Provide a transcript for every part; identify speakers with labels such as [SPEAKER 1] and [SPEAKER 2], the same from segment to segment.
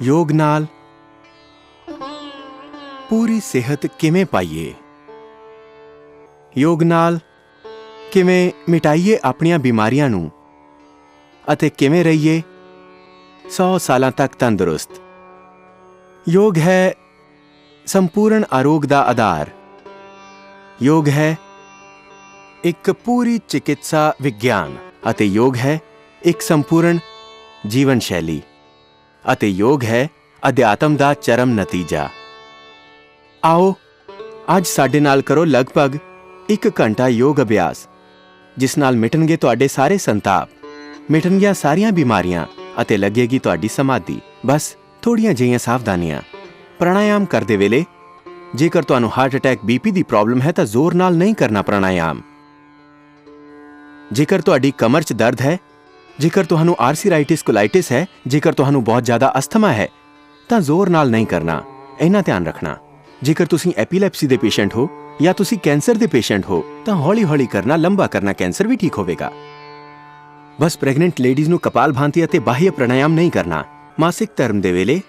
[SPEAKER 1] योग नाल पूरी सेहत किवें पाईए, योग नाल किवें मिटाईए अपनियां बीमारियां नूं अते किवें रहीए 100 सालां तक तंदुरुस्त। योग है संपूर्ण आरोग्य दा आधार। योग है एक पूरी चिकित्सा विज्ञान अते योग है एक संपूर्ण जीवन शैली अते योग है अध्यात्म दा चरम नतीजा। आओ अज साडे नाल करो लगभग 1 घंटा योग अभ्यास, जिस नाल मिटणगे तुहाडे सारे संताप, मिटणगीਆਂ सारियां बीमारियां अते लगेगी तुहाडी समाधि। बस थोड़ियां जिहियां सावधानियां। प्राणायाम करदे वेले जेकर तुहानूं हार्ट अटैक बीपी दी प्रॉब्लम है तां जोर नाल नहीं करना प्राणायाम। जेकर तुहाडी कमर च दर्द है, जेकर तुहानूं आर्सीराइटिस कोलाइटिस है, जेकर तुहानूं बहुत ज्यादा अस्थमा है तां जोर नाल नहीं करना। इन्ना ध्यान रखना। जेकर तुसीं एपीलैप्सी दे पेशेंट हो या तुसीं कैंसर दे पेशेंट हो तां हौली हौली करना, लंबा करना, कैंसर भी ठीक होवेगा। बस प्रेगनेंट लेडीज नूं कपाल भांति अते बाह्य प्राणायाम नहीं करना। मासिक धर्म दे वेले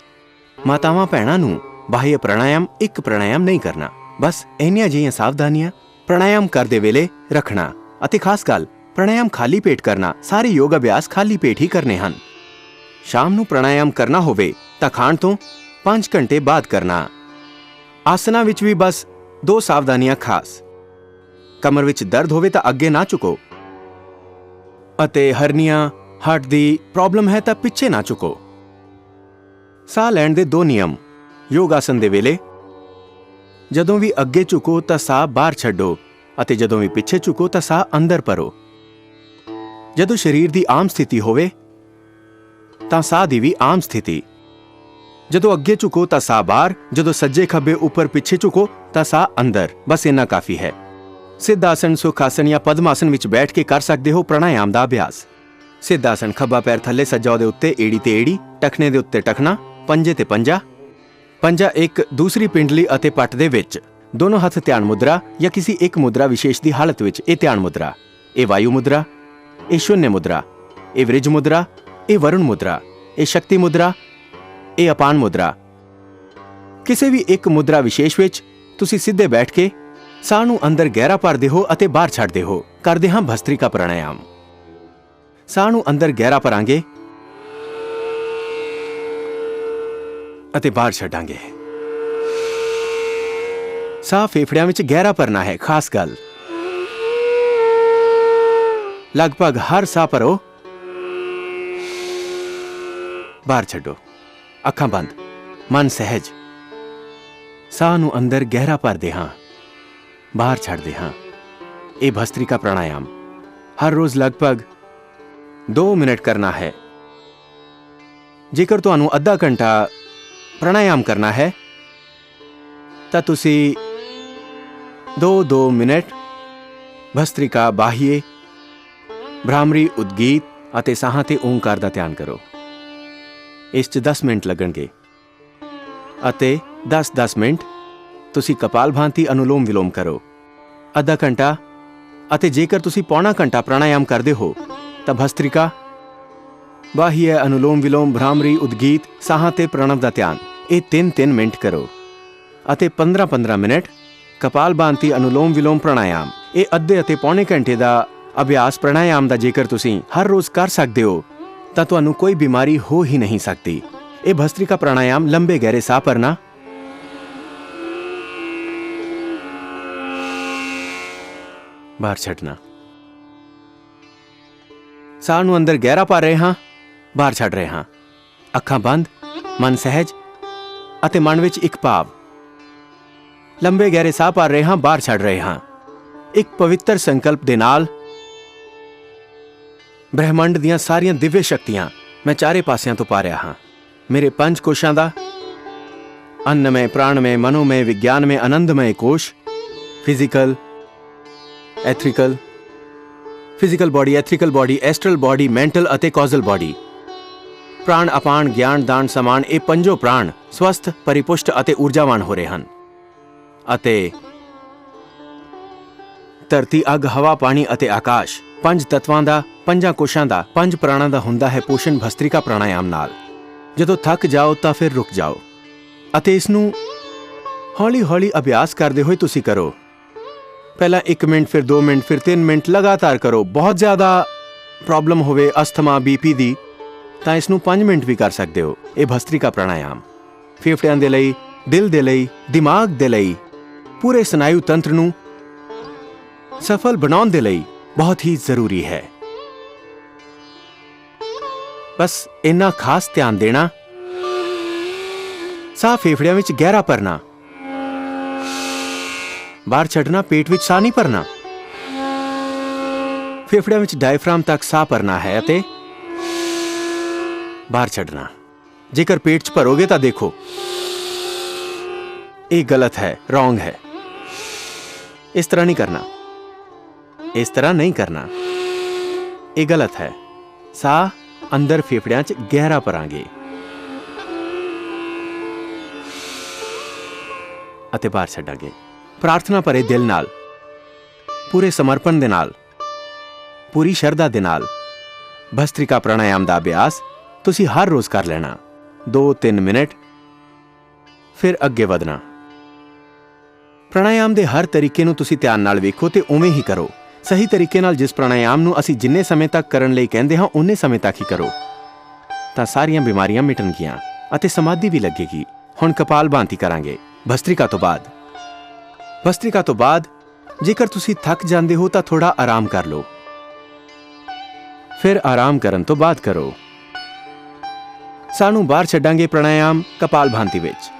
[SPEAKER 1] मातावां भैणां नूं बाह्य प्राणायाम एक प्राणायाम नहीं करना। बस इन्नियां जिहियां सावधानियां प्राणायाम करदे वेले रखना। अते खास गल, प्राणायाम खाली पेट करना। सारे योग अभ्यास खाली पेट ही करने हन। शाम नूं प्राणायाम करना होवे तां खाण तों 5 घंटे बाद करना। आसना विच भी बस 2 सावधानियां खास। कमर विच दर्द होवे तां अगे ना झुको अते हरनिया हार्ट दी प्रॉब्लम है तां पिछे ना झुको। साह लैण दे 2 नियम। योग आसन दे वेले जदों भी अगे झुको तां साह बाहर छड्डो अते जदों भी पिछे झुको तां साह अंदर भरो। जदों शरीर दी आम स्थिति होवे तां साह दी भी आम स्थिति। जदों अगे झुको तां साह बाहर, जदों सज्जे खब्बे ऊपर पिछे झुको तां साह अंदर। बस इन्ना काफी है। सिद्ध आसन, सुख आसन या पद्मासन विच बैठ के कर सकते हो प्राणायाम दा अभ्यास। सिद्ध आसन, खब्बा पैर थल्ले, सज्जा उहदे उत्ते, एड़ी ते एड़ी, टखने दे उत्ते टखना, पंजे ते पंजा, पंजा एक दूसरी पिंडली अते पट दे विच। दोनों हथ ध्यान मुद्रा या किसी एक मुद्रा विशेष की हालत विच। ए ध्यान मुद्रा, ए वायु मुद्रा, ए शून्य मुद्रा, ए वृज मुद्रा, ए वरुण मुद्रा, ए शक्ति मुद्रा, ए अपान मुद्रा। किसी भी एक मुद्रा विशेष विच तुसी सीधे बैठ के साह नूं अंदर गहरा भरदे हो अते बाहर छड्डदे हो। करदे हां भस्त्रिका प्राणायाम। साह नूं अंदर गहरा भरांगे अते बाहर छड्डांगे। साह फेफड़ियां विच गहरा भरना है। खास गल, लगभग हर साह भरो, बाहर छड्डो। अखां बंद, मन सहज। साह नूं अंदर गहरा भरदे हां, बाहर छड्डदे हां। यह भस्त्रिका प्राणायाम हर रोज लगभग 2 मिनट करना है। जेकर तुहानूं अद्धा घंटा प्राणायाम करना है तां तुसी 2-2 मिनट भस्त्रिका, बाह्य, भ्रामरी, उद्गीत अते साहां ते ओंकार दा ध्यान करो। इस च 10 मिनट लगणगे अते 10-10 मिनट तुसी कपाल भांति अनुलोम विलोम करो। अद्धा घंटा अते जेकर तुसी पौना घंटा प्राणायाम करदे हो तां भस्त्रिका, बाह्य, अनुलोम विलोम, भ्रामरी, उद्गीत, साहां ते प्रणव दा ध्यान ये 3-3 मिनट करो। अते 15-15 मिनट कपाल भांति अनुलोम विलोम प्राणायाम। ये अद्धे अते पौने घंटे दा अभ्यास प्राणायाम दा जेकर तुसी हर रोज कर सकते हो तां तुहानूं कोई बीमारी हो ही नहीं सकती। ये भस्त्रिका प्राणायाम लंबे गहरे साह भरना, बाहर छड्डना। साह नूं अंदर गहरा भर रहे हां, बाहर छड्ड रहे हां। अखां बंद, मन सहज अते मन विच एक भाव। लंबे गहरे साह भर रहे हां, बाहर छड्ड रहे हां। एक पवित्र संकल्प दे नाल ब्रह्मंड दीयां सारियां दिव्य शक्तियां मैं चारे पासियां तो पा रहा हां। मेरे 5 कोशां दा अन्नमय, प्राणमय, मनोमय, विज्ञानमय, आनंदमय कोश, physical, etherical, physical body, etherical body, astral body, mental अते कॉजल बॉडी, प्राण, अपान, ज्ञान, दान, समान, ये 5 प्राण स्वस्थ, परिपुष्ट अते ऊर्जावान हो रहे हैं। अते धरती, अग, हवा, पानी अते आकाश 5 तत्वां दा, 5 कोशां दा, 5 प्राणां दा हुंदा है पोषण भस्त्रिका प्राणायाम नाल। ਜਦੋਂ ਥੱਕ ਜਾਓ ਤਾਂ ਫਿਰ ਰੁਕ ਜਾਓ ਅਤੇ ਇਸ ਨੂੰ ਹੌਲੀ-ਹੌਲੀ ਅਭਿਆਸ ਕਰਦੇ ਹੋਏ ਤੁਸੀਂ ਕਰੋ। ਪਹਿਲਾਂ 1 ਮਿੰਟ, ਫਿਰ 2 ਮਿੰਟ, ਫਿਰ 3 ਮਿੰਟ ਲਗਾਤਾਰ ਕਰੋ। ਬਹੁਤ ਜ਼ਿਆਦਾ ਪ੍ਰੋਬਲਮ ਹੋਵੇ ਅਸਥਮਾ, ਬੀਪੀ ਦੀ, ਤਾਂ ਇਸ ਨੂੰ 5 ਮਿੰਟ ਵੀ ਕਰ ਸਕਦੇ ਹੋ। ਇਹ ਭਸਤ੍ਰਿਕਾ ਪ੍ਰਾਣਾਯਾਮ ਫੇਫੜਿਆਂ ਦੇ ਲਈ, ਦਿਲ ਦੇ ਲਈ, ਦਿਮਾਗ ਦੇ ਲਈ, ਪੂਰੇ ਸਨਾਯੂ ਤੰਤਰ ਨੂੰ ਸਫਲ ਬਣਾਉਣ ਦੇ ਲਈ ਬਹੁਤ ਹੀ ਜ਼ਰੂਰੀ ਹੈ। ਬਸ ਇੰਨਾ ਖਾਸ ਧਿਆਨ ਦੇਣਾ, ਸਾਹ ਫੇਫੜਿਆਂ ਵਿੱਚ ਗਹਿਰਾ ਭਰਨਾ, ਬਾਹਰ ਛੱਡਣਾ, ਪੇਟ ਵਿੱਚ ਸਾਹ ਨਹੀਂ ਭਰਨਾ। ਫੇਫੜਿਆਂ ਵਿੱਚ ਡਾਇਫਰਾਮ ਤੱਕ ਸਾਹ ਭਰਨਾ ਹੈ ਅਤੇ ਬਾਹਰ ਛੱਡਣਾ। ਜੇਕਰ ਪੇਟ 'ਚ ਭਰੋਗੇ ਤਾਂ ਦੇਖੋ ਇਹ ਗਲਤ ਹੈ, ਰੋਂਗ ਹੈ। ਇਸ ਤਰ੍ਹਾਂ ਨਹੀਂ ਕਰਨਾ, ਇਸ ਤਰ੍ਹਾਂ ਨਹੀਂ ਕਰਨਾ, ਇਹ ਗਲਤ ਹੈ। ਸਾਹ ਅੰਦਰ ਫੇਫੜਿਆਂ 'ਚ ਗਹਿਰਾ ਭਰਾਂਗੇ ਅਤੇ ਬਾਹਰ ਛੱਡਾਂਗੇ। ਪ੍ਰਾਰਥਨਾ ਭਰੇ ਦਿਲ ਨਾਲ, ਪੂਰੇ ਸਮਰਪਣ ਦੇ ਨਾਲ, ਪੂਰੀ ਸ਼ਰਧਾ ਦੇ ਨਾਲ ਭਸਤ੍ਰਿਕਾ ਪ੍ਰਾਣਾਯਾਮ ਦਾ ਅਭਿਆਸ ਤੁਸੀਂ ਹਰ ਰੋਜ਼ ਕਰ ਲੈਣਾ। 2-3 ਮਿੰਟ, ਫਿਰ ਅੱਗੇ ਵਧਣਾ। ਪ੍ਰਾਣਾਯਾਮ ਦੇ ਹਰ ਤਰੀਕੇ ਨੂੰ ਤੁਸੀਂ ਧਿਆਨ ਨਾਲ ਵੇਖੋ ਤੇ ਉਵੇਂ ਹੀ ਕਰੋ। ਸਹੀ ਤਰੀਕੇ ਨਾਲ ਜਿਸ ਪ੍ਰਾਣਾਯਾਮ ਨੂੰ ਅਸੀਂ ਜਿੰਨੇ ਸਮੇਂ ਤੱਕ ਕਰਨ ਲਈ ਕਹਿੰਦੇ ਹਾਂ ਉਨੇ ਸਮੇਂ ਤੱਕ ਹੀ ਕਰੋ, ਤਾਂ ਸਾਰੀਆਂ ਬਿਮਾਰੀਆਂ ਮਿਟਣਗੀਆਂ ਅਤੇ ਸਮਾਧੀ ਵੀ ਲੱਗੇਗੀ। ਹੁਣ ਕਪਾਲ ਭਾਂਤੀ ਕਰਾਂਗੇ ਭਸਤ੍ਰਿਕਾ ਤੋਂ ਬਾਅਦ। ਭਸਤ੍ਰਿਕਾ ਤੋਂ ਬਾਅਦ ਜੇਕਰ ਤੁਸੀਂ ਥੱਕ ਜਾਂਦੇ ਹੋ ਤਾਂ ਥੋੜਾ ਆਰਾਮ ਕਰ ਲਓ, ਫਿਰ ਆਰਾਮ ਕਰਨ ਤੋਂ ਬਾਅਦ ਕਰੋ। ਸਾਨੂੰ ਬਾਹਰ ਛੱਡਾਂਗੇ ਪ੍ਰਾਣਾਯਾਮ ਕਪਾਲ ਭਾਂਤੀ ਵਿੱਚ।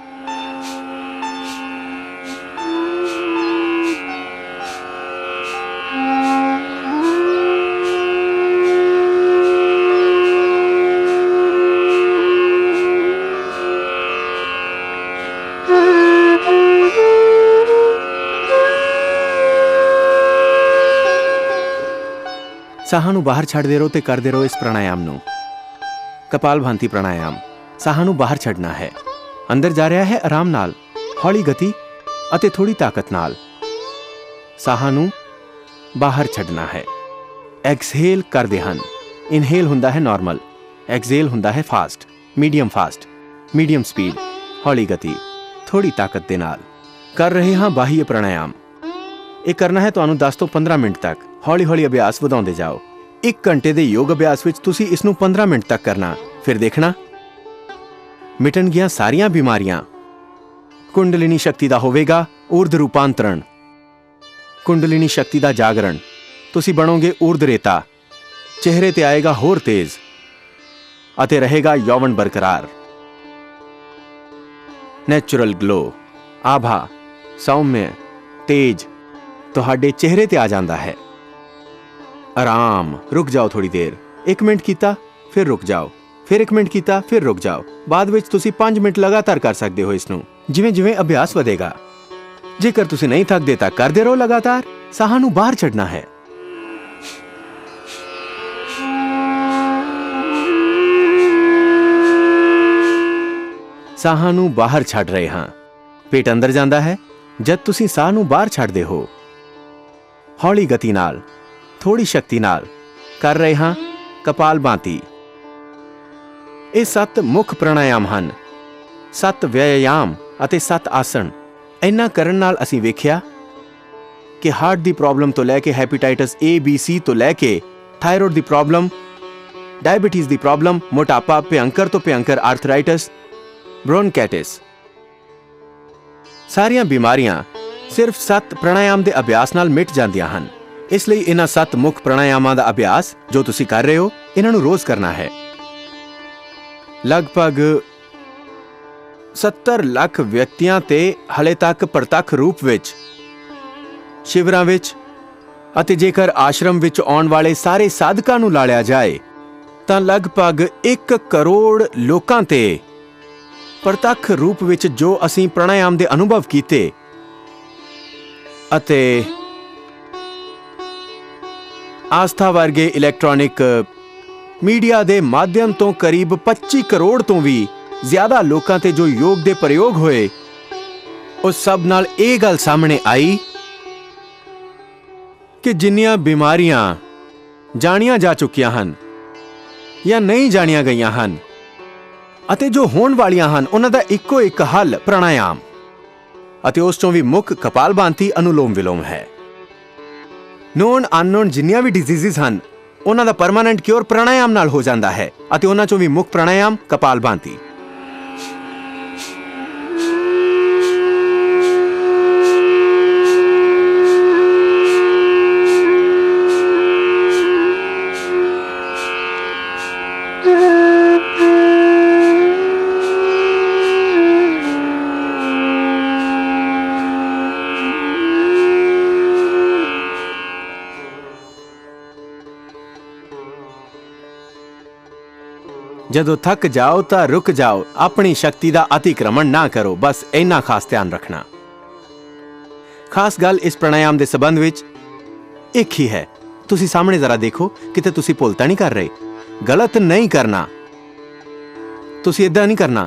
[SPEAKER 1] ਸਾਹਾਂ ਨੂੰ ਬਾਹਰ ਛੱਡਦੇ ਰਹੋ ਤੇ ਕਰਦੇ ਰਹੋ ਇਸ ਪ੍ਰਾਣਾਯਾਮ ਨੂੰ। ਕਪਾਲ ਭਾਂਤੀ ਪ੍ਰਾਣਾਯਾਮ ਸਾਹਾਂ ਨੂੰ ਬਾਹਰ ਛੱਡਣਾ ਹੈ। ਅੰਦਰ ਜਾ ਰਿਹਾ ਹੈ ਆਰਾਮ ਨਾਲ, ਹੌਲੀ ਗਤੀ ਅਤੇ ਥੋੜੀ ਤਾਕਤ ਨਾਲ। ਸਾਹਾਂ ਨੂੰ ਬਾਹਰ ਛੱਡਣਾ ਹੈ। ਐਕਸਹੇਲ ਕਰਦੇ ਹਨ। ਇਨਹੇਲ ਹੁੰਦਾ ਹੈ ਨਾਰਮਲ, ਐਕਸਹੇਲ ਹੁੰਦਾ ਹੈ ਫਾਸਟ, ਮੀਡੀਅਮ ਸਪੀਡ, ਹੌਲੀ ਗਤੀ, ਥੋੜੀ ਤਾਕਤ ਦੇ ਨਾਲ ਕਰ ਰਹੇ ਹਾਂ ਬਾਹੀ ਪ੍ਰਾਣਾਯਾਮ। ਇਹ ਕਰਨਾ ਹੈ ਤੁਹਾਨੂੰ 10 ਤੋਂ 15 ਮਿੰਟ ਤੱਕ। ਹੌਲੀ-ਹੌਲੀ ਅਭਿਆਸ ਵਧਾਉਂਦੇ ਜਾਓ। 1 ਘੰਟੇ ਦੇ ਯੋਗ ਅਭਿਆਸ ਵਿੱਚ ਤੁਸੀਂ ਇਸ ਨੂੰ 15 ਮਿੰਟ ਤੱਕ ਕਰਨਾ। ਫਿਰ ਦੇਖਣਾ ਮਿਟਣਗੀਆਂ ਸਾਰੀਆਂ ਬਿਮਾਰੀਆਂ। ਕੁੰਡਲਿਨੀ ਸ਼ਕਤੀ ਦਾ ਹੋਵੇਗਾ ਊਰਧ ਰੂਪਾਂਤਰਣ, ਕੁੰਡਲਿਨੀ ਸ਼ਕਤੀ ਦਾ ਜਾਗਰਣ। ਤੁਸੀਂ ਬਣੋਗੇ ਊਰਧ ਰੇਤਾ। ਚਿਹਰੇ ਤੇ ਆਏਗਾ ਹੋਰ ਤੇਜ਼ ਅਤੇ ਰਹੇਗਾ ਯੌਵਨ ਬਰਕਰਾਰ। ਨੈਚੁਰਲ ਗਲੋ, ਆਭਾ, ਸੌਮਿਆ, ਤੇਜ ਤੁਹਾਡੇ ਚਿਹਰੇ ਤੇ ਆ ਜਾਂਦਾ ਹੈ। ਆਰਾਮ, ਰੁਕ ਜਾਓ ਥੋੜੀ ਦੇਰ। 1 ਮਿੰਟ ਕੀਤਾ, ਫਿਰ ਰੁਕ ਜਾਓ, ਫਿਰ 1 ਮਿੰਟ ਕੀਤਾ, ਫਿਰ ਰੁਕ ਜਾਓ। ਬਾਅਦ ਵਿੱਚ ਤੁਸੀਂ 5 ਮਿੰਟ ਲਗਾਤਾਰ ਕਰ ਸਕਦੇ ਹੋ ਇਸ ਨੂੰ, ਜਿਵੇਂ ਜਿਵੇਂ ਅਭਿਆਸ ਵਧੇਗਾ। ਜੇਕਰ ਤੁਸੀਂ ਨਹੀਂ ਥੱਕਦੇ ਤਾਂ ਕਰਦੇ ਰਹੋ ਲਗਾਤਾਰ। ਸਾਹਾਂ ਨੂੰ ਬਾਹਰ ਛੱਡਣਾ ਹੈ। ਸਾਹਾਂ ਨੂੰ ਬਾਹਰ ਛੱਡ ਰਹੇ ਹਾਂ। ਪੇਟ ਅੰਦਰ ਜਾਂਦਾ ਹੈ ਜਦ ਤੁਸੀਂ ਸਾਹ ਨੂੰ ਬਾਹਰ ਛੱਡਦੇ ਹੋ। ਹੌਲੀ ਗਤੀ ਨਾਲ, ਥੋੜੀ ਸ਼ਕਤੀ ਨਾਲ ਕਰ ਰਹੇ ਹਾਂ ਕਪਾਲ ਭਾਂਤੀ। ਇਹ 7 ਮੁੱਖ ਪ੍ਰਾਣਾਯਾਮ ਹਨ, 7 ਵਿਆਯਾਮ ਅਤੇ 7 ਆਸਣ। ਇੰਨਾ ਕਰਨ ਨਾਲ ਅਸੀਂ ਵੇਖਿਆ ਕਿ ਹਾਰਟ ਦੀ ਪ੍ਰੋਬਲਮ ਤੋਂ ਲੈ ਕੇ ਹੈਪੇਟਾਈਟਸ A, B, C ਤੋਂ ਲੈ ਕੇ ਥਾਇਰੋਇਡ ਦੀ ਪ੍ਰੋਬਲਮ, ਡਾਇਬੀਟੀਜ਼ ਦੀ ਪ੍ਰੋਬਲਮ, ਮੋਟਾਪਾ, ਭਿਅੰਕਰ ਤੋਂ ਭਿਅੰਕਰ ਆਰਥਰਾਈਟਸ, ਬ੍ਰੋਨਕਾਈਟਿਸ, ਸਾਰੀਆਂ ਬਿਮਾਰੀਆਂ ਸਿਰਫ 7 ਪ੍ਰਾਣਾਯਾਮ ਦੇ ਅਭਿਆਸ ਨਾਲ ਮਿਟ ਜਾਂਦੀਆਂ ਹਨ। ਇਸ ਲਈ ਇਹਨਾਂ 7 ਮੁੱਖ ਪ੍ਰਾਣਾਯਾਮਾਂ ਦਾ ਅਭਿਆਸ ਜੋ ਤੁਸੀਂ ਕਰ ਰਹੇ ਹੋ, ਇਹਨਾਂ ਨੂੰ ਰੋਜ਼ ਕਰਨਾ ਹੈ। ਲਗਭਗ 70 ਲੱਖ ਵਿਅਕਤੀਆਂ ਤੇ ਹਲੇ ਤੱਕ ਪ੍ਰਤੱਖ ਰੂਪ ਵਿੱਚ, ਸ਼ਿਵਰਾਂ ਵਿੱਚ ਅਤੇ ਜੇਕਰ ਆਸ਼ਰਮ ਵਿੱਚ ਆਉਣ ਵਾਲੇ ਸਾਰੇ ਸਾਧਕਾਂ ਨੂੰ ਲਾਲਿਆ ਜਾਏ ਤਾਂ ਲਗਭਗ 1 ਕਰੋੜ ਲੋਕਾਂ ਤੇ ਪ੍ਰਤੱਖ ਰੂਪ ਵਿੱਚ ਜੋ ਅਸੀਂ ਪ੍ਰਾਣਾਯਾਮ ਦੇ ਅਨੁਭਵ ਕੀਤੇ ਅਤੇ ਆਸਥਾ ਵਰਗੇ ਇਲੈਕਟ੍ਰੋਨਿਕ ਮੀਡੀਆ ਦੇ ਮਾਧਿਅਮ ਤੋਂ ਕਰੀਬ 25 ਕਰੋੜ ਤੋਂ ਵੀ ਜ਼ਿਆਦਾ ਲੋਕਾਂ ਤੇ ਜੋ ਯੋਗ ਦੇ ਪ੍ਰਯੋਗ ਹੋਏ, ਉਸ ਸਭ ਨਾਲ ਇਹ ਗੱਲ ਸਾਹਮਣੇ ਆਈ ਕਿ ਜਿੰਨੀਆਂ ਬਿਮਾਰੀਆਂ ਜਾਣੀਆਂ ਜਾ ਚੁੱਕੀਆਂ ਹਨ ਜਾਂ ਨਹੀਂ ਜਾਣੀਆਂ ਗਈਆਂ ਹਨ, ਅਤੇ ਜੋ ਹੋਣ ਵਾਲੀਆਂ ਹਨ ਉਹਨਾਂ ਦਾ ਇੱਕੋ ਇੱਕ ਹੱਲ ਪ੍ਰਾਣਾਯਾਮ ਅਤੇ ਉਸ ਚੋਂ ਵੀ ਮੁੱਖ ਕਪਾਲਭਾਤੀ ਅਨੁਲੋਮ ਵਿਲੋਮ ਹੈ। ਨੋਨ ਅਨਨੋਨ ਜਿੰਨੀਆਂ ਵੀ ਡਿਜ਼ੀਜ਼ਸ ਹਨ ਉਹਨਾਂ ਦਾ ਪਰਮਾਨੈਂਟ ਕਿਉਰ ਪ੍ਰਾਣਾਯਾਮ ਨਾਲ ਹੋ ਜਾਂਦਾ ਹੈ ਅਤੇ ਉਹਨਾਂ ਚੋਂ ਵੀ ਮੁੱਖ ਪ੍ਰਾਣਾਯਾਮ ਕਪਾਲਭਾਤੀ। ਜਦੋਂ ਥੱਕ ਜਾਓ ਤਾਂ ਰੁਕ ਜਾਓ, ਆਪਣੀ ਸ਼ਕਤੀ ਦਾ ਅਤੀਕ੍ਰਮਣ ਨਾ ਕਰੋ, ਬਸ ਇੰਨਾ ਖਾਸ ਧਿਆਨ ਰੱਖਣਾ। ਖਾਸ ਗੱਲ ਇਸ ਪ੍ਰਾਣਾਯਾਮ ਦੇ ਸੰਬੰਧ ਵਿੱਚ ਇੱਕ ਹੀ ਹੈ। ਤੁਸੀਂ ਸਾਹਮਣੇ ਜ਼ਰਾ ਦੇਖੋ, ਕਿਤੇ ਤੁਸੀਂ ਭੁੱਲ ਤਾਂ ਨਹੀਂ ਕਰ ਰਹੇ। ਗਲਤ ਨਹੀਂ ਕਰਨਾ, ਤੁਸੀਂ ਇਦਾਂ ਨਹੀਂ ਕਰਨਾ,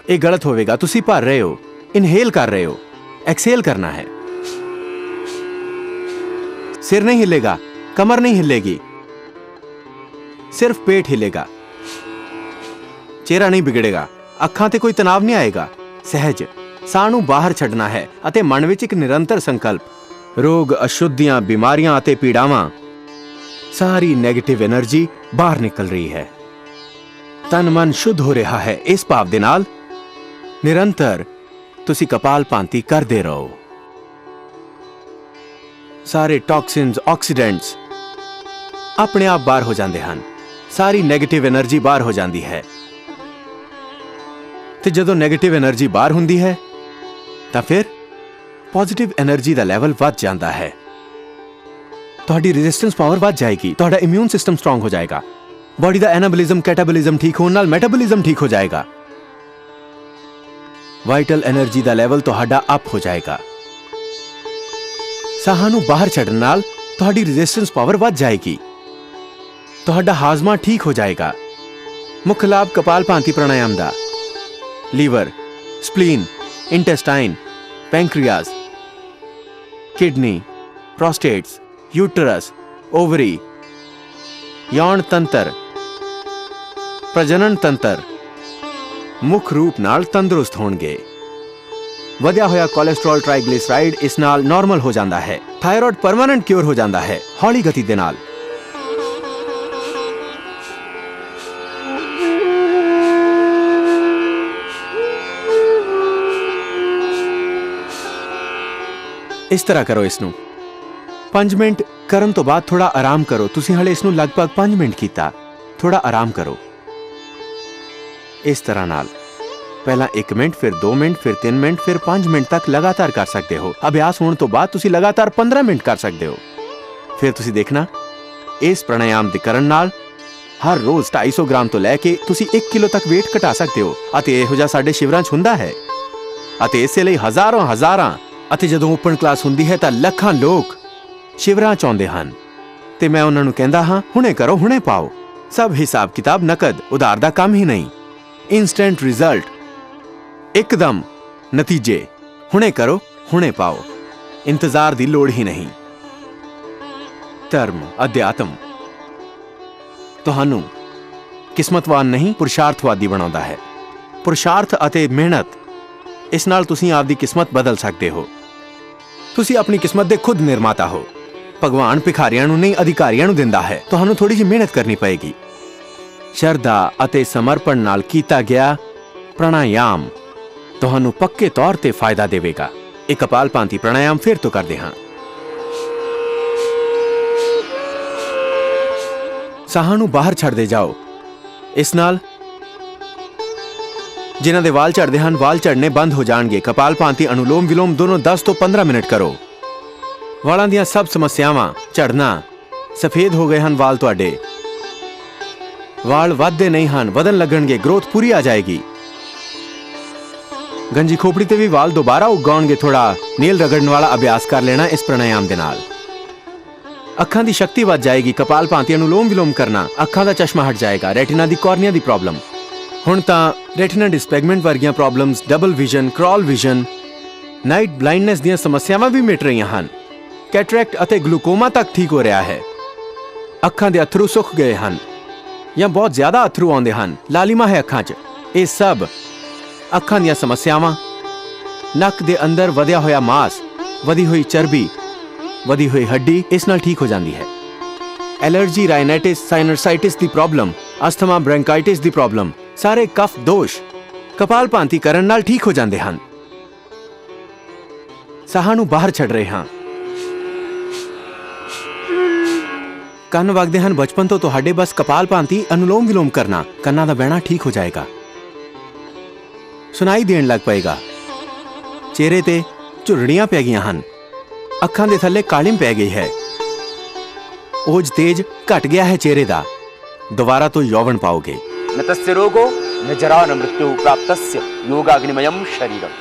[SPEAKER 1] ਇਹ ਗਲਤ ਹੋਵੇਗਾ। ਤੁਸੀਂ ਭਰ ਰਹੇ ਹੋ, ਇਨਹੇਲ ਕਰ ਰਹੇ ਹੋ, ਐਕਸੇਲ ਕਰਨਾ ਹੈ। ਸਿਰ ਨਹੀਂ ਹਿੱਲੇਗਾ, ਕਮਰ ਨਹੀਂ ਹਿੱਲੇਗੀ, ਸਿਰਫ ਪੇਟ ਹਿੱਲੇਗਾ। ਚਿਹਰਾ ਨਹੀਂ ਵਿਗੜੇਗਾ, ਅੱਖਾਂ ਤੇ ਕੋਈ ਤਣਾਅ ਨਹੀਂ ਆਏਗਾ। ਸਹਿਜ ਸਾਹ ਨੂੰ ਬਾਹਰ ਛੱਡਣਾ ਹੈ ਅਤੇ ਮਨ ਵਿੱਚ ਇੱਕ ਨਿਰੰਤਰ ਸੰਕਲਪ। ਰੋਗ, ਅਸ਼ੁੱਧੀਆਂ, ਬਿਮਾਰੀਆਂ ਅਤੇ ਪੀੜਾਵਾਂ, ਸਾਰੀ ਨੈਗੇਟਿਵ એનર્ਜੀ ਬਾਹਰ ਨਿਕਲ ਰਹੀ ਹੈ। ਤਨ ਮਨ ਸ਼ੁੱਧ ਹੋ ਰਿਹਾ ਹੈ। ਇਸ ਭਾਵ ਦੇ ਨਾਲ ਨਿਰੰਤਰ ਤੁਸੀਂ ਕਪਾਲਭਾਤੀ ਕਰਦੇ ਰਹੋ। ਸਾਰੇ ਟੌਕਸਿਨਸ, ਆਕਸੀਡੈਂਟਸ ਆਪਣੇ ਆਪ ਬਾਹਰ ਹੋ ਜਾਂਦੇ ਹਨ। ਸਾਰੀ ਨੈਗੇਟਿਵ એનર્ਜੀ ਬਾਹਰ ਹੋ ਜਾਂਦੀ ਹੈ ਤੇ ਜਦੋਂ ਨੈਗੇਟਿਵ એનર્ਜੀ ਬਾਹਰ ਹੁੰਦੀ ਹੈ ਤਾਂ ਫਿਰ ਪੋਜ਼ਿਟਿਵ એનર્ਜੀ ਦਾ ਲੈਵਲ ਵੱਧ ਜਾਂਦਾ ਹੈ। ਤੁਹਾਡੀ ਰੈਜ਼ਿਸਟੈਂਸ ਪਾਵਰ ਵੱਧ ਜਾਏਗੀ, ਤੁਹਾਡਾ ਇਮਿਊਨ ਸਿਸਟਮ ਸਟਰੋਂਗ ਹੋ ਜਾਏਗਾ, ਬਾਡੀ ਦਾ ਐਨਾਬੋਲਿਜ਼ਮ, ਕੈਟਾਬੋਲਿਜ਼ਮ ਠੀਕ ਹੋਣ ਨਾਲ ਮੈਟਾਬੋਲਿਜ਼ਮ ਠੀਕ ਹੋ ਜਾਏਗਾ, ਵਾਈਟਲ એનર્ਜੀ ਦਾ ਲੈਵਲ ਤੁਹਾਡਾ ਅਪ ਹੋ ਜਾਏਗਾ। ਸਾਹ ਨੂੰ ਬਾਹਰ ਛੱਡਣ ਨਾਲ ਤੁਹਾਡੀ ਰੈਜ਼ਿਸਟੈਂਸ ਪਾਵਰ ਵੱਧ ਜਾਏਗੀ, ਤੁਹਾਡਾ ਹਾਜ਼ਮਾ ਠੀਕ ਹੋ ਜਾਏਗਾ। ਮੁੱਖ ਲਾਭ ਕਪਾਲਭਾਤੀ ਪ੍ਰਾਣਾਯਾਮ ਦਾ liver, spleen, intestine, pancreas, kidney, prostates, uterus, ovary, ਯੌਨ ਤੰਤਰ, ਪ੍ਰਜਨਨ ਤੰਤਰ ਮੁੱਖ ਰੂਪ ਨਾਲ ਤੰਦਰੁਸਤ ਹੋਣਗੇ। ਵਧਿਆ ਹੋਇਆ ਕੋਲੇਸਟ੍ਰੋਲ, ਟ੍ਰਾਈਗਲਿਸਰਾਈਡ ਇਸ ਨਾਲ ਨਾਰਮਲ ਹੋ ਜਾਂਦਾ ਹੈ। ਥਾਇਰਾਇਡ ਪਰਮਾਨੈਂਟ ਕਿਉਰ ਹੋ ਜਾਂਦਾ ਹੈ ਹੌਲੀ ਗਤੀ ਦੇ ਨਾਲ। ਇਸ ਤਰ੍ਹਾਂ ਕਰੋ ਇਸ ਨੂੰ 5 ਮਿੰਟ ਕਰਨ ਤੋਂ ਬਾਅਦ ਥੋੜਾ ਆਰਾਮ ਕਰੋ। ਤੁਸੀਂ ਹਲੇ ਇਸ ਨੂੰ ਲਗਭਗ 5 ਮਿੰਟ ਕੀਤਾ, ਥੋੜਾ ਆਰਾਮ ਕਰੋ। ਇਸ ਤਰ੍ਹਾਂ ਨਾਲ ਪਹਿਲਾਂ 1 ਮਿੰਟ, ਫਿਰ 2 ਮਿੰਟ, ਫਿਰ 3 ਮਿੰਟ, ਫਿਰ 5 ਮਿੰਟ ਤੱਕ ਲਗਾਤਾਰ ਕਰ ਸਕਦੇ ਹੋ। ਅਭਿਆਸ ਹੋਣ ਤੋਂ ਬਾਅਦ ਤੁਸੀਂ ਲਗਾਤਾਰ 15 ਮਿੰਟ ਕਰ ਸਕਦੇ ਹੋ। ਫਿਰ ਤੁਸੀਂ ਦੇਖਣਾ ਇਸ ਪ੍ਰਾਣਾਯਾਮ ਦੇ ਕਰਨ ਨਾਲ ਹਰ ਰੋਜ਼ 250 ਗ੍ਰਾਮ ਤੋਂ ਲੈ ਕੇ ਤੁਸੀਂ 1 ਕਿਲੋ ਤੱਕ weight ਘਟਾ ਸਕਦੇ ਹੋ। ਅਤੇ ਇਹੋ ਜਿਹਾ ਸਾਡੇ ਸ਼ਿਵਰਾਂ 'ਚ ਹੁੰਦਾ ਹੈ ਅਤੇ ਇਸੇ ਲਈ ਹਜ਼ਾਰਾਂ ਅਤੇ ਜਦੋਂ ਓਪਨ ਕਲਾਸ ਹੁੰਦੀ ਹੈ ਤਾਂ ਲੱਖਾਂ ਲੋਕ ਸ਼ਿਵਰਾਂ 'ਚ ਆਉਂਦੇ ਹਨ ਤੇ ਮੈਂ ਉਹਨਾਂ ਨੂੰ ਕਹਿੰਦਾ ਹਾਂ, ਹੁਣੇ ਕਰੋ, ਹੁਣੇ ਪਾਓ। ਸਭ ਹਿਸਾਬ ਕਿਤਾਬ ਨਕਦ ਉਧਾਰ ਦਾ ਕੰਮ ਹੀ ਨਹੀਂ। ਇੰਸਟੈਂਟ ਰਿਜ਼ਲਟ, ਇੱਕਦਮ ਨਤੀਜੇ। ਹੁਣੇ ਕਰੋ, ਹੁਣੇ ਪਾਓ, ਇੰਤਜ਼ਾਰ ਦੀ ਲੋੜ ਹੀ ਨਹੀਂ। ਧਰਮ, ਅਧਿਆਤਮ ਤੁਹਾਨੂੰ ਕਿਸਮਤਵਾਨ ਨਹੀਂ ਪੁਰਸ਼ਾਰਥਵਾਦੀ ਬਣਾਉਂਦਾ ਹੈ। ਪੁਰਸ਼ਾਰਥ ਅਤੇ ਮਿਹਨਤ, ਇਸ ਨਾਲ ਤੁਸੀਂ ਆਪਦੀ ਕਿਸਮਤ ਬਦਲ ਸਕਦੇ ਹੋ। ਤੁਸੀਂ ਆਪਣੀ ਕਿਸਮਤ ਦੇ ਖੁਦ ਨਿਰਮਾਤਾ ਹੋ। ਭਗਵਾਨ ਭਿਖਾਰੀਆਂ ਨੂੰ ਨਹੀਂ, ਅਧਿਕਾਰੀਆਂ ਨੂੰ ਦਿੰਦਾ ਹੈ। ਤੁਹਾਨੂੰ ਥੋੜੀ ਜਿਹੀ ਮਿਹਨਤ ਕਰਨੀ ਪਏਗੀ। ਸ਼ਰਧਾ ਅਤੇ ਸਮਰਪਣ ਨਾਲ ਕੀਤਾ ਗਿਆ ਪ੍ਰਾਣਾਯਾਮ ਤੁਹਾਨੂੰ ਪੱਕੇ ਤੌਰ ਤੇ ਫਾਇਦਾ ਦੇਵੇਗਾ। ਇਹ ਕਪਾਲਭਾਤੀ ਪ੍ਰਾਣਾਯਾਮ ਫਿਰ ਤੋਂ ਕਰਦੇ ਹਾਂ। ਸਾਹ ਨੂੰ ਬਾਹਰ ਛੱਡਦੇ ਜਾਓ। ਇਸ ਨਾਲ ਜਿਨ੍ਹਾਂ ਦੇ ਵਾਲ ਝੜਦੇ ਹਨ, ਵਾਲ ਝੜਨੇ ਬੰਦ ਹੋ ਜਾਣਗੇ। ਕਪਾਲਭਾਤੀ, ਅਨੁਲੋਮ ਵਿਲੋਮ ਦੋਨੋਂ 10 ਤੋਂ 15 ਮਿੰਟ ਕਰੋ। ਵਾਲਾਂ ਦੀਆਂ ਸਭ ਸਮੱਸਿਆਵਾਂ, ਝੜਨਾ, ਸਫੇਦ ਹੋ ਗਏ ਹਨ ਵਾਲ, ਤੁਹਾਡੇ ਵਾਲ ਵੱਧਦੇ ਨਹੀਂ ਹਨ, ਵਧਣ ਲੱਗਣਗੇ, ਗਰੋਥ ਪੂਰੀ ਆ ਜਾਏਗੀ। ਗੰਜੀ ਖੋਪੜੀ ਤੇ ਵੀ ਵਾਲ ਦੁਬਾਰਾ ਉਗਾਉਣਗੇ। ਥੋੜਾ ਨੀਲ ਰਗੜਨ ਵਾਲਾ ਅਭਿਆਸ ਕਰ ਲੈਣਾ ਇਸ ਪ੍ਰਾਣਾਯਾਮ ਦੇ ਨਾਲ। ਅੱਖਾਂ ਦੀ ਸ਼ਕਤੀ ਵੱਧ ਜਾਏਗੀ। ਕਪਾਲਭਾਤੀ, ਅਨੁਲੋਮ ਵਿਲੋਮ ਕਰਨਾ, ਅੱਖਾਂ ਦਾ ਚਸ਼ਮਾ ਹਟ ਜਾਏਗਾ। ਰੈਟਿਨਾ ਦੀ, ਕੋਰਨੀਆ ਦੀ ਪ੍ਰੋਬਲਮ, ਹੁਣ ਤਾਂ ਰੈਟਿਨਾ ਡਿਸਪੈਗਮੈਂਟ ਵਰਗੀਆਂ ਪ੍ਰੋਬਲਮਸ, ਡਬਲ ਵਿਜ਼ਨ, ਕ੍ਰੋਲ ਵਿਜ਼ਨ, ਨਾਈਟ ਬਲਾਈਂਡਨੈਸ ਦੀਆਂ ਸਮੱਸਿਆਵਾਂ ਵੀ ਮਿਟ ਰਹੀਆਂ ਹਨ। ਕੈਟਰੈਕਟ ਅਤੇ ਗਲੂਕੋਮਾ ਤੱਕ ਠੀਕ ਹੋ ਰਿਹਾ ਹੈ। ਅੱਖਾਂ ਦੇ ਅਥਰੂ ਸੁੱਕ ਗਏ ਹਨ। ਜਾਂ ਬਹੁਤ ਜ਼ਿਆਦਾ ਅਥਰੂ ਆਉਂਦੇ ਹਨ, ਲਾਲਿਮਾ ਹੈ ਅੱਖਾਂ 'ਚ, ਇਹ ਸਭ ਅੱਖਾਂ ਦੀਆਂ ਸਮੱਸਿਆਵਾਂ, ਨੱਕ ਦੇ ਅੰਦਰ ਵਧਿਆ ਹੋਇਆ ਮਾਸ, ਵਧੀ ਹੋਈ ਚਰਬੀ, ਵਧੀ ਹੋਈ ਹੱਡੀ, ਇਸ ਨਾਲ ਠੀਕ ਹੋ ਜਾਂਦੀ ਹੈ। ਐਲਰਜੀ, ਰਾਈਨਾਈਟਿਸ, ਸਾਈਨਸਾਈਟਿਸ ਦੀ ਪ੍ਰੋਬਲਮ, ਅਸਥਮਾ, ਬ੍ਰੈਂਕਾਈਟਿਸ ਦੀ ਪ੍ਰੋਬਲਮ, ਸਾਰੇ ਕਫ ਦੋਸ਼ ਕਪਾਲਭਾਤੀ ਕਰਨ ਨਾਲ ਠੀਕ ਹੋ ਜਾਂਦੇ ਹਨ। ਸਾਹਾਂ ਨੂੰ ਬਾਹਰ ਛੱਡ ਰਹੇ ਹਾਂ। ਕੰਨ ਵਗਦੇ ਹਨ ਬਚਪਨ ਤੋਂ ਤੁਹਾਡੇ, ਬਸ ਕਪਾਲਭਾਤੀ ਅਨੁਲੋਮ ਵਿਲੋਮ ਕਰਨਾ, ਕੰਨਾਂ ਦਾ ਬਹਿਣਾ ਠੀਕ ਹੋ ਜਾਏਗਾ। ਸੁਣਾਈ ਦੇਣ ਲੱਗ ਪਏਗਾ। ਚਿਹਰੇ ਤੇ ਝੁਰੜੀਆਂ ਪੈ ਗਈਆਂ ਹਨ, ਅੱਖਾਂ ਦੇ ਥੱਲੇ ਕਾਲਿਮ ਪੈ ਗਈ ਹੈ, ਓਜ ਤੇਜ ਘਟ ਗਿਆ ਹੈ ਚਿਹਰੇ ਦਾ, ਦੁਬਾਰਾ ਤੋਂ ਯੌਵਨ ਪਾਓਗੇ।
[SPEAKER 2] न तस्य रोगो न जरा न मृत्यु प्राप्तस्य योगाग्निमयम शरीरम।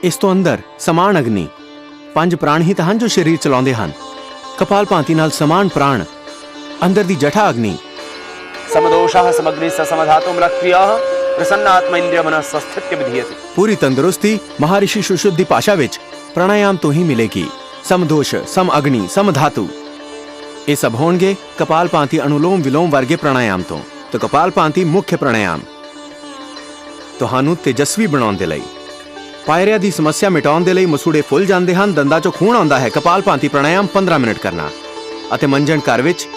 [SPEAKER 1] ਇਸ ਤੋਂ ਅੰਦਰ ਸਮਾਨ ਅਗਨੀ, 5 ਪ੍ਰਾਣ ਹੀ ਤਾਂ ਹਨ ਜੋ ਸਰੀਰ ਚਲਾਉਂਦੇ ਹਨ। ਕਪਾਲਭਾਤੀ ਨਾਲ ਸਮਾਨ ਪ੍ਰਾਣ, ਅੰਦਰ ਦੀ ਜਠਾ ਅਗਨੀ,
[SPEAKER 2] समदोषाः समग्निः समधातु मलक्रियाः प्रसन्नात्मा इंद्रिय मनः स्वस्थित्य विधीयते।
[SPEAKER 1] ਪੂਰੀ ਤੰਦਰੁਸਤੀ ਮਹਾਰਿਸ਼ੀ ਸੁਸ਼ੁੱਧ ਦੀ ਭਾਸ਼ਾ ਵਿੱਚ ਪ੍ਰਾਣਾਯਾਮ ਤੋਂ ਹੀ ਮਿਲੇਗੀ। ਸਮਦੋਸ਼, ਸਮ ਅਗਨੀ, ਸਮ ਧਾਤੂ, ਇਹ ਸਭ ਹੋਣਗੇ ਕਪਾਲਭਾਤੀ ਅਨੁਲੋਮ ਵਿਲੋਮ ਵਰਗੇ ਪ੍ਰਾਣਾਯਾਮ ਤੋਂ। ਤਾਂ ਕਪਾਲਭਾਤੀ ਮੁੱਖ ਪ੍ਰਾਣਾਯਾਮ ਤੁਹਾਨੂੰ ਤੇਜਸਵੀ ਬਣਾਉਣ ਦੇ ਲਈ, ਪਾਇਰਿਆਂ ਦੀ ਸਮੱਸਿਆ ਮਿਟਾਉਣ ਦੇ ਲਈ। ਮਸੂੜੇ ਫੁੱਲ ਜਾਂਦੇ ਹਨ, ਦੰਦਾਂ 'ਚੋਂ ਖੂਨ ਆਉਂਦਾ ਹੈ, ਕਪਾਲਭਾਤੀ ਪ੍ਰਾਣਾਯਾਮ 15 ਮਿੰਟ ਕਰਨਾ, ਅਤੇ ਮੰਜਣ ਘਰ ਵਿੱਚ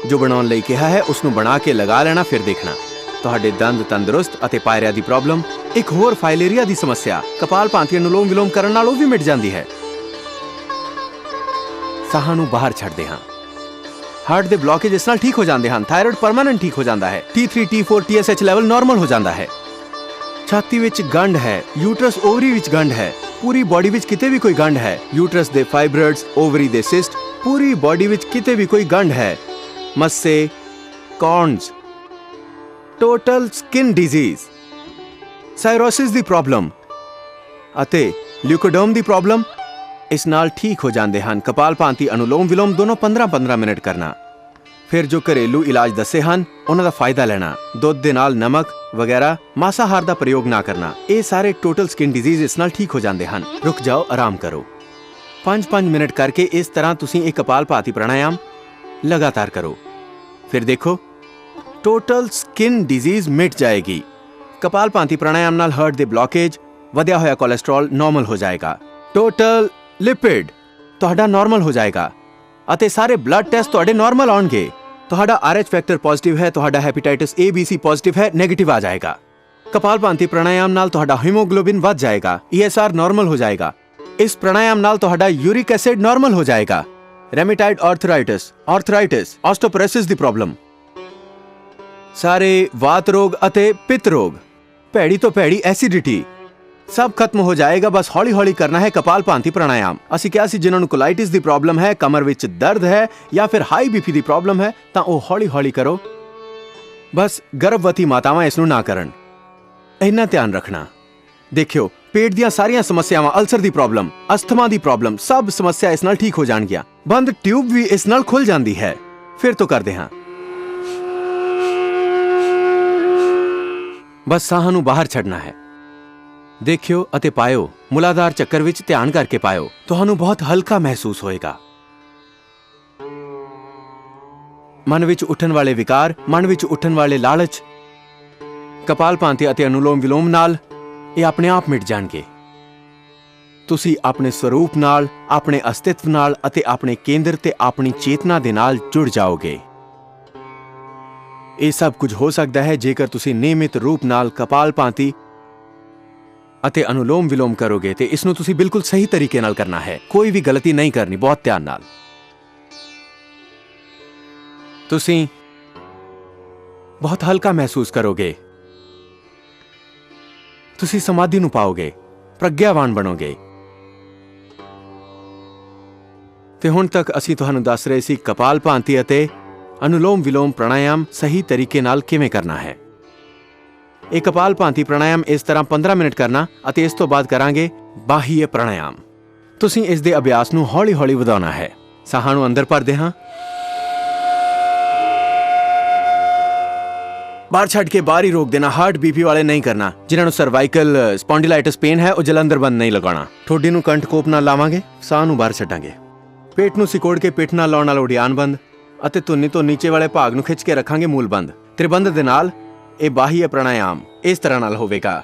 [SPEAKER 1] ਜੋ ਬਣਾਉਣ ਲਈ ਕਿਹਾ ਹੈ ਉਸ ਨੂੰ ਬਣਾ ਕੇ ਲਗਾ ਲੈਣਾ। ਫਿਰ ਦੇਖਣਾ ਤੁਹਾਡੇ ਦੰਦ ਤੰਦਰੁਸਤ ਅਤੇ ਪਾਇਰਿਆਂ ਦੀ ਪ੍ਰੋਬਲਮ, ਇੱਕ ਹੋਰ ਫਾਈਲੇਰੀਆ ਦੀ ਸਮੱਸਿਆ ਕਪਾਲਭਾਤੀ ਅਨੁਲੋਮ ਵਿਲੋਮ ਕਰਨ ਨਾਲ ਉਹ ਵੀ ਮਿਟ ਜਾਂਦੀ ਹੈ। ਸਾਹਾਂ ਨੂੰ ਬਾਹਰ ਛੱਡਦੇ ਹਾਂ। ਹਾਰਟ ਦੇ ਬਲੌਕੇਜ ਇਸ ਨਾਲ ਠੀਕ ਹੋ ਜਾਂਦੇ ਹਨ। ਥਾਇਰਾਇਡ ਪਰਮਾਨੈਂਟ ਠੀਕ ਹੋ ਜਾਂਦਾ ਹੈ। T3, T4, TSH level normal ਹੋ ਜਾਂਦਾ ਹੈ। ਛਾਤੀ ਵਿੱਚ ਗੰਢ ਹੈ, ਯੂਟਰਸ ਓਵਰੀ ਵਿੱਚ ਗੰਢ ਹੈ, ਪੂਰੀ ਬਾਡੀ ਵਿੱਚ ਕਿਤੇ ਵੀ ਕੋਈ ਗੰਢ ਹੈ, ਯੂਟਰਸ ਦੇ ਫਾਈਬਰਡਸ, ਓਵਰੀ ਦੇ ਸਿਸਟ, ਪੂਰੀ ਬਾਡੀ ਵਿੱਚ ਕਿਤੇ ਵੀ ਕੋਈ ਗੰਢ ਹੈ, ਮੱਸੇ, ਕੌਰਨਸ, ਟੋਟਲ ਸਕਿਨ ਡਿਜ਼ੀਜ਼, ਸਾਇਰੋਸਿਸ ਦੀ ਪ੍ਰੋਬਲਮ ਅਤੇ ਲਿਊਕੋਡਰਮ ਦੀ ਪ੍ਰੋਬਲਮ ਇਸ ਨਾਲ ਠੀਕ ਹੋ ਜਾਂਦੇ ਹਨ। ਕਪਾਲਭਾਤੀ ਅਨੁਲੋਮ ਵਿਲੋਮ ਦੋਨੋਂ 15-15 ਮਿੰਟ ਕਰਨਾ। ਫਿਰ ਜੋ ਘਰੇਲੂ ਇਲਾਜ ਦੱਸੇ ਹਨ ਉਹਨਾਂ ਦਾ ਫਾਇਦਾ ਲੈਣਾ। ਦੁੱਧ ਦੇ ਨਾਲ ਨਮਕ ਵਗੈਰਾ ਮਾਸਾਹਾਰ ਦਾ ਪ੍ਰਯੋਗ ਨਾ ਕਰਨਾ। ਇਹ ਸਾਰੇ ਟੋਟਲ ਸਕਿਨ ਡਿਜ਼ੀਜ਼ ਇਸ ਨਾਲ ਠੀਕ ਹੋ ਜਾਂਦੇ ਹਨ। ਰੁਕ ਜਾਓ, ਆਰਾਮ ਕਰੋ। 5-5 ਮਿੰਟ ਕਰਕੇ ਇਸ ਤਰ੍ਹਾਂ ਤੁਸੀਂ ਇਹ ਕਪਾਲਭਾਤੀ ਪ੍ਰਾਣਾਯਾਮ ਲਗਾਤਾਰ ਕਰੋ। ਫਿਰ ਦੇਖੋ ਟੋਟਲ ਸਕਿਨ ਡਿਜ਼ੀਜ਼ ਮਿਟ ਜਾਏਗੀ। ਕਪਾਲਭਾਤੀ ਪ੍ਰਾਣਾਯਾਮ ਨਾਲ ਹਾਰਟ ਦੇ ਬਲੌਕੇਜ, ਵਧਿਆ ਹੋਇਆ ਕੋਲੇਸਟ੍ਰੋਲ ਨਾਰਮਲ ਹੋ ਜਾਏਗਾ। ਟੋਟਲ ਲਿਪਿਡ ਤੁਹਾਡਾ ਨਾਰਮਲ ਹੋ ਜਾਏਗਾ ਅਤੇ ਸਾਰੇ ਬਲੱਡ ਟੈਸਟ ਤੁਹਾਡੇ ਨਾਰਮਲ ਆਉਣਗੇ। ਤੁਹਾਡਾ RH ਫੈਕਟਰ ਪੋਜ਼ਿਟਿਵ ਹੈ, ਤੁਹਾਡਾ hepatitis A, B, C positive ਹੈ, ਨੈਗੇਟਿਵ ਆ ਜਾਏਗਾ। ਕਪਾਲਭਾਤੀ ਪ੍ਰਾਣਾਯਾਮ ਨਾਲ ਤੁਹਾਡਾ ਹੀਮੋਗਲੋਬਿਨ ਵੱਧ ਜਾਏਗਾ, ESR ਨਾਰਮਲ ਹੋ ਜਾਏਗਾ। ਇਸ ਪ੍ਰਾਣਾਯਾਮ ਨਾਲ ਤੁਹਾਡਾ ਯੂਰਿਕ ਐਸਿਡ ਨਾਰਮਲ ਹੋ ਜਾਏਗਾ। ਰੈਮੇਟਾਇਡ ਆਰਥਰਾਈਟਿਸ, ਆਸਟੋਪੋਰੋਸਿਸ ਦੀ ਪ੍ਰੋਬਲਮ, ਸਾਰੇ ਵਾਤ ਰੋਗ ਅਤੇ ਪਿੱਤ ਰੋਗ, ਭੈੜੀ ਤੋਂ ਭੈੜੀ ਐਸਿਡਿਟੀ ਸਭ ਖਤਮ ਹੋ ਜਾਏਗਾ। ਬਸ ਹੌਲੀ ਹੌਲੀ ਕਰਨਾ ਹੈ ਕਪਾਲਭਾਤੀ ਪ੍ਰਾਣਾਯਾਮ। ਅਸੀਂ ਕਿਹਾ ਸੀ ਜਿਨ੍ਹਾਂ ਨੂੰ ਕੋਲਾਈਟਿਸ ਦੀ ਪ੍ਰੋਬਲਮ ਹੈ, ਕਮਰ ਵਿੱਚ ਦਰਦ ਹੈ ਜਾਂ ਫਿਰ ਹਾਈ BP ਦੀ ਪ੍ਰੋਬਲਮ ਹੈ ਤਾਂ ਉਹ ਹੌਲੀ ਹੌਲੀ ਕਰੋ। ਬਸ ਗਰਭਵਤੀ ਮਾਤਾਵਾਂ ਇਸ ਨੂੰ ਨਾ ਕਰਨ, ਇੰਨਾ ਧਿਆਨ ਰੱਖਣਾ। ਦੇਖਿਓ ਪੇਟ ਦੀਆਂ ਸਾਰੀਆਂ ਸਮੱਸਿਆਵਾਂ, ਅਲਸਰ ਦੀ ਪ੍ਰੋਬਲਮ, ਅਸਥਮਾ ਦੀ ਪ੍ਰੋਬਲਮ, ਸਭ ਸਮੱਸਿਆ ਇਸ ਨਾਲ ਠੀਕ ਹੋ ਜਾਣਗੀਆਂ। ਬੰਦ ਟਿਊਬ ਵੀ ਇਸ ਨਾਲ ਖੁੱਲ ਜਾਂਦੀ ਹੈ। ਫਿਰ ਤੋਂ ਕਰਦੇ ਹਾਂ। ਬਸ ਸਾਹਾਂ ਨੂੰ ਬਾਹਰ ਛੱਡਣਾ ਹੈ। ਦੇਖਿਓ ਅਤੇ ਪਾਇਓ, ਮੁਲਾਧਾਰ ਚੱਕਰ ਵਿੱਚ ਧਿਆਨ ਕਰਕੇ ਪਾਇਓ, ਤੁਹਾਨੂੰ ਬਹੁਤ ਹਲਕਾ ਮਹਿਸੂਸ ਹੋਏਗਾ। ਮਨ ਵਿੱਚ ਉੱਠਣ ਵਾਲੇ ਵਿਕਾਰ, ਮਨ ਵਿੱਚ ਉੱਠਣ ਵਾਲੇ ਲਾਲਚ ਕਪਾਲਭਾਤੀ ਅਤੇ ਅਨੁਲੋਮ ਵਿਲੋਮ ਨਾਲ ਇਹ ਆਪਣੇ ਆਪ ਮਿਟ ਜਾਣਗੇ। ਤੁਸੀਂ ਆਪਣੇ ਸਰੂਪ ਨਾਲ, ਆਪਣੇ ਅਸਤਿਤਵ ਨਾਲ ਅਤੇ ਆਪਣੇ ਕੇਂਦਰ ਤੇ ਆਪਣੀ ਚੇਤਨਾ ਦੇ ਨਾਲ ਜੁੜ ਜਾਓਗੇ। ਇਹ ਸਭ ਕੁਝ ਹੋ ਸਕਦਾ ਹੈ ਜੇਕਰ ਤੁਸੀਂ ਨਿਯਮਿਤ ਰੂਪ ਨਾਲ ਕਪਾਲਭਾਤੀ ਅਤੇ ਅਨੁਲੋਮ ਵਿਲੋਮ ਕਰੋਗੇ ਤੇ ਇਸ ਨੂੰ ਤੁਸੀਂ ਬਿਲਕੁਲ ਸਹੀ ਤਰੀਕੇ ਨਾਲ ਕਰਨਾ ਹੈ। ਕੋਈ ਵੀ ਗਲਤੀ ਨਹੀਂ ਕਰਨੀ, ਬਹੁਤ ਧਿਆਨ ਨਾਲ। ਤੁਸੀਂ ਬਹੁਤ ਹਲਕਾ ਮਹਿਸੂਸ ਕਰੋਗੇ। ਤੁਸੀਂ ਸਮਾਧੀ ਨੂੰ ਪਾਓਗੇ, ਪ੍ਰਗਿਆਵਾਨ ਬਣੋਗੇ। ਤੇ ਹੁਣ ਤੱਕ ਅਸੀਂ ਤੁਹਾਨੂੰ ਦੱਸ ਰਹੇ ਸੀ ਕਪਾਲਭਾਤੀ ਅਤੇ ਅਨੁਲੋਮ ਵਿਲੋਮ ਪ੍ਰਾਣਾਯਾਮ ਸਹੀ ਤਰੀਕੇ ਨਾਲ ਕਿਵੇਂ ਕਰਨਾ ਹੈ। ਇਹ ਕਪਾਲਭਾਤੀ ਪ੍ਰਾਣਾਯਾਮ ਇਸ ਤਰ੍ਹਾਂ 15 ਮਿੰਟ ਕਰਨਾ ਅਤੇ ਇਸ ਤੋਂ ਬਾਅਦ ਕਰਾਂਗੇ ਬਾਹੀਏ ਪ੍ਰਾਣਾਯਾਮ। ਤੁਸੀਂ ਇਸ ਦੇ ਅਭਿਆਸ ਨੂੰ ਹੌਲੀ ਹੌਲੀ ਵਧਾਉਣਾ ਹੈ। ਸਾਹਾਂ ਨੂੰ ਅੰਦਰ ਭਰਦੇ ਹਾਂ, ਬਾਹਰ ਛੱਡ ਕੇ ਬਾਹਰ ਹੀ ਰੋਕ ਦੇਣਾ। ਹਾਰਟ BP ਵਾਲੇ ਨਹੀਂ ਕਰਨਾ। ਜਿਨ੍ਹਾਂ ਨੂੰ ਸਰਵਾਈਕਲ ਸਪੌਂਡਿਲਾਈਟਿਸ ਪੇਨ ਹੈ ਉਹ ਜਲੰਧਰ ਬੰਦ ਨਹੀਂ ਲਗਾਉਣਾ। ਠੋਡੀ ਨੂੰ ਕੰਠਕੋਪ ਨਾਲ ਲਾਵਾਂਗੇ, ਸਾਹ ਨੂੰ ਬਾਹਰ ਛੱਡਾਂਗੇ। ਪੇਟ ਨੂੰ ਸਿਕੋੜ ਕੇ ਪਿੱਠ ਨਾਲ ਲਾਉਣ ਨਾਲ ਉਡਿਆਨ ਬੰਦ, ਅਤੇ ਧੁੰਨੀ ਤੋਂ ਨੀਚੇ ਵਾਲੇ ਭਾਗ ਨੂੰ ਖਿੱਚ ਕੇ ਰੱਖਾਂਗੇ ਮੂਲਬੰਦ। ਤ੍ਰਿਬੰਧ ਦੇ ਨਾਲ ਇਹ ਬਾਹੀ ਪ੍ਰਾਣਾਯਾਮ ਇਸ ਤਰ੍ਹਾਂ ਨਾਲ ਹੋਵੇਗਾ।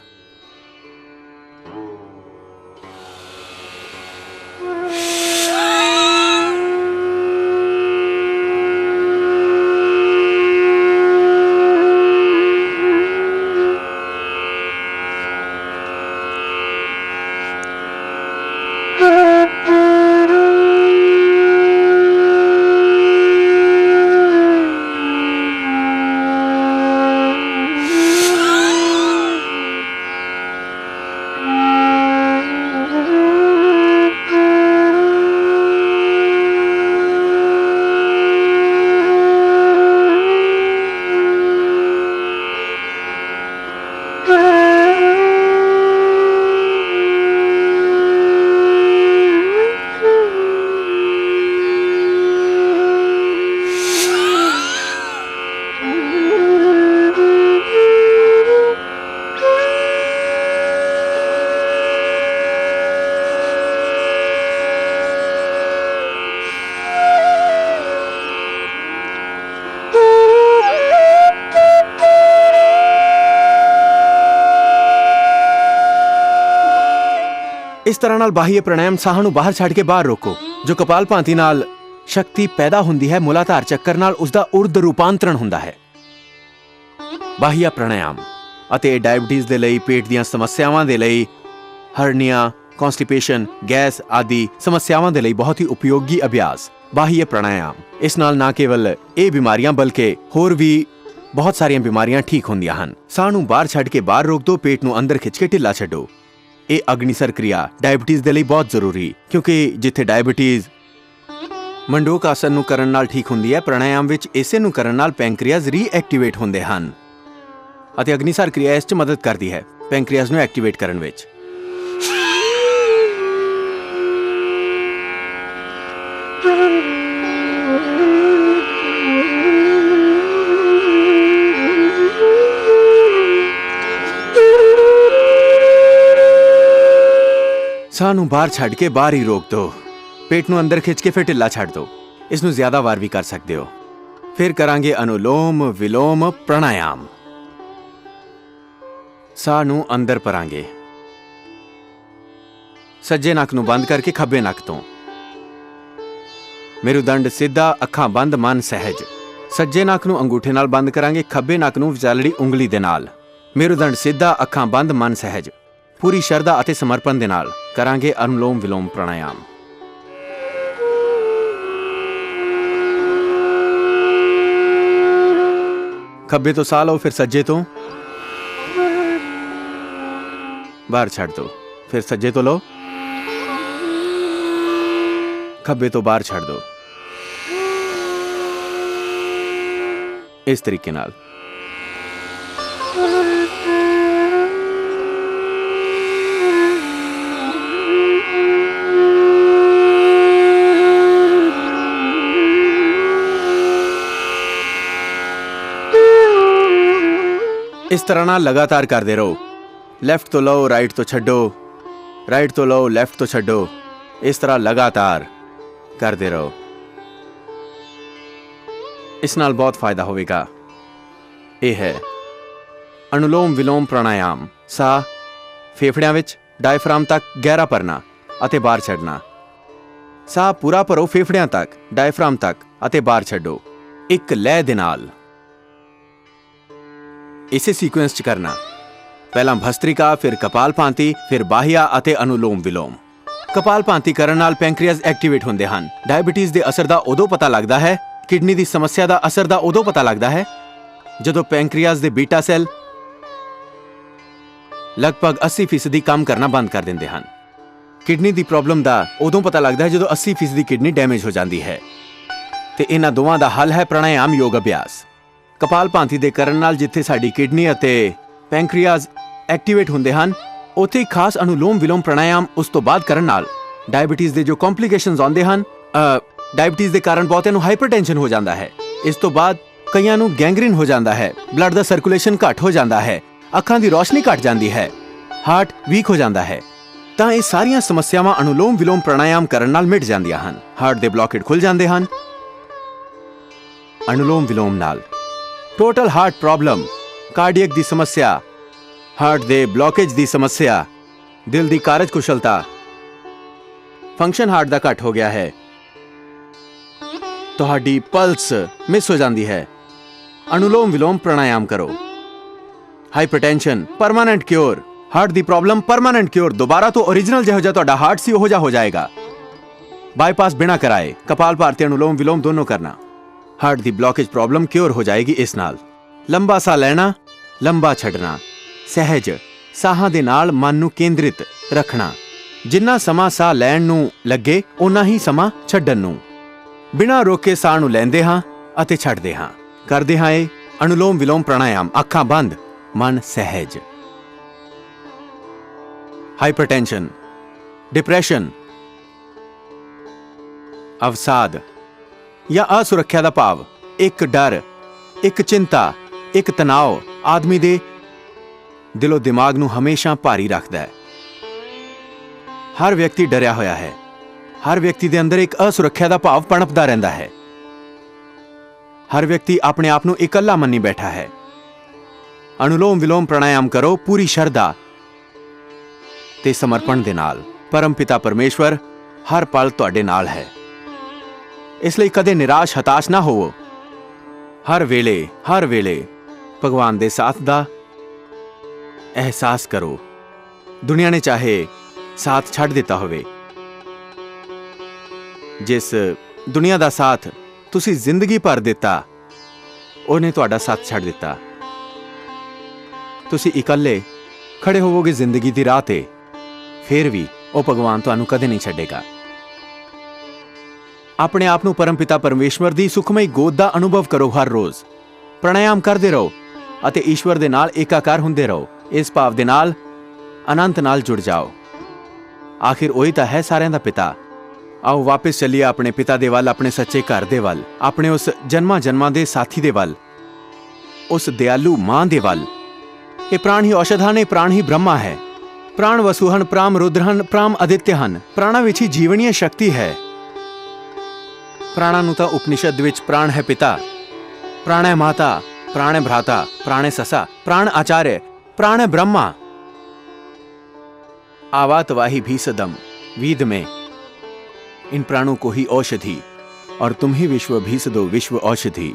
[SPEAKER 1] ਇਸ ਤਰ੍ਹਾਂ ਨਾਲ ਬਾਹੀ ਪ੍ਰਾਣਾਯਾਮ ਸਾਹ ਨੂੰ ਬਾਹਰ ਛੱਡ ਕੇ ਬਾਹਰ ਰੋਕੋ। ਜੋ ਕਪਾਲ ਭਾਂਤੀ ਨਾਲ ਸ਼ਕਤੀ ਪੈਦਾ ਹੁੰਦੀ ਹੈ, ਮੂਲਾਧਾਰ ਚੱਕਰ ਨਾਲ ਉਸ ਦਾ ਉਰਧ ਰੂਪਾਂਤਰਣ ਹੁੰਦਾ ਹੈ। ਬਾਹੀ ਪ੍ਰਾਣਾਯਾਮ ਅਤੇ ਡਾਇਬਟੀਜ਼ ਦੇ ਲਈ, ਪੇਟ ਦੀਆਂ ਸਮੱਸਿਆਵਾਂ ਦੇ ਲਈ, ਹਰਨੀਆ, ਕਨਸਟੀਪੇਸ਼ਨ, ਗੈਸ ਆਦਿ ਸਮੱਸਿਆਵਾਂ ਦੇ ਲਈ ਬਹੁਤ ਹੀ ਉਪਯੋਗੀ ਅਭਿਆਸ ਬਾਹੀ ਪ੍ਰਾਣਾਯਾਮ। ਇਸ ਨਾਲ ਨਾ ਕੇਵਲ ਇਹ ਬਿਮਾਰੀਆਂ ਬਲਕਿ ਹੋਰ ਵੀ ਬਹੁਤ ਸਾਰੀਆਂ ਬਿਮਾਰੀਆਂ ਠੀਕ ਹੁੰਦੀਆਂ ਹਨ। ਸਾਹ ਨੂੰ ਬਾਹਰ ਛੱਡ ਕੇ ਬਾਹਰ ਰੋਕ ਦਿਓ, ਪੇਟ ਨੂੰ ਅੰਦਰ ਖਿੱਚ ਕੇ ਢਿੱਲਾ ਛੱਡੋ। ਇਹ ਅਗਨੀਸਰ ਕ੍ਰਿਆ ਡਾਇਬਟੀਜ਼ ਦੇ ਲਈ ਬਹੁਤ ਜ਼ਰੂਰੀ, ਕਿਉਂਕਿ ਜਿੱਥੇ ਡਾਇਬਟੀਜ਼ ਮੰਡੋਕ ਆਸਨ ਨੂੰ ਕਰਨ ਨਾਲ ਠੀਕ ਹੁੰਦੀ ਹੈ, ਪ੍ਰਾਣਾਯਾਮ ਵਿੱਚ ਇਸੇ ਨੂੰ ਕਰਨ ਨਾਲ ਪੈਂਕਰੀਆਜ਼ ਰੀਐਕਟੀਵੇਟ ਹੁੰਦੇ ਹਨ ਅਤੇ ਅਗਨੀਸਰ ਕ੍ਰਿਆ ਇਸ 'ਚ ਮਦਦ ਕਰਦੀ ਹੈ ਪੈਂਕਰੀਆਜ਼ ਨੂੰ ਐਕਟੀਵੇਟ ਕਰਨ ਵਿੱਚ। ਸਾਹ ਨੂੰ ਬਾਹਰ ਛੱਡ ਕੇ ਬਾਹਰ ਹੀ ਰੋਕ ਦਿਓ, ਪੇਟ ਨੂੰ ਅੰਦਰ ਖਿੱਚ ਕੇ ਫਿਰ ਢਿੱਲਾ ਛੱਡ ਦਿਓ। ਇਸ ਨੂੰ ਜ਼ਿਆਦਾ ਵਾਰ ਵੀ ਕਰ ਸਕਦੇ ਹੋ। ਫਿਰ ਕਰਾਂਗੇ ਅਨੁਲੋਮ ਵਿਲੋਮ ਪ੍ਰਾਣਾਯਾਮ। ਸਾਹ ਨੂੰ ਅੰਦਰ ਭਰਾਂਗੇ, ਸੱਜੇ ਨੱਕ ਨੂੰ ਬੰਦ ਕਰਕੇ ਖੱਬੇ ਨੱਕ ਤੋਂ। ਮੇਰੂਦੰਡ ਸਿੱਧਾ, ਅੱਖਾਂ ਬੰਦ, ਮਨ ਸਹਿਜ। ਸੱਜੇ ਨੱਕ ਨੂੰ ਅੰਗੂਠੇ ਨਾਲ ਬੰਦ ਕਰਾਂਗੇ, ਖੱਬੇ ਨੱਕ ਨੂੰ ਵਿਚਾਲੜੀ ਉਂਗਲੀ ਦੇ ਨਾਲ। ਮੇਰੂਦੰਡ ਸਿੱਧਾ, ਅੱਖਾਂ ਬੰਦ, ਮਨ ਸਹਿਜ। ਪੂਰੀ ਸ਼ਰਧਾ ਅਤੇ ਸਮਰਪਣ ਦੇ ਨਾਲ ਕਰਾਂਗੇ ਅਨੁਲੋਮ ਵਿਲੋਮ ਪ੍ਰਾਣਾਯਾਮ। ਖੱਬੇ ਤੋਂ ਸਾਹ ਲਓ, ਫਿਰ ਸੱਜੇ ਤੋਂ ਬਾਹਰ ਛੱਡ ਦਿਓ। ਫਿਰ ਸੱਜੇ ਤੋਂ ਲਓ, ਖੱਬੇ ਤੋਂ ਬਾਹਰ ਛੱਡ ਦਿਓ। ਇਸ ਤਰੀਕੇ ਨਾਲ। ਇਸ ਤਰ੍ਹਾਂ ਨਾਲ ਲਗਾਤਾਰ ਕਰਦੇ ਰਹੋ। ਲੈਫਟ ਤੋਂ ਲਓ, ਰਾਈਟ ਤੋਂ ਛੱਡੋ, ਰਾਈਟ ਤੋਂ ਲਓ, ਲੈਫਟ ਤੋਂ ਛੱਡੋ। ਇਸ ਤਰ੍ਹਾਂ ਲਗਾਤਾਰ ਕਰਦੇ ਰਹੋ। ਇਸ ਨਾਲ ਬਹੁਤ ਫਾਇਦਾ ਹੋਵੇਗਾ। ਇਹ ਹੈ ਅਨੁਲੋਮ ਵਿਲੋਮ ਪ੍ਰਾਣਾਯਾਮ। ਸਾਹ ਫੇਫੜਿਆਂ ਵਿੱਚ ਡਾਇਫਰਾਮ ਤੱਕ ਗਹਿਰਾ ਭਰਨਾ ਅਤੇ ਬਾਹਰ ਛੱਡਣਾ। ਸਾਹ ਪੂਰਾ ਭਰੋ ਫੇਫੜਿਆਂ ਤੱਕ, ਡਾਇਫਰਾਮ ਤੱਕ ਅਤੇ ਬਾਹਰ ਛੱਡੋ, ਇੱਕ ਲੈਅ ਦੇ ਨਾਲ। ਇਸੇ ਸੀਕੁਐਂਸ 'ਚ ਕਰਨਾ। ਪਹਿਲਾਂ ਭਸਤ੍ਰਿਕਾ, ਫਿਰ ਕਪਾਲ ਭਾਂਤੀ, ਫਿਰ ਬਾਹਿਆ ਅਤੇ ਅਨੁਲੋਮ ਵਿਲੋਮ। ਕਪਾਲ ਭਾਂਤੀ ਕਰਨ ਨਾਲ ਪੈਂਕਰੀਆਜ਼ ਐਕਟੀਵੇਟ ਹੁੰਦੇ ਹਨ। ਡਾਇਬਟੀਜ਼ ਦੇ ਅਸਰ ਦਾ ਉਦੋਂ ਪਤਾ ਲੱਗਦਾ ਹੈ, ਕਿਡਨੀ ਦੀ ਸਮੱਸਿਆ ਦਾ ਅਸਰ ਦਾ ਉਦੋਂ ਪਤਾ ਲੱਗਦਾ ਹੈ ਜਦੋਂ ਪੈਂਕਰੀਆਜ਼ ਦੇ ਬੀਟਾ ਸੈੱਲ ਲਗਭਗ 80% ਕੰਮ ਕਰਨਾ ਬੰਦ ਕਰ ਦਿੰਦੇ ਹਨ। ਕਿਡਨੀ ਦੀ ਪ੍ਰੋਬਲਮ ਦਾ ਉਦੋਂ ਪਤਾ ਲੱਗਦਾ ਹੈ ਜਦੋਂ 80% ਕਿਡਨੀ ਡੈਮੇਜ ਹੋ ਜਾਂਦੀ ਹੈ। ਤੇ ਇਹਨਾਂ ਦੋਵਾਂ ਦਾ ਹੱਲ ਹੈ ਪ੍ਰਾਣਾਯਾਮ ਯੋਗ ਅਭਿਆਸ। ਕਪਾਲ ਭਾਂਤੀ ਦੇ ਕਰਨ ਨਾਲ ਜਿੱਥੇ ਸਾਡੀ ਕਿਡਨੀ ਅਤੇ ਪੈਂਕਰੀਆਜ਼ ਐਕਟੀਵੇਟ ਹੁੰਦੇ ਹਨ, ਉੱਥੇ ਹੀ ਖਾਸ ਅਨੁਲੋਮ ਵਿਲੋਮ ਪ੍ਰਾਣਾਯਾਮ ਉਸ ਤੋਂ ਬਾਅਦ ਕਰਨ ਨਾਲ ਡਾਇਬਟੀਜ਼ ਦੇ ਜੋ ਕੰਪਲਿਕੇਸ਼ਨਸ ਆਉਂਦੇ ਹਨ, ਡਾਇਬਟੀਜ਼ ਦੇ ਕਾਰਨ ਬਹੁਤਿਆਂ ਨੂੰ ਹਾਈਪਰਟੈਂਸ਼ਨ ਹੋ ਜਾਂਦਾ ਹੈ। ਇਸ ਤੋਂ ਬਾਅਦ ਕਈਆਂ ਨੂੰ ਗੈਂਗਰੀਨ ਹੋ ਜਾਂਦਾ ਹੈ, ਬਲੱਡ ਦਾ ਸਰਕੂਲੇਸ਼ਨ ਘੱਟ ਹੋ ਜਾਂਦਾ ਹੈ, ਅੱਖਾਂ ਦੀ ਰੋਸ਼ਨੀ ਘੱਟ ਜਾਂਦੀ ਹੈ, ਹਾਰਟ ਵੀਕ ਹੋ ਜਾਂਦਾ ਹੈ। ਤਾਂ ਇਹ ਸਾਰੀਆਂ ਸਮੱਸਿਆਵਾਂ ਅਨੁਲੋਮ ਵਿਲੋਮ ਪ੍ਰਾਣਾਯਾਮ ਕਰਨ ਨਾਲ ਮਿਟ ਜਾਂਦੀਆਂ ਹਨ। ਹਾਰਟ ਦੇ ਬਲੌਕੇਡ ਖੁੱਲ ਜਾਂਦੇ ਹਨ ਅਨੁਲੋਮ ਵਿਲੋਮ ਨਾਲ। ਟੋਟਲ ਹਾਰਟ ਪ੍ਰੋਬਲਮ, ਕਾਰਡੀਅਕ ਦੀ ਸਮੱਸਿਆ, ਹਾਰਟ ਦੇ ਬਲੌਕੇਜ ਦੀ ਸਮੱਸਿਆ, ਦਿਲ ਦੀ ਕਾਰਜਕੁਸ਼ਲਤਾ, ਫੰਕਸ਼ਨ ਹਾਰਟ ਦਾ ਘੱਟ ਹੋ ਗਿਆ ਹੈ, ਤੁਹਾਡੀ ਪਲਸ ਮਿਸ ਹੋ ਜਾਂਦੀ ਹੈ, ਅਨੁਲੋਮ ਵਿਲੋਮ ਪ੍ਰਾਣਾਯਾਮ ਕਰੋ। ਹਾਈਪਰਟੈਂਸ਼ਨ ਪਰਮਾਨੈਂਟ ਕਿਉਰ, ਹਾਰਟ ਦੀ ਪ੍ਰੋਬਲਮ ਪਰਮਾਨੈਂਟ ਕਿਉਰ, ਦੁਬਾਰਾ ਤੋਂ ओरिजिनल ਜਿਹੋ ਜਿਹਾ ਤੁਹਾਡਾ ਹਾਰਟ ਸੀ ਉਹੋ ਜਿਹਾ ਹੋ ਜਾਏਗਾ। ਬਾਈਪਾਸ ਬਿਨਾ ਕਰਾਏ ਕਪਾਲਭਾਤੀ ਅਨੁਲੋਮ ਵਿਲੋਮ ਦੋਨੋਂ ਕਰਨਾ, ਹਾਰਟ ਦੀ ਬਲੌਕੇਜ ਪ੍ਰੋਬਲਮ ਕਿਉਰ ਹੋ ਜਾਏਗੀ ਇਸ ਨਾਲ। ਲੰਬਾ ਸਾਹ ਲੈਣਾ, ਲੰਬਾ ਛੱਡਣਾ, ਸਹਿਜ ਸਾਹਾਂ ਦੇ ਨਾਲ ਮਨ ਨੂੰ ਕੇਂਦਰਿਤ ਰੱਖਣਾ। ਜਿੰਨਾ ਸਮਾਂ ਸਾਹ ਲੈਣ ਨੂੰ ਲੱਗੇ ਉਨਾ ਹੀ ਸਮਾਂ ਛੱਡਣ ਨੂੰ। ਬਿਨਾਂ ਰੋਕੇ ਸਾਹ ਨੂੰ ਲੈਂਦੇ ਹਾਂ ਅਤੇ ਛੱਡਦੇ ਹਾਂ। ਕਰਦੇ ਹਾਂ ਇਹ ਅਨੁਲੋਮ ਵਿਲੋਮ ਪ੍ਰਾਣਾਯਾਮ, ਅੱਖਾਂ ਬੰਦ, ਮਨ ਸਹਿਜ। ਹਾਈਪਰਟੈਂਸ਼ਨ, ਡਿਪਰੈਸ਼ਨ, ਅਵਸਾਦ ਜਾਂ ਅਸੁਰੱਖਿਆ ਦਾ ਭਾਵ, ਇੱਕ ਡਰ, ਇੱਕ ਚਿੰਤਾ, ਇੱਕ ਤਣਾਅ ਆਦਮੀ ਦੇ ਦਿਲੋਂ ਦਿਮਾਗ ਨੂੰ ਹਮੇਸ਼ਾ ਭਾਰੀ ਰੱਖਦਾ ਹੈ। ਹਰ ਵਿਅਕਤੀ ਡਰਿਆ ਹੋਇਆ ਹੈ, ਹਰ ਵਿਅਕਤੀ ਦੇ ਅੰਦਰ ਇੱਕ ਅਸੁਰੱਖਿਆ ਦਾ ਭਾਵ ਪਣਪਦਾ ਰਹਿੰਦਾ ਹੈ। ਹਰ ਵਿਅਕਤੀ ਆਪਣੇ ਆਪ ਨੂੰ ਇਕੱਲਾ ਮੰਨੀ ਬੈਠਾ ਹੈ। ਅਨੁਲੋਮ ਵਿਲੋਮ ਪ੍ਰਾਣਾਯਾਮ ਕਰੋ ਪੂਰੀ ਸ਼ਰਧਾ ਤੇ ਸਮਰਪਣ ਦੇ ਨਾਲ। ਪਰਮ ਪਿਤਾ ਪਰਮੇਸ਼ਵਰ ਹਰ ਪਲ ਤੁਹਾਡੇ ਨਾਲ ਹੈ, ਇਸ ਲਈ ਕਦੇ ਨਿਰਾਸ਼ ਹਤਾਸ਼ ਨਾ ਹੋਵੋ। ਹਰ ਵੇਲੇ ਭਗਵਾਨ ਦੇ ਸਾਥ ਦਾ ਅਹਿਸਾਸ ਕਰੋ। ਦੁਨੀਆ ਨੇ ਚਾਹੇ ਸਾਥ ਛੱਡ ਦਿੱਤਾ ਹੋਵੇ, ਜਿਸ ਦੁਨੀਆ ਦਾ ਸਾਥ ਤੁਸੀਂ ਜ਼ਿੰਦਗੀ ਭਰ ਦਿੱਤਾ ਉਹਨੇ ਤੁਹਾਡਾ ਸਾਥ ਛੱਡ ਦਿੱਤਾ। ਤੁਸੀਂ ਇਕੱਲੇ ਖੜੇ ਹੋਵੋਗੇ ਜ਼ਿੰਦਗੀ ਦੀ ਰਾਹ ਤੇ, ਫਿਰ ਵੀ ਉਹ ਭਗਵਾਨ ਤੁਹਾਨੂੰ ਕਦੇ ਨਹੀਂ ਛੱਡੇਗਾ। ਆਪਣੇ ਆਪ ਨੂੰ ਪਰਮ ਪਿਤਾ ਪਰਮੇਸ਼ਵਰ ਦੀ ਸੁਖਮਈ ਗੋਦ ਦਾ ਅਨੁਭਵ ਕਰੋ। ਹਰ ਰੋਜ਼ ਪ੍ਰਾਣਾਯਾਮ ਕਰਦੇ ਰਹੋ ਅਤੇ ਈਸ਼ਵਰ ਦੇ ਨਾਲ ਏਕਾਕਾਰ ਹੁੰਦੇ ਰਹੋ। ਇਸ ਭਾਵ ਦੇ ਨਾਲ ਅਨੰਤ ਨਾਲ ਜੁੜ ਜਾਓ। ਆਖਿਰ ਉਹੀ ਤਾਂ ਹੈ ਸਾਰਿਆਂ ਦਾ ਪਿਤਾ। ਆਓ ਵਾਪਸ ਚੱਲੀਏ ਆਪਣੇ ਪਿਤਾ ਦੇ ਵੱਲ, ਆਪਣੇ ਸੱਚੇ ਘਰ ਦੇ ਵੱਲ, ਆਪਣੇ ਉਸ ਜਨਮਾਂ ਦੇ ਸਾਥੀ ਦੇ ਵੱਲ, ਉਸ ਦਿਆਲੂ ਮਾਂ ਦੇ ਵੱਲ। ਇਹ ਪ੍ਰਾਣ ਹੀ ਔਸ਼ਧ ਹਨ, ਇਹ ਪ੍ਰਾਣ ਹੀ ਬ੍ਰਹਮਾ ਹੈ। ਪ੍ਰਾਣ ਵਸੂ ਹਨ, ਪ੍ਰਾਮ ਰੁਦਰ ਹਨ, ਪ੍ਰਾਮ ਅਦਿੱਤਯ ਹਨ। ਪ੍ਰਾਣਾਂ ਵਿੱਚ ਹੀ ਜੀਵਨੀ ਸ਼ਕਤੀ ਹੈ। ਪ੍ਰਾਣਾਂ ਨੂੰ ਤਾਂ ਉਪਨਿਸ਼ਦ ਵਿੱਚ ਪ੍ਰਾਣ ਹੈ ਪਿਤਾ, ਪ੍ਰਾਣ ਹੈ ਮਾਤਾ, प्राण भ्राता, प्राण ससा, प्राण आचार्य, प्राण ब्रह्मा। आवात वाही भीसदम वीद में, इन प्राणों को ही औषधि, और तुम ही विश्व भीसदो विश्व औषधि।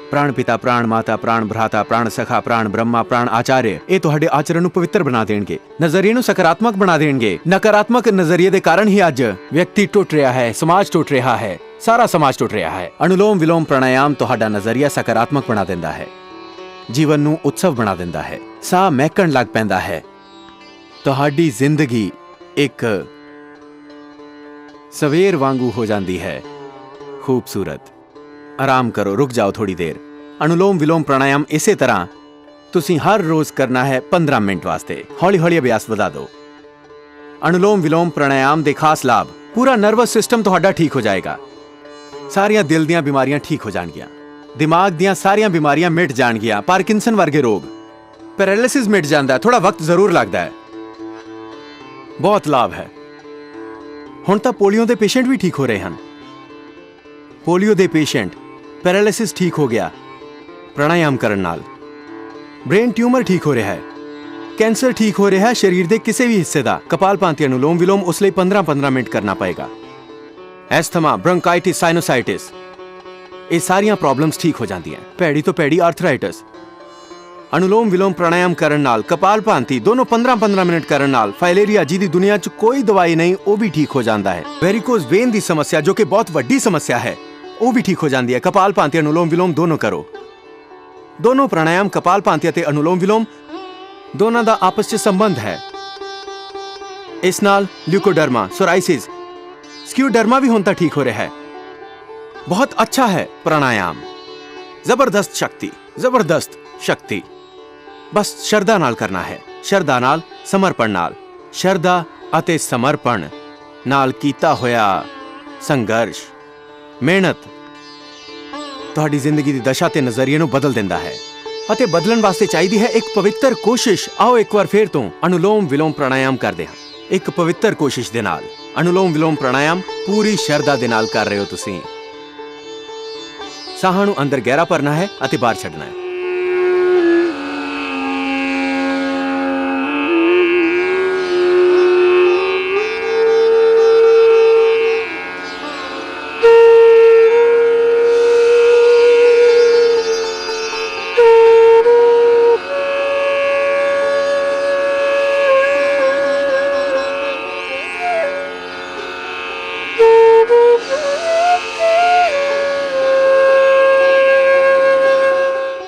[SPEAKER 1] प्राण पिता, प्राण माता, प्राण भ्राता, प्राण सखा, प्राण ब्रह्मा, प्राण आचार्य, ਇਹ ਤੁਹਾਡੇ ਆਚਰਣ ਨੂੰ ਪਵਿੱਤਰ ਬਣਾ ਦੇਣਗੇ, ਨਜ਼ਰੀਏ ਨੂੰ ਸਕਾਰਾਤਮਕ ਬਣਾ ਦੇਣਗੇ। ਨਕਾਰਾਤਮਕ ਨਜ਼ਰੀਏ ਦੇ ਕਾਰਨ ਹੀ ਅੱਜ ਵਿਅਕਤੀ ਟੁੱਟ ਰਿਹਾ ਹੈ, ਸਮਾਜ ਟੁੱਟ ਰਿਹਾ ਹੈ, ਸਾਰਾ ਸਮਾਜ ਟੁੱਟ ਰਿਹਾ ਹੈ। ਅਨੁਲੋਮ ਵਿਲੋਮ ਪ੍ਰਾਣਾਯਾਮ ਤੁਹਾਡਾ ਨਜ਼ਰੀਆ ਸਕਾਰਾਤਮਕ ਬਣਾ ਦਿੰਦਾ ਹੈ, ਜੀਵਨ ਨੂੰ ਉਤਸਵ ਬਣਾ ਦਿੰਦਾ ਹੈ, ਸਾਹ ਮਹਿਕਣ ਲੱਗ ਪੈਂਦਾ ਹੈ। ਤੁਹਾਡੀ ਜ਼ਿੰਦਗੀ ਇੱਕ ਸਵੇਰ ਵਾਂਗੂ ਹੋ ਜਾਂਦੀ ਹੈ, ਖੂਬਸੂਰਤ। आराम करो, रुक जाओ थोड़ी देर। अनुलोम विलोम प्राणायाम इसे तरह तुसी हर रोज करना है 15 मिनट वास्ते। हौली हौली अभ्यास वधा दो। अनुलोम विलोम प्राणायाम दे खास लाभ, पूरा नर्वस सिस्टम तुहाडा ठीक हो जाएगा। सारियां दिल दियां बीमारियां ठीक हो जाणगियां, दिमाग दियां सारियां बीमारियां मिट जाणगियां, पार्किंसन वर्गे रोग, पैरालिसिस मिट जांदा है। थोड़ा वक्त जरूर लगता है, बहुत लाभ है। हुण तां पोलियो दे पेशेंट भी ठीक हो रहे हैं। पोलियो दे पेशेंट, पैरालिसिस ठीक हो गया प्राणायाम करन नाल। ब्रेन ट्यूमर ठीक हो रहा है, कैंसर ठीक हो रहा है शरीर के किसी भी हिस्से का। कपालभाति अनुलोम विलोम उस लिए 15-15 मिनट करना पएगा। एस्थमा, ब्रोंकाइटिस, साइनोसाइटिस, ये सारियां प्रॉब्लम्स ठीक हो जाती हैं। भैड़ी तो भैड़ी आर्थराइटिस। अनुलोम विलोम प्राणायाम करन नाल, कपालभाति दोनों 15-15 मिनट करन नाल फाइलेरिया जिहदी दुनिया च कोई दवाई नहीं, वो भी ठीक हो जाता है। वेरिकोज वेन की समस्या जो कि बहुत वड्डी समस्या है, वो भी ठीक हो जाती है। कपालभाति अनुलोम विलोम दोनों करो। दोनों प्राणायाम कपालभाति ते अनुलोम विलोम दोनों का आपस में संबंध है। इस नाल ल्यूकोडर्मा, सोराइसिस, स्क्यूडर्मा भी होता ठीक हो रहा है। बहुत अच्छा है प्राणायाम, जबरदस्त शक्ति, जबरदस्त शक्ति। बस शरदा नाल करना है, शरदा नाल, समर्पण नाल। शरदा अते समर्पण नाल कीता होया संघर्ष, ਮਿਹਨਤ ਤੁਹਾਡੀ ਜ਼ਿੰਦਗੀ ਦੀ ਦਸ਼ਾ ਤੇ ਨਜ਼ਰੀਏ ਨੂੰ ਬਦਲ ਦਿੰਦਾ ਹੈ, ਅਤੇ ਬਦਲਣ ਵਾਸਤੇ ਚਾਹੀਦੀ ਹੈ ਇੱਕ ਪਵਿੱਤਰ ਕੋਸ਼ਿਸ਼। ਆਓ ਇੱਕ ਵਾਰ ਫੇਰ ਤੋਂ ਅਨੁਲੋਮ ਵਿਲੋਮ ਪ੍ਰਾਣਾਯਾਮ ਕਰਦੇ ਹਾਂ, ਇੱਕ ਪਵਿੱਤਰ ਕੋਸ਼ਿਸ਼ ਦੇ ਨਾਲ। ਅਨੁਲੋਮ ਵਿਲੋਮ ਪ੍ਰਾਣਾਯਾਮ ਪੂਰੀ ਸ਼ਰਧਾ ਦੇ ਨਾਲ ਕਰ ਰਹੇ ਹੋ ਤੁਸੀਂ। ਸਾਹਾਂ ਨੂੰ ਅੰਦਰ ਗਹਿਰਾ ਭਰਨਾ ਹੈ ਅਤੇ ਬਾਹਰ ਛੱਡਣਾ ਹੈ।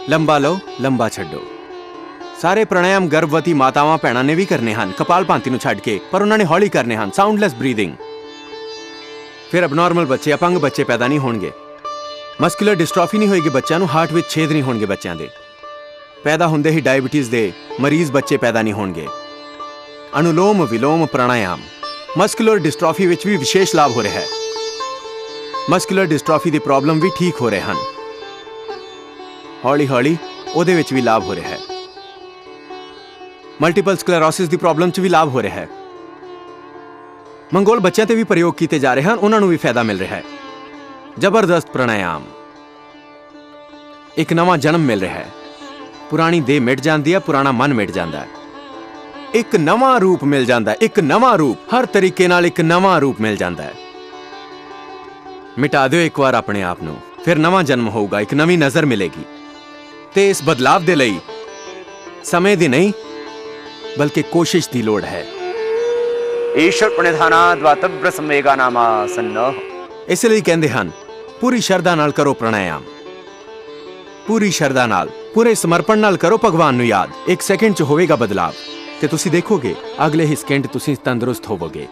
[SPEAKER 1] ਲੰਬਾ ਲਓ, ਲੰਬਾ ਛੱਡੋ। ਸਾਰੇ ਪ੍ਰਾਣਾਯਾਮ ਗਰਭਵਤੀ ਮਾਤਾਵਾਂ ਭੈਣਾਂ ਨੇ ਵੀ ਕਰਨੇ ਹਨ, ਕਪਾਲਭਾਤੀ ਨੂੰ ਛੱਡ ਕੇ, ਪਰ ਉਹਨਾਂ ਨੇ ਹੌਲੀ ਕਰਨੇ ਹਨ, ਸਾਊਂਡਲੈਸ ਬਰੀਥਿੰਗ। ਫਿਰ ਅਬਨੋਰਮਲ ਬੱਚੇ, ਅਪੰਗ ਬੱਚੇ ਪੈਦਾ ਨਹੀਂ ਹੋਣਗੇ। ਮਸਕੂਲਰ ਡਿਸਟ੍ਰੋਫੀ ਨਹੀਂ ਹੋਏਗੀ ਬੱਚਿਆਂ ਨੂੰ, ਹਾਰਟ ਵਿੱਚ ਛੇਦ ਨਹੀਂ ਹੋਣਗੇ ਬੱਚਿਆਂ ਦੇ। ਪੈਦਾ ਹੁੰਦੇ ਹੀ ਡਾਇਬੀਟੀਜ਼ ਦੇ ਮਰੀਜ਼ ਬੱਚੇ ਪੈਦਾ ਨਹੀਂ ਹੋਣਗੇ। ਅਨੁਲੋਮ ਵਿਲੋਮ ਪ੍ਰਾਣਾਯਾਮ ਮਸਕੂਲਰ ਡਿਸਟ੍ਰੋਫੀ ਵਿੱਚ ਵੀ ਵਿਸ਼ੇਸ਼ ਲਾਭ ਹੋ ਰਿਹਾ ਹੈ। ਮਸਕੂਲਰ ਡਿਸਟ੍ਰੋਫੀ ਦੇ ਪ੍ਰੋਬਲਮ ਵੀ ਠੀਕ ਹੋ ਰਹੇ ਹਨ। ਹੌਲੀ ਹੌਲੀ ਉਹਦੇ ਵਿੱਚ ਵੀ ਲਾਭ ਹੋ ਰਿਹਾ ਹੈ। ਮਲਟੀਪਲ ਸਕਲੈਰੋਸਿਸ ਦੀ ਪ੍ਰੋਬਲਮ 'ਚ ਵੀ ਲਾਭ ਹੋ ਰਿਹਾ ਹੈ। ਮੰਗੋਲ ਬੱਚਿਆਂ ਤੇ ਵੀ ਪ੍ਰਯੋਗ ਕੀਤੇ ਜਾ ਰਹੇ ਹਨ, ਉਹਨਾਂ ਨੂੰ ਵੀ ਫਾਇਦਾ ਮਿਲ ਰਿਹਾ ਹੈ। ਜ਼ਬਰਦਸਤ ਪ੍ਰਾਣਾਯਾਮ। ਇੱਕ ਨਵਾਂ ਜਨਮ ਮਿਲ ਰਿਹਾ ਹੈ। ਪੁਰਾਣੀ ਦੇਹ ਮਿਟ ਜਾਂਦੀ ਹੈ, ਪੁਰਾਣਾ ਮਨ ਮਿਟ ਜਾਂਦਾ ਹੈ। ਇੱਕ ਨਵਾਂ ਰੂਪ ਮਿਲ ਜਾਂਦਾ ਹੈ, ਇੱਕ ਨਵਾਂ ਰੂਪ, ਹਰ ਤਰੀਕੇ ਨਾਲ ਇੱਕ ਨਵਾਂ ਰੂਪ ਮਿਲ ਜਾਂਦਾ ਹੈ। ਮਿਟਾ ਦਿਓ ਇੱਕ ਵਾਰ ਆਪਣੇ ਆਪ ਨੂੰ, ਫਿਰ ਨਵਾਂ ਜਨਮ ਹੋਊਗਾ, ਇੱਕ ਨਵੀਂ ਨਜ਼ਰ ਮਿਲੇਗੀ। ਤੇ ਇਸ ਬਦਲਾਵ ਦੇ ਲਈ ਸਮੇਂ ਦੀ ਨਹੀਂ ਬਲਕਿ ਕੋਸ਼ਿਸ਼ ਦੀ ਲੋੜ ਹੈ।
[SPEAKER 2] ईश्वर प्रणिधानाद् वातव्य संवेगानामासन्न।
[SPEAKER 1] ਇਸ ਲਈ ਕਹਿੰਦੇ ਹਨ ਪੂਰੀ ਸ਼ਰਧਾ ਨਾਲ ਕਰੋ ਪ੍ਰਾਣਾਯਾਮ, ਪੂਰੀ ਸ਼ਰਧਾ ਨਾਲ, ਪੂਰੇ ਸਮਰਪਣ ਨਾਲ ਕਰੋ ਭਗਵਾਨ ਨੂੰ ਯਾਦ। ਇੱਕ ਸੈਕਿੰਡ 'ਚ ਹੋਵੇਗਾ ਬਦਲਾਵ ਤੇ ਤੁਸੀਂ ਦੇਖੋਗੇ ਅਗਲੇ ਹੀ ਸਕਿੰਟ ਤੁਸੀਂ ਤੰਦਰੁਸਤ ਹੋਵੋਗੇ।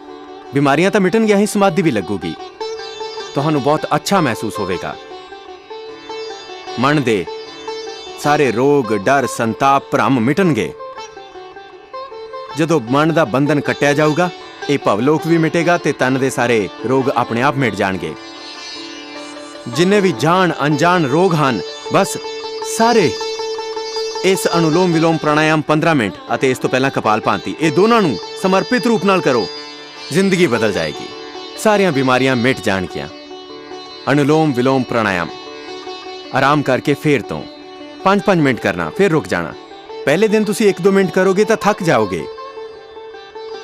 [SPEAKER 1] ਬਿਮਾਰੀਆਂ ਤਾਂ ਮਿਟਣਗੀਆਂ ਹੀ, ਸਮਾਧੀ ਵੀ ਲੱਗੂਗੀ। ਤੁਹਾਨੂੰ ਬਹੁਤ ਅੱਛਾ ਮਹਿਸੂਸ ਹੋਵੇਗਾ। ਮਨ ਦੇ ਸਾਰੇ ਰੋਗ, ਡਰ, ਸੰਤਾਪ, ਭਰਮ ਮਿਟਣਗੇ। ਜਦੋਂ ਮਨ ਦਾ ਬੰਧਨ ਕੱਟਿਆ ਜਾਊਗਾ, ਇਹ ਭਵਲੋਕ ਵੀ ਮਿਟੇਗਾ ਤੇ ਤਨ ਦੇ ਸਾਰੇ ਰੋਗ ਆਪਣੇ ਆਪ ਮਿਟ ਜਾਣਗੇ। ਜਿੰਨੇ ਵੀ ਜਾਣ ਅਣਜਾਣ ਰੋਗ ਹਨ, ਬਸ ਸਾਰੇ ਇਸ ਅਨੁਲੋਮ ਵਿਲੋਮ ਪ੍ਰਾਣਾਯਾਮ 15 ਮਿੰਟ ਅਤੇ ਇਸ ਤੋਂ ਪਹਿਲਾਂ ਕਪਾਲਭਾਤੀ, ਇਹ ਦੋਨਾਂ ਨੂੰ ਸਮਰਪਿਤ ਰੂਪ ਨਾਲ ਕਰੋ। ਜ਼ਿੰਦਗੀ ਬਦਲ ਜਾਏਗੀ, ਸਾਰੀਆਂ ਬਿਮਾਰੀਆਂ ਮਿਟ ਜਾਣਗੀਆਂ। ਅਨੁਲੋਮ ਵਿਲੋਮ ਪ੍ਰਾਣਾਯਾਮ ਆਰਾਮ ਕਰਕੇ ਫੇਰ ਤੋਂ 5-5 ਮਿੰਟ ਕਰਨਾ, ਫਿਰ ਰੁਕ ਜਾਣਾ। ਪਹਿਲੇ ਦਿਨ ਤੁਸੀਂ 1-2 ਮਿੰਟ ਕਰੋਗੇ ਤਾਂ ਥੱਕ ਜਾਓਗੇ।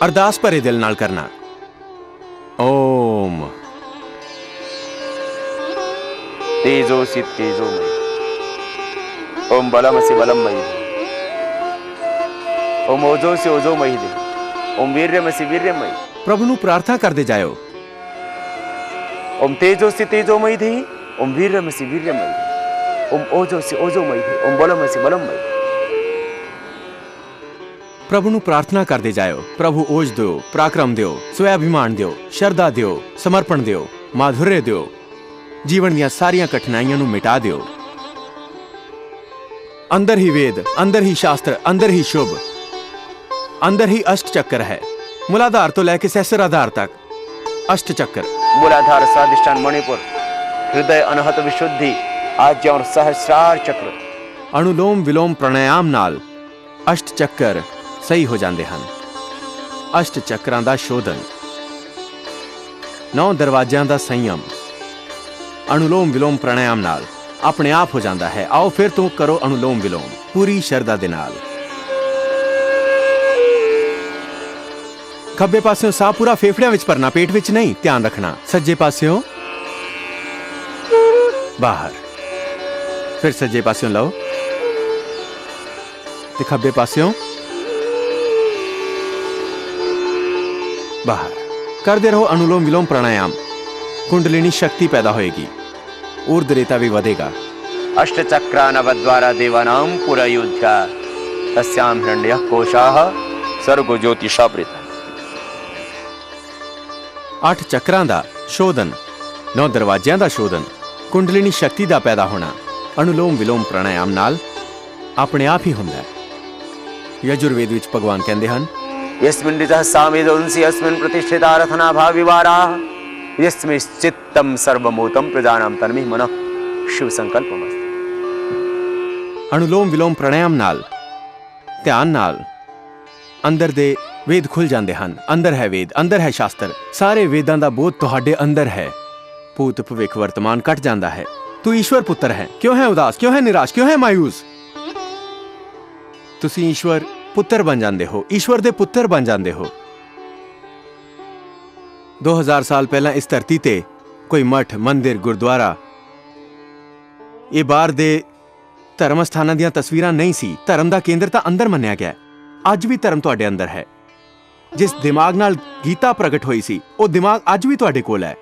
[SPEAKER 1] ਅਰਦਾਸ ਭਰੇ ਦਿਲ ਨਾਲ ਕਰਨਾ। ਓਮ
[SPEAKER 2] तेजोसी तेजोमयी, ओम बलमसि बलमयी, ओम ओजोसी ओजोमयी, ओम वीर्यमसि वीर्यमयी।
[SPEAKER 1] ਪ੍ਰਭੂ ਨੂੰ ਪ੍ਰਾਰਥਨਾ ਕਰਦੇ ਜਾਇਓ।
[SPEAKER 2] ओम तेजोसी तेजोमयी, ओम वीर्यमसि वीर्यमयी, ओम ओजोसी ओजोमयी, ओम बलमसि बलमयी।
[SPEAKER 1] ਪ੍ਰਭੂ ਨੂੰ ਪ੍ਰਾਰਥਨਾ ਕਰਦੇ ਜਾਇਓ। ਪ੍ਰਭੂ ਓਜ ਦਿਓ, ਪਰਾਕਰਮ ਦਿਓ, ਸਵੈਅਭਿਮਾਨ ਦਿਓ, ਸ਼ਰਧਾ ਦਿਓ, ਸਮਰਪਣ ਦਿਓ, ਮਾਧੁਰਯ ਦਿਓ। ਜੀਵਨ ਦੀਆਂ ਸਾਰੀਆਂ ਕਠਿਨਾਈਆਂ ਨੂੰ ਮਿਟਾ ਦਿਓ। ਅੰਦਰ ਹੀ ਵੇਦ, ਅੰਦਰ ਹੀ ਸ਼ਾਸਤਰ, ਅੰਦਰ ਹੀ ਸ਼ੁਭ, ਅੰਦਰ ਹੀ ਅਸ਼ਟ ਚੱਕਰ ਹੈ। ਮੂਲਾਧਾਰ ਤੋਂ ਲੈ ਕੇ ਸਹਿਸਰਾਧਾਰ ਤੱਕ ਅਸ਼ਟ ਚੱਕਰ।
[SPEAKER 2] मूलाधार स्वादिष्ठान मणिपुर, हृदय अनहत विशुद्धि, आज्ञा और सहस्रार चक्र।
[SPEAKER 1] ਅਨੁਲੋਮ ਵਿਲੋਮ ਪ੍ਰਾਣਾਯਾਮ ਨਾਲ ਅਸ਼ਟ ਚੱਕਰ ਸਹੀ ਹੋ ਜਾਂਦੇ ਹਨ। ਅਸ਼ਟ ਚੱਕਰਾਂ ਦਾ ਸ਼ੋਧਨ, 9 ਦਰਵਾਜ਼ਿਆਂ ਦਾ ਸੰਯਮ ਅਨੁਲੋਮ ਵਿਲੋਮ ਪ੍ਰਾਣਾਯਾਮ ਨਾਲ ਆਪਣੇ ਆਪ ਹੋ ਜਾਂਦਾ ਹੈ। ਆਓ ਫਿਰ ਤੋਂ ਕਰੋ ਅਨੁਲੋਮ ਵਿਲੋਮ ਪੂਰੀ ਸ਼ਰਧਾ ਦੇ ਨਾਲ। ਖੱਬੇ ਪਾਸਿਓਂ ਸਾਹ ਪੂਰਾ ਫੇਫੜਿਆਂ ਵਿੱਚ ਭਰਨਾ, ਪੇਟ ਵਿੱਚ ਨਹੀਂ, ਧਿਆਨ ਰੱਖਣਾ। ਸੱਜੇ ਪਾਸਿਓਂ ਬਾਹਰ, ਫਿਰ ਸੱਜੇ ਪਾਸਿਓਂ ਲਓ ਤੇ ਖੱਬੇ ਪਾਸਿਓਂ ਬਾਹਰ। ਕਰਦੇ ਰਹੋ ਅਨੁਲੋਮ ਵਿਲੋਮ ਪ੍ਰਾਣਾਯਾਮ। ਕੁੰਡਲਿਨੀ ਸ਼ਕਤੀ ਪੈਦਾ ਹੋਏਗੀ, ਊਰਧ ਰੇਤਾ ਵੀ ਵਧੇਗਾ।
[SPEAKER 2] अष्ट चक्रानवद्वारा देवानां पुरयुध्या, तस्यां हिरण्यः कोशाः सर्गो ज्योतिषावृतः।
[SPEAKER 1] 8 ਚੱਕਰਾਂ ਦਾ ਸ਼ੋਧਨ, 9 ਦਰਵਾਜ਼ਿਆਂ ਦਾ ਸ਼ੋਧਨ, ਕੁੰਡਲਿਨੀ ਸ਼ਕਤੀ ਦਾ ਪੈਦਾ ਹੋਣਾ ਅਨੁਲੋਮ ਵਿਲੋਮ ਪ੍ਰਾਣਾਯਾਮ ਨਾਲ ਆਪਣੇ ਆਪ ਹੀ ਹੁੰਦਾ ਹੈ। ਯਜੁਰਵੇਦ ਵਿੱਚ ਭਗਵਾਨ ਕਹਿੰਦੇ ਹਨ,
[SPEAKER 2] यस्मिन् ऋतः सामेदंसि यस्मिन् प्रतिष्ठिता रथनाभा विवाराः, यस्मिंश्चित्तं सर्वमूतं प्रजानां तन्मे मनः शिव संकल्पमस्तु।
[SPEAKER 1] ਅਨੁਲੋਮ ਵਿਲੋਮ ਪ੍ਰਾਣਾਯਾਮ ਨਾਲ ਧਿਆਨ ਨਾਲ ਅੰਦਰ ਦੇ ਵੇਦ ਖੁੱਲ ਜਾਂਦੇ ਹਨ। ਅੰਦਰ ਹੈ ਵੇਦ, ਅੰਦਰ ਹੈ ਸ਼ਾਸਤਰ। ਸਾਰੇ ਵੇਦਾਂ ਦਾ ਬੋਧ ਤੁਹਾਡੇ ਅੰਦਰ ਹੈ। ਭੂਤ ਭਵਿੱਖ ਵਰਤਮਾਨ ਕੱਟ ਜਾਂਦਾ ਹੈ। ਤੂੰ ਈਸ਼ਵਰ ਪੁੱਤਰ ਹੈ, ਕਿਉਂ ਹੈ ਉਦਾਸ, ਕਿਉਂ ਹੈ ਨਿਰਾਸ਼, ਕਿਉਂ ਹੈ ਮਾਇੂਸ? ਤੁਸੀਂ ਈਸ਼ਵਰ ਪੁੱਤਰ ਬਣ ਜਾਂਦੇ ਹੋ, ਈਸ਼ਵਰ ਦੇ ਪੁੱਤਰ ਬਣ ਜਾਂਦੇ ਹੋ। 2000 ਸਾਲ ਪਹਿਲਾਂ ਇਸ ਧਰਤੀ ਤੇ ਕੋਈ ਮਠ, ਮੰਦਿਰ, ਗੁਰਦੁਆਰਾ, ਇਹ ਬਾਹਰ ਦੇ ਧਰਮ ਸਥਾਨਾਂ ਦੀਆਂ ਤਸਵੀਰਾਂ ਨਹੀਂ ਸੀ। ਧਰਮ ਦਾ ਕੇਂਦਰ ਤਾਂ ਅੰਦਰ ਮੰਨਿਆ ਗਿਆ। ਅੱਜ ਵੀ ਧਰਮ ਤੁਹਾਡੇ ਅੰਦਰ ਹੈ। ਜਿਸ ਦਿਮਾਗ ਨਾਲ ਗੀਤਾ ਪ੍ਰਗਟ ਹੋਈ ਸੀ, ਉਹ ਦਿਮਾਗ ਅੱਜ ਵੀ ਤੁਹਾਡੇ ਕੋਲ ਹੈ।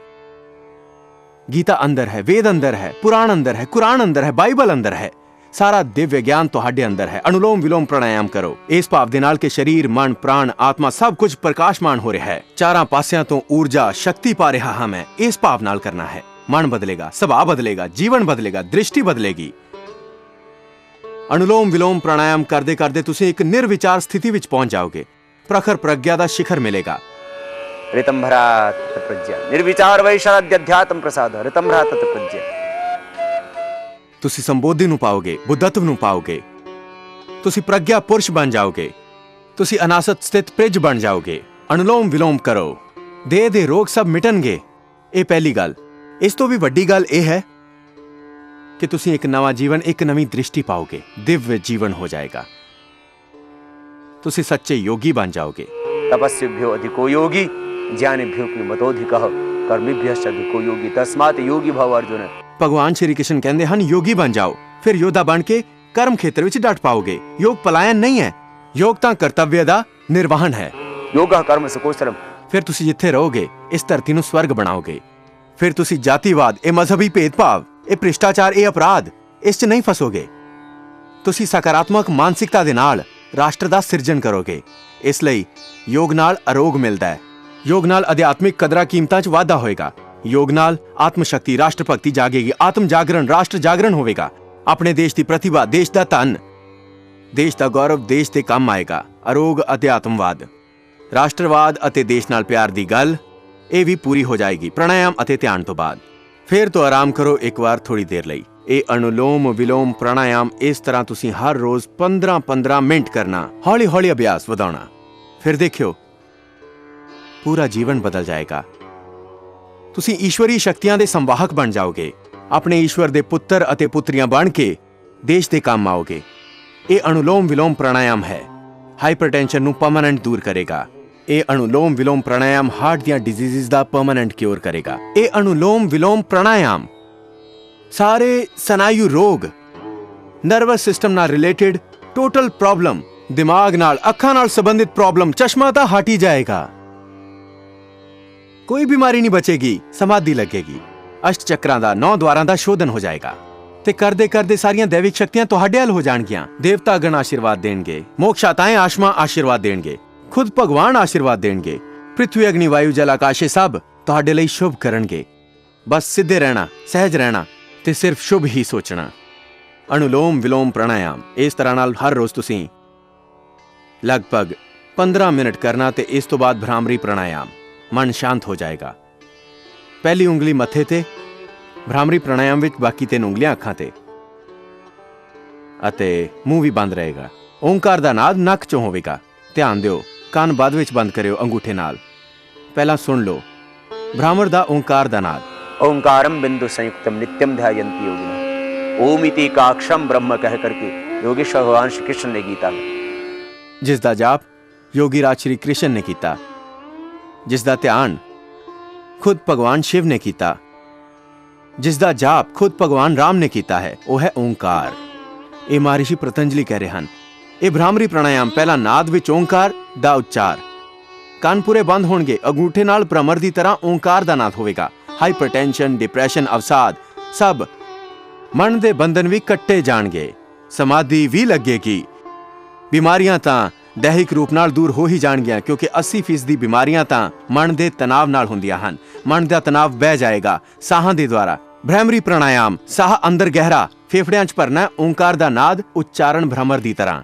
[SPEAKER 1] ਗੀਤਾ ਅੰਦਰ ਹੈ, ਵੇਦ ਅੰਦਰ ਹੈ, ਪੁਰਾਣ ਅੰਦਰ ਹੈ, ਕੁਰਾਨ ਅੰਦਰ ਹੈ, ਬਾਈਬਲ ਅੰਦਰ ਹੈ। ਸਾਰਾ ਦਿਵਯ ਗਿਆਨ ਤੁਹਾਡੇ ਅੰਦਰ ਹੈ। ਅਨੁਲੋਮ ਵਿਲੋਮ ਪ੍ਰਾਣਾਯਾਮ ਕਰੋ ਇਸ ਭਾਵ ਦੇ ਨਾਲ ਕਿ ਸਰੀਰ, ਮਨ, ਪ੍ਰਾਣ, ਆਤਮਾ ਸਭ ਕੁਝ ਪ੍ਰਕਾਸ਼ਮਾਨ ਹੋ ਰਿਹਾ ਹੈ। ਚਾਰਾਂ ਪਾਸਿਆਂ ਤੋਂ ਊਰਜਾ, ਸ਼ਕਤੀ ਪਾ ਰਿਹਾ ਹਾਂ ਮੈਂ। ਇਸ ਭਾਵ ਨਾਲ ਕਰਨਾ ਹੈ। ਮਨ ਬਦਲੇਗਾ, ਸੁਭਾਅ ਬਦਲੇਗਾ, ਜੀਵਨ ਬਦਲੇਗਾ, ਦ੍ਰਿਸ਼ਟੀ ਬਦਲੇਗੀ। ਅਨੁਲੋਮ ਵਿਲੋਮ ਪ੍ਰਾਣਾਯਾਮ ਕਰਦੇ ਕਰਦੇ ਤੁਸੀਂ ਇੱਕ ਨਿਰਵਿਚਾਰ ਸਥਿਤੀ ਵਿੱਚ ਪਹੁੰਚ ਜਾਓਗੇ। ਪ੍ਰਖਰ ਪ੍ਰਗਿਆ ਦਾ ਸਿਖਰ ਮਿਲੇਗਾ।
[SPEAKER 2] ऋतंभरा तत् प्रज्ञा निर्विचार वैशाद्यध्यात्म प्रसाद ऋतंभरा तत् प्रज्ञा।
[SPEAKER 1] ਤੁਸੀਂ ਸੰਬੋਧੀ ਨੂੰ ਪਾਓਗੇ, ਬੁੱਧਤਵ ਨੂੰ ਪਾਓਗੇ। ਤੁਸੀਂ ਪ੍ਰਗਿਆ ਪੁਰਸ਼ ਬਣ ਜਾਓਗੇ। ਤੁਸੀਂ ਅਨਾਸਤ ਸਥਿਤ ਪ੍ਰਿਜ ਬਣ ਜਾਓਗੇ। ਅਨੁਲੋਮ ਵਿਲੋਮ ਕਰੋ, ਦੇਹ ਦੇ ਰੋਗ ਸਭ ਮਿਟਣਗੇ। ਇਹ ਪਹਿਲੀ ਗੱਲ। ਇਸ ਤੋਂ ਵੀ ਵੱਡੀ ਗੱਲ ਇਹ ਹੈ ਕਿ ਤੁਸੀਂ ਇੱਕ ਨਵਾਂ ਜੀਵਨ, ਇੱਕ ਨਵੀਂ ਦ੍ਰਿਸ਼ਟੀ ਪਾਓਗੇ। ਦਿਵਯ ਜੀਵਨ ਹੋ ਜਾਏਗਾ। ਤੁਸੀਂ ਸੱਚੇ ਯੋਗੀ ਬਣ ਜਾਓਗੇ।
[SPEAKER 2] तपस्विभ्यो अधिको योगी ज्ञानिभ्यो मतोधिकः कर्मिभ्यश्च अधिको योगी तस्मात् योगी भव अर्जुन।
[SPEAKER 1] ਭਗਵਾਨ ਸ਼੍ਰੀ ਕ੍ਰਿਸ਼ਨ ਕਹਿੰਦੇ ਹਨ, ਯੋਗੀ ਬਣ ਜਾਓ, ਫਿਰ ਯੋਧਾ ਬਣ ਕੇ ਕਰਮ ਖੇਤਰ ਵਿੱਚ ਡਟ ਪਾਓਗੇ। ਯੋਗ ਪਲਾਇਨ ਨਹੀਂ ਹੈ, ਯੋਗ ਤਾਂ ਕਰਤੱਵਯ ਦਾ ਨਿਰਵਾਹਨ ਹੈ।
[SPEAKER 2] योगः कर्म सुकौशलम्।
[SPEAKER 1] ਫਿਰ ਤੁਸੀਂ ਜਿੱਥੇ ਰਹੋਗੇ ਇਸ ਧਰਤੀ ਨੂੰ ਸਵਰਗ ਬਣਾਓਗੇ। ਫਿਰ ਤੁਸੀਂ ਜਾਤੀਵਾਦ, ਇਹ ਮਜ਼ਹਬੀ ਭੇਦਭਾਵ, ਇਹ ਭ੍ਰਿਸ਼ਟਾਚਾਰ, ਇਹ ਅਪਰਾਧ, ਇਸ 'ਚ ਨਹੀਂ ਫਸੋਗੇ। ਤੁਸੀਂ ਸਕਾਰਾਤਮਕ ਮਾਨਸਿਕਤਾ ਦੇ ਨਾਲ ਰਾਸ਼ਟਰ ਦਾ ਸਿਰਜਣ ਕਰੋਗੇ। ਇਸ ਲਈ ਯੋਗ ਨਾਲ ਅਰੋਗ ਮਿਲਦਾ ਹੈ। ਯੋਗ ਨਾਲ ਅਧਿਆਤਮਿਕ ਕਦਰਾਂ ਕੀਮਤਾਂ 'ਚ ਵਾਧਾ ਹੋਏਗਾ। ਯੋਗ ਨਾਲ ਆਤਮ ਸ਼ਕਤੀ, ਰਾਸ਼ਟਰ ਭਗਤੀ ਜਾਗੇਗੀ। ਆਤਮ ਜਾਗਰਣ, ਰਾਸ਼ਟਰ ਜਾਗਰਣ ਹੋਵੇਗਾ। ਆਪਣੇ ਦੇਸ਼ ਦੀ ਪ੍ਰਤਿਭਾ, ਦੇਸ਼ ਦਾ ਧਨ, ਦੇਸ਼ ਦਾ ਗੌਰਵ ਦੇਸ਼ ਦੇ ਕੰਮ ਆਏਗਾ। ਅਰੋਗ ਅਧਿਆਤਮਵਾਦ, ਰਾਸ਼ਟਰਵਾਦ ਅਤੇ ਦੇਸ਼ ਨਾਲ ਪਿਆਰ ਦੀ ਗੱਲ, ਇਹ ਵੀ ਪੂਰੀ ਹੋ ਜਾਏਗੀ ਪ੍ਰਾਣਾਯਾਮ ਅਤੇ ਧਿਆਨ ਤੋਂ ਬਾਅਦ। ਫਿਰ ਤੋਂ ਆਰਾਮ ਕਰੋ ਇੱਕ ਵਾਰ ਥੋੜੀ ਦੇਰ ਲਈ। ਇਹ ਅਨੁਲੋਮ ਵਿਲੋਮ ਪ੍ਰਾਣਾਯਾਮ ਇਸ ਤਰ੍ਹਾਂ ਤੁਸੀਂ ਹਰ ਰੋਜ਼ 15-15 ਮਿੰਟ ਕਰਨਾ। ਹੌਲੀ ਹੌਲੀ ਅਭਿਆਸ ਵਧਾਉਣਾ। ਫਿਰ ਦੇਖਿਓ ਪੂਰਾ ਜੀਵਨ ਬਦਲ ਜਾਏਗਾ। ਤੁਸੀਂ ਈਸ਼ਵਰੀ ਸ਼ਕਤੀਆਂ ਦੇ ਸੰਵਾਹਕ ਬਣ ਜਾਓਗੇ। ਆਪਣੇ ਈਸ਼ਵਰ ਦੇ ਪੁੱਤਰ ਅਤੇ ਪੁੱਤਰੀਆਂ ਬਣ ਕੇ ਦੇਸ਼ ਦੇ ਕੰਮ ਆਓਗੇ। ਇਹ ਅਨੁਲੋਮ ਵਿਲੋਮ ਪ੍ਰਾਣਾਯਾਮ ਹੈ। ਹਾਈਪਰਟੈਂਸ਼ਨ ਨੂੰ ਪਰਮਾਨੈਂਟ ਦੂਰ ਕਰੇਗਾ। ਇਹ ਅਨੁਲੋਮ ਵਿਲੋਮ ਪ੍ਰਾਣਾਯਾਮ ਹਾਰਟ ਦੀਆਂ ਡਿਜ਼ੀਜ਼ਸ ਦਾ ਪਰਮਾਨੈਂਟ ਕਿਉਰ ਕਰੇਗਾ। ਇਹ ਅਨੁਲੋਮ ਵਿਲੋਮ ਪ੍ਰਾਣਾਯਾਮ ਸਾਰੇ ਸਨਾਯੂ ਰੋਗ, ਨਰਵਸ ਸਿਸਟਮ ਨਾਲ ਰਿਲੇਟਡ ਟੋਟਲ ਪ੍ਰੋਬਲਮ, ਦਿਮਾਗ ਨਾਲ, ਅੱਖਾਂ ਨਾਲ ਸੰਬੰਧਿਤ ਪ੍ਰੋਬਲਮ, ਚਸ਼ਮਾ ਤਾਂ ਹਟ ਹੀ ਜਾਏਗਾ। ਕੋਈ ਬਿਮਾਰੀ ਨਹੀਂ ਬਚੇਗੀ। ਸਮਾਧੀ ਲੱਗੇਗੀ। ਅਸ਼ਟ ਚੱਕਰਾਂ ਦਾ, 9 ਦੁਆਰਾਂ ਦਾ ਸ਼ੋਧਨ ਹੋ ਜਾਏਗਾ। ਤੇ ਕਰਦੇ ਕਰਦੇ ਸਾਰੀਆਂ ਦੈਵਿਕ ਸ਼ਕਤੀਆਂ ਤੁਹਾਡੇ ਵੱਲ ਹੋ ਜਾਣਗੀਆਂ। ਦੇਵਤਾ ਗਣ ਆਸ਼ੀਰਵਾਦ ਦੇਣਗੇ। ਮੋਕਸ਼ਾਤਾएं ਆਸ਼ਮਾ ਆਸ਼ੀਰਵਾਦ ਦੇਣਗੇ। ਖੁਦ ਭਗਵਾਨ ਆਸ਼ੀਰਵਾਦ ਦੇਣਗੇ। ਪ੍ਰਿਥਵੀ, ਅਗਨੀ, ਵਾਯੂ, ਜਲ, ਆਕਾਸ਼ ਸਭ ਤੁਹਾਡੇ ਲਈ ਸ਼ੁਭ ਕਰਨਗੇ। ਬਸ ਸਿੱਧੇ ਰਹਿਣਾ, ਸਹਿਜ ਰਹਿਣਾ ਤੇ ਸਿਰਫ ਸ਼ੁਭ ਹੀ ਸੋਚਣਾ। ਅਨੁਲੋਮ ਵਿਲੋਮ ਪ੍ਰਾਣਾਯਾਮ ਇਸ ਤਰ੍ਹਾਂ ਨਾਲ ਹਰ ਰੋਜ਼ ਤੁਸੀਂ ਲਗਭਗ 15 ਮਿੰਟ ਕਰਨਾ ਤੇ ਇਸ ਤੋਂ ਬਾਅਦ ਭ੍ਰਾਮਰੀ ਪ੍ਰਾਣਾਯਾਮ। ਮਨ ਸ਼ਾਂਤ ਹੋ ਜਾਏਗਾ। ਪਹਿਲੀ ਉਂਗਲੀ ਮੱਥੇ ਤੇ, ਭ੍ਰਾਮਰੀ ਪ੍ਰਾਣਾਯਾਮ ਵਿੱਚ ਬਾਕੀ 3 ਉਂਗਲੀਆਂ ਅੱਖਾਂ ਤੇ, ਅਤੇ ਮੂੰਹ ਵੀ ਬੰਦ ਰਹੇਗਾ। ਓਂਕਾਰ ਦਾ ਨਾਦ ਨੱਕ 'ਚੋਂ ਹੋਵੇਗਾ। ਧਿਆਨ ਦਿਓ, ਕੰਨ ਬਾਅਦ ਵਿੱਚ ਬੰਦ ਕਰਿਓ ਅੰਗੂਠੇ ਨਾਲ। ਪਹਿਲਾਂ ਸੁਣ ਲਓ ਭ੍ਰਾਮਰ ਦਾ ਓਂਕਾਰ ਦਾ ਨਾਦ।
[SPEAKER 2] ओंकारम बिंदु संयुक्तम नित्यम ध्यायन्ति योगिनः। ओम इति काक्षम ब्रह्म कह करके योगेश्वर भगवान श्री कृष्ण ने गीता में,
[SPEAKER 1] ਜਿਸ ਦਾ ਜਾਪ ਯੋਗੀ ਰਾਜ ਸ਼੍ਰੀ ਕ੍ਰਿਸ਼ਨ ਨੇ ਕੀਤਾ, ਜਿਸ ਦਾ ਧਿਆਨ ਖੁਦ ਭਗਵਾਨ ਸ਼ਿਵ ਨੇ ਕੀਤਾ, ਜਿਸ ਦਾ ਜਾਪ ਖੁਦ ਭਗਵਾਨ ਰਾਮ ਨੇ ਕੀਤਾ ਹੈ, ਉਹ ਹੈ ਓਂਕਾਰ। ਇਹ ਮਹਾਰਿਸ਼ੀ ਪਤੰਜਲੀ ਕਹਿ ਰਹੇ ਹਨ। ਇਹ ਭ੍ਰਾਮਰੀ ਪ੍ਰਾਣਾਯਾਮ ਪਹਿਲਾ ਨਾਦ ਵਿੱਚ ਓਂਕਾਰ ਦਾ ਉਚਾਰ। ਕੰਨ ਪੂਰੇ ਬੰਦ ਹੋਣਗੇ। ਅੰਗੂਠੇ ਨਾਲ ਭ੍ਰਮਰ ਦੀ ਤਰ੍ਹਾਂ ਓਂਕਾਰ ਦਾ ਨਾਦ ਹੋਵੇਗਾ। ਹਾਈਪਰਟੈਂਸ਼ਨ, ਡਿਪਰੈਸ਼ਨ, ਅਵਸਾਦ ਸਭ ਮਨ ਦੇ ਬੰਧਨ ਵੀ ਕੱਟੇ ਜਾਣਗੇ। ਸਮਾਧੀ ਵੀ ਲੱਗੇਗੀ। ਬਿਮਾਰੀਆਂ ਤਾਂ ਦੈਹਿਕ ਰੂਪ ਨਾਲ ਦੂਰ ਹੋ ਹੀ ਜਾਣਗੀਆਂ, ਕਿਉਂਕਿ 80% ਦੀ ਬਿਮਾਰੀਆਂ ਤਾਂ ਮਨ ਦੇ ਤਣਾਵ ਨਾਲ ਹੁੰਦੀਆਂ ਹਨ। ਮਨ ਦਾ ਤਣਾਵ ਬਹਿ ਜਾਏਗਾ ਸਾਹਾਂ ਦੇ ਦੁਆਰਾ। ਭ੍ਰਾਮਰੀ ਪ੍ਰਾਣਾਯਾਮ, ਸਾਹ ਅੰਦਰ ਗਹਿਰਾ, ਫੇਫੜਿਆਂ 'ਚ ਭਰਨਾ, ਓਂਕਾਰ ਦਾ ਨਾਦ ਉਚਾਰਨ ਭ੍ਰਮਰ ਦੀ ਤਰ੍ਹਾਂ।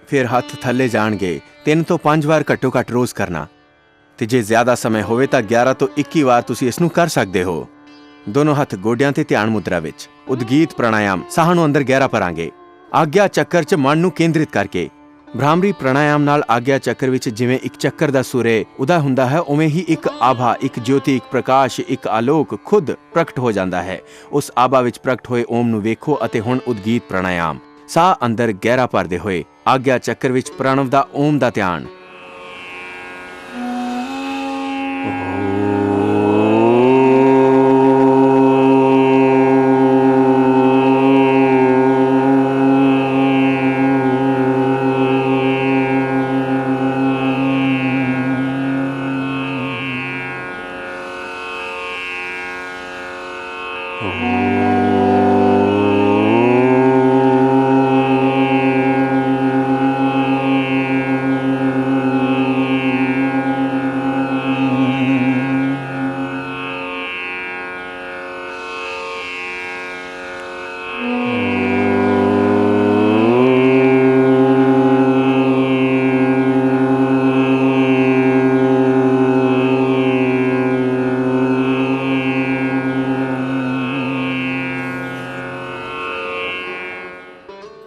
[SPEAKER 1] ਫਿਰ ਹੱਥ ਥੱਲੇ ਜਾਣਗੇ। 3 ਤੋਂ 5 ਵਾਰ ਘੱਟੋ ਘੱਟ ਰੋਜ਼ ਕਰਨਾ, ਤੇ ਜੇ ਜ਼ਿਆਦਾ ਸਮੇਂ ਹੋਵੇ ਤਾਂ 11 ਤੋਂ 21 ਵਾਰ ਤੁਸੀਂ ਇਸ ਨੂੰ ਕਰ ਸਕਦੇ ਹੋ। ਦੋਨੋਂ ਹੱਥ ਗੋਡਿਆਂ ਤੇ ਧਿਆਨ ਮੁਦਰਾ ਵਿੱਚ। ਉਦਗੀਤ ਪ੍ਰਾਣਾਯਾਮ, ਸਾਹ ਨੂੰ ਅੰਦਰ ਗਹਿਰਾ ਭਰਾਂਗੇ। ਆਗਿਆ ਚੱਕਰ 'ਚ ਮਨ ਨੂੰ ਕੇਂਦਰਿਤ ਕਰਕੇ। ਭ੍ਰਾਮਰੀ ਪ੍ਰਾਣਾਯਾਮ ਨਾਲ ਆਗਿਆ ਚੱਕਰ ਵਿੱਚ ਜਿਵੇਂ ਇੱਕ ਚੱਕਰ ਦਾ ਸੂਰਜ ਉਦਾ ਹੁੰਦਾ ਹੈ, ਉਵੇਂ ਹੀ ਇੱਕ ਆਭਾ, ਇੱਕ ਜੋਤੀ, ਇੱਕ ਪ੍ਰਕਾਸ਼, ਇੱਕ ਆਲੋਕ ਖੁਦ ਪ੍ਰਗਟ ਹੋ ਜਾਂਦਾ ਹੈ। ਉਸ ਆਭਾ ਵਿੱਚ ਪ੍ਰਗਟ ਹੋਏ ਓਮ ਨੂੰ ਵੇਖੋ। ਅਤੇ ਹੁਣ ਉਦਗੀਤ ਪ੍ਰਾਣਾਯਾਮ, ਸਾਹ ਅੰਦਰ ਗਹਿਰਾ ਭਰਦੇ ਹੋਏ ਆਗਿਆ ਚੱਕਰ ਵਿੱਚ ਪ੍ਰਣਵ ਦਾ ਓਮ ਦਾ ਧਿਆਨ।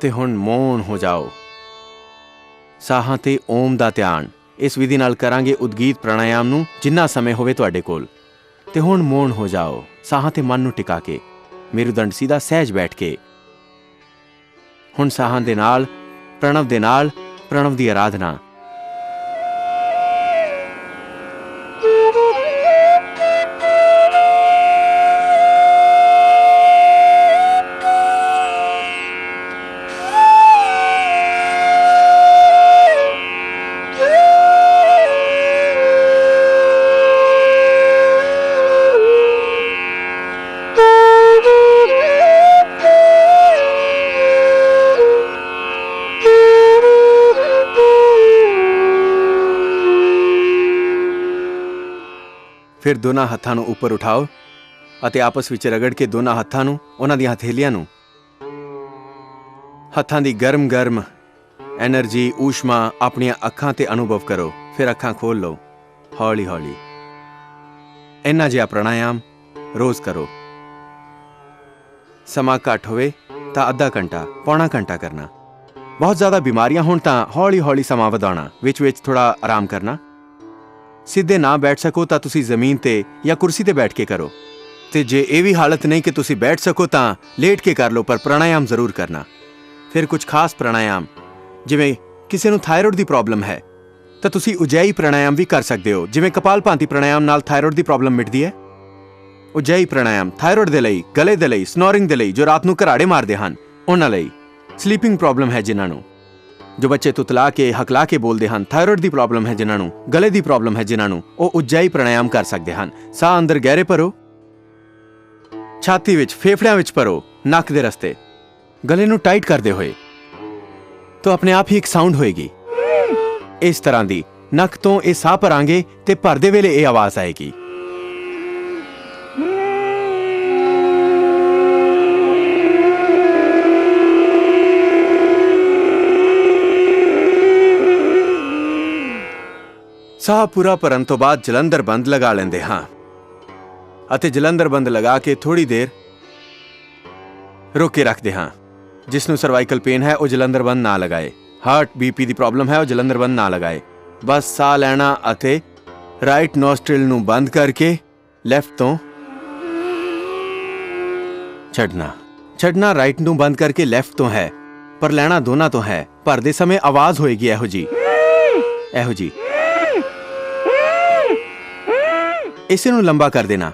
[SPEAKER 1] ਤੇ ਹੁਣ ਮੌਨ ਹੋ ਜਾਓ। ਸਾਹਾਂ ਤੇ ਓਮ ਦਾ ਧਿਆਨ। ਇਸ ਵਿਧੀ ਨਾਲ ਕਰਾਂਗੇ ਉਦਗੀਤ ਪ੍ਰਾਣਾਯਾਮ ਨੂੰ ਜਿੰਨਾ ਸਮੇਂ ਹੋਵੇ ਤੁਹਾਡੇ ਕੋਲ। ਤੇ ਹੁਣ ਮੌਨ ਹੋ ਜਾਓ, ਸਾਹਾਂ ਤੇ ਮਨ ਨੂੰ ਟਿਕਾ ਕੇ, ਮੇਰੂਦੰਡ ਸਿੱਧਾ ਸਹਿਜ ਬੈਠ ਕੇ। ਹੁਣ ਸਾਹਾਂ ਦੇ ਨਾਲ ਪ੍ਰਣਵ ਦੀ ਆਰਾਧਨਾ। ਫਿਰ ਦੋਨਾਂ ਹੱਥਾਂ ਨੂੰ ਉੱਪਰ ਉਠਾਓ ਅਤੇ ਆਪਸ ਵਿੱਚ ਰਗੜ ਕੇ ਦੋਨਾਂ ਹੱਥਾਂ ਨੂੰ, ਉਹਨਾਂ ਦੀਆਂ ਹਥੇਲੀਆਂ ਨੂੰ, ਹੱਥਾਂ ਦੀ ਗਰਮ ਐਨਰਜੀ, ਊਸ਼ਮਾ ਆਪਣੀਆਂ ਅੱਖਾਂ ਤੇ ਅਨੁਭਵ ਕਰੋ। ਫਿਰ ਅੱਖਾਂ ਖੋਲ ਲਓ ਹੌਲੀ ਹੌਲੀ। ਇੰਨਾ ਜਿਹਾ ਪ੍ਰਾਣਾਯਾਮ ਰੋਜ਼ ਕਰੋ। ਸਮਾਂ ਘੱਟ ਹੋਵੇ ਤਾਂ ਅੱਧਾ ਘੰਟਾ, ਪੌਣਾ ਘੰਟਾ ਕਰਨਾ। ਬਹੁਤ ਜ਼ਿਆਦਾ ਬਿਮਾਰੀਆਂ ਹੋਣ ਤਾਂ ਹੌਲੀ ਹੌਲੀ ਸਮਾਂ ਵਧਾਉਣਾ, ਵਿੱਚ ਥੋੜਾ ਆਰਾਮ ਕਰਨਾ। ਸਿੱਧੇ ਨਾ ਬੈਠ ਸਕੋ ਤਾਂ ਤੁਸੀਂ ਜ਼ਮੀਨ ਤੇ ਜਾਂ ਕੁਰਸੀ ਤੇ ਬੈਠ ਕੇ ਕਰੋ। ਤੇ ਜੇ ਇਹ ਵੀ ਹਾਲਤ ਨਹੀਂ ਕਿ ਤੁਸੀਂ ਬੈਠ ਸਕੋ ਤਾਂ ਲੇਟ ਕੇ ਕਰ ਲਓ, ਪਰ ਪ੍ਰਾਣਾਯਾਮ ਜ਼ਰੂਰ ਕਰਨਾ। ਫਿਰ ਕੁਝ ਖਾਸ ਪ੍ਰਾਣਾਯਾਮ, ਜਿਵੇਂ ਕਿਸੇ ਨੂੰ ਥਾਇਰੋਇਡ ਦੀ ਪ੍ਰੋਬਲਮ ਹੈ ਤਾਂ ਤੁਸੀਂ ਉਜੈਈ ਪ੍ਰਾਣਾਯਾਮ ਵੀ ਕਰ ਸਕਦੇ ਹੋ। ਜਿਵੇਂ ਕਪਾਲਭਾਤੀ ਪ੍ਰਾਣਾਯਾਮ ਨਾਲ ਥਾਇਰੋਇਡ ਦੀ ਪ੍ਰੋਬਲਮ ਮਿਟਦੀ ਹੈ, ਉਜੈਈ ਪ੍ਰਾਣਾਯਾਮ ਥਾਇਰੋਇਡ ਦੇ ਲਈ, ਗਲੇ ਦੇ ਲਈ, ਸਨੋਰਿੰਗ ਦੇ ਲਈ, ਜੋ ਰਾਤ ਨੂੰ ਘਰਾੜੇ ਮਾਰਦੇ ਹਨ ਉਹਨਾਂ ਲਈ, ਸਲੀਪਿੰਗ ਪ੍ਰੋਬਲਮ ਹੈ ਜਿਨ੍ਹਾਂ ਨੂੰ, ਜੋ ਬੱਚੇ ਤੁਤਲਾ ਕੇ ਹਕਲਾ ਕੇ ਬੋਲਦੇ ਹਨ, ਥਾਇਰੋਇਡ ਦੀ ਪ੍ਰੋਬਲਮ ਹੈ ਜਿਨ੍ਹਾਂ ਨੂੰ, ਗਲੇ ਦੀ ਪ੍ਰੋਬਲਮ ਹੈ ਜਿਨ੍ਹਾਂ ਨੂੰ, ਉਹ ਉਜੈਈ ਪ੍ਰਾਣਾਯਾਮ ਕਰ ਸਕਦੇ ਹਨ। ਸਾਹ ਅੰਦਰ ਗਹਿਰੇ ਭਰੋ, ਛਾਤੀ ਵਿੱਚ, ਫੇਫੜਿਆਂ ਵਿੱਚ ਭਰੋ, ਨੱਕ ਦੇ ਰਸਤੇ, ਗਲੇ ਨੂੰ ਟਾਈਟ ਕਰਦੇ ਹੋਏ, ਤਾਂ ਆਪਣੇ ਆਪ ਹੀ ਇੱਕ ਸਾਊਂਡ ਹੋਏਗੀ ਇਸ ਤਰ੍ਹਾਂ ਦੀ। ਨੱਕ ਤੋਂ ਇਹ ਸਾਹ ਭਰਾਂਗੇ ਤੇ ਭਰਦੇ ਵੇਲੇ ਇਹ ਆਵਾਜ਼ ਆਏਗੀ। ਸਾਹ ਪੂਰਾ ਭਰਨ ਤੋਂ ਬਾਅਦ ਜਲੰਧਰ ਬੰਦ ਲਗਾ ਲੈਂਦੇ ਹਾਂ ਅਤੇ ਜਲੰਧਰ ਬੰਦ ਲਗਾ ਕੇ ਥੋੜੀ ਦੇਰ ਰੋਕ ਕੇ ਰੱਖਦੇ ਹਾਂ। ਜਿਸ ਨੂੰ ਸਰਵਾਈਕਲ ਪੇਨ ਹੈ ਉਹ ਜਲੰਧਰ ਬੰਦ ਨਾ ਲਗਾਏ, ਹਾਰਟ ਬੀਪੀ ਦੀ ਪ੍ਰੋਬਲਮ ਹੈ ਉਹ ਜਲੰਧਰ ਬੰਦ ਨਾ ਲਗਾਏ। ਬਸ ਸਾਹ ਲੈਣਾ ਅਤੇ ਰਾਈਟ ਨੋਸਟ੍ਰਿਲ ਨੂੰ ਬੰਦ ਕਰਕੇ ਲੈਫਟ ਤੋਂ ਛੱਡਣਾ ਰਾਈਟ ਨੂੰ ਬੰਦ ਕਰਕੇ ਲੈਫਟ ਤੋਂ ਹੈ, ਪਰ ਲੈਣਾ ਦੋਨਾਂ ਤੋਂ ਹੈ। ਭਰਦੇ ਸਮੇਂ ਆਵਾਜ਼ ਹੋਏਗੀ ਇਹੋ ਜੀ। ਇਸੇ ਨੂੰ ਲੰਬਾ ਕਰ ਦੇਣਾ।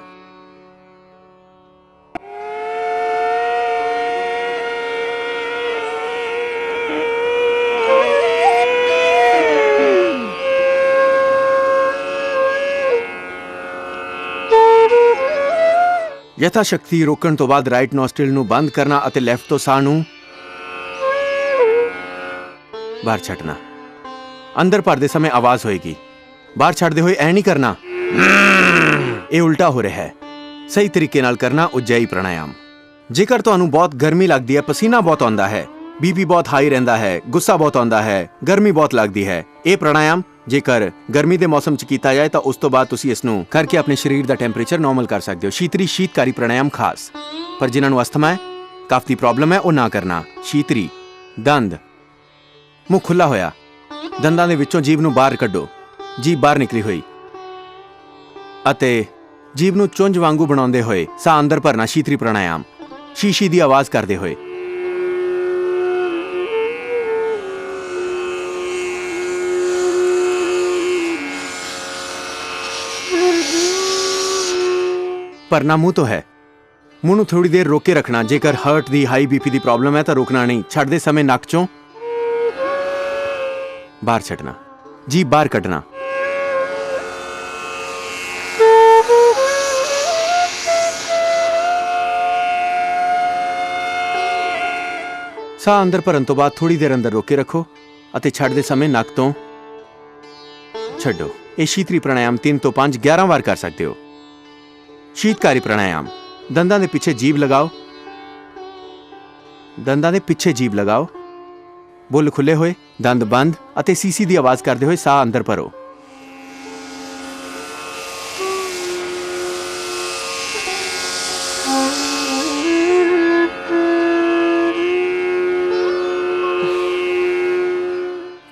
[SPEAKER 1] ਯਥਾ ਸ਼ਕਤੀ ਰੋਕਣ ਤੋਂ ਬਾਅਦ ਰਾਈਟ ਨੋਸਟ੍ਰਿਲ ਨੂੰ ਬੰਦ ਕਰਨਾ ਅਤੇ ਲੈਫਟ ਤੋਂ ਸਾਹ ਨੂੰ ਬਾਹਰ ਛੱਡਣਾ। ਅੰਦਰ ਭਰਦੇ ਸਮੇਂ ਆਵਾਜ਼ ਹੋਏਗੀ, ਬਾਹਰ ਛੱਡਦੇ ਹੋਏ ਐ ਨਹੀਂ ਕਰਨਾ, ਇਹ ਉਲਟਾ ਹੋ ਰਿਹਾ ਹੈ। ਸਹੀ ਤਰੀਕੇ ਨਾਲ ਕਰਨਾ ਉਜੈਈ ਪ੍ਰਾਣਾਯਾਮ। ਜੇਕਰ ਤੁਹਾਨੂੰ ਬਹੁਤ ਗਰਮੀ ਲੱਗਦੀ ਹੈ, ਪਸੀਨਾ ਬਹੁਤ ਆਉਂਦਾ ਹੈ, बीपी बहुत हाई रहिंदा है, गुस्सा बहुत आउंदा है, गर्मी बहुत लगदी है। ਇਹ ਪ੍ਰਾਣਾਯਾਮ ਜੇਕਰ ਗਰਮੀ ਦੇ ਮੌਸਮ 'ਚ ਕੀਤਾ ਜਾਏ ਤਾਂ ਉਸ ਤੋਂ ਬਾਅਦ ਤੁਸੀਂ ਇਸ ਨੂੰ ਕਰਕੇ ਆਪਣੇ ਸਰੀਰ ਦਾ ਟੈਂਪਰੇਚਰ ਨਾਰਮਲ ਕਰ ਸਕਦੇ ਹੋ। ਸ਼ੀਤਕਾਰੀ ਪ੍ਰਾਣਾਯਾਮ ਖਾਸ, ਪਰ ਜਿਨ੍ਹਾਂ ਨੂੰ ਅਸਥਮਾ ਹੈ, ਕਫ ਦੀ ਪ੍ਰੋਬਲਮ ਹੈ, ਉਹ ਨਾ ਕਰਨਾ। ਸ਼ੀਤਰੀ ਦੰਦ, ਮੂੰਹ ਖੁੱਲਾ ਹੋਇਆ, ਦੰਦਾਂ ਦੇ ਵਿੱਚੋਂ ਜੀਭ ਨੂੰ ਬਾਹਰ ਕੱਢੋ, ਜੀਭ ਬਾਹਰ ਨਿਕਲੀ ਹੋਈ ਅਤੇ ਜੀਭ ਨੂੰ ਚੁੰਝ ਵਾਂਗੂ ਬਣਾਉਂਦੇ ਹੋਏ ਸਾਹ ਅੰਦਰ ਭਰਨਾ। ਸ਼ੀਤਰੀ ਪ੍ਰਾਣਾਯਾਮ ਸ਼ੀਸ਼ੀ ਦੀ ਆਵਾਜ਼ ਕਰਦੇ ਹੋਏ। ਭਰਨਾ ਮੂੰਹ ਤੋਂ ਹੈ। ਮੂੰਹ ਨੂੰ ਥੋੜੀ ਦੇਰ ਰੋਕ ਕੇ ਰੱਖਣਾ। ਜੇਕਰ ਹਾਰਟ ਦੀ, ਹਾਈ ਬੀਪੀ ਦੀ ਪ੍ਰੋਬਲਮ ਹੈ ਤਾਂ ਰੋਕਣਾ ਨਹੀਂ। ਛੱਡਦੇ ਸਮੇਂ ਨੱਕ ਚੋਂ ਬਾਹਰ ਛੱਡਣਾ, ਜੀਭ ਬਾਹਰ ਕੱਢਣਾ। ਸਾਹ ਅੰਦਰ ਭਰਨ ਤੋਂ ਬਾਅਦ ਥੋੜੀ ਦੇਰ ਅੰਦਰ ਰੋਕ ਕੇ ਰੱਖੋ ਅਤੇ ਛੱਡਦੇ ਸਮੇਂ ਨੱਕ ਤੋਂ ਛੱਡੋ। ਇਹ ਸ਼ੀਤਰੀ ਪ੍ਰਾਣਾਯਾਮ 3 ਤੋਂ 5 11 ਵਾਰ ਕਰ ਸਕਦੇ ਹੋ। ਸ਼ੀਤਕਾਰੀ ਪ੍ਰਾਣਾਯਾਮ ਦੰਦਾਂ ਦੇ ਪਿੱਛੇ ਜੀਭ ਲਗਾਓ, ਦੰਦਾਂ ਦੇ ਪਿੱਛੇ ਜੀਭ ਲਗਾਓ, ਬੁੱਲ ਖੁੱਲੇ ਹੋਏ, ਦੰਦ ਬੰਦ ਅਤੇ ਸੀਸੀ ਦੀ ਆਵਾਜ਼ ਕਰਦੇ ਹੋਏ ਸਾਹ ਅੰਦਰ ਭਰੋ।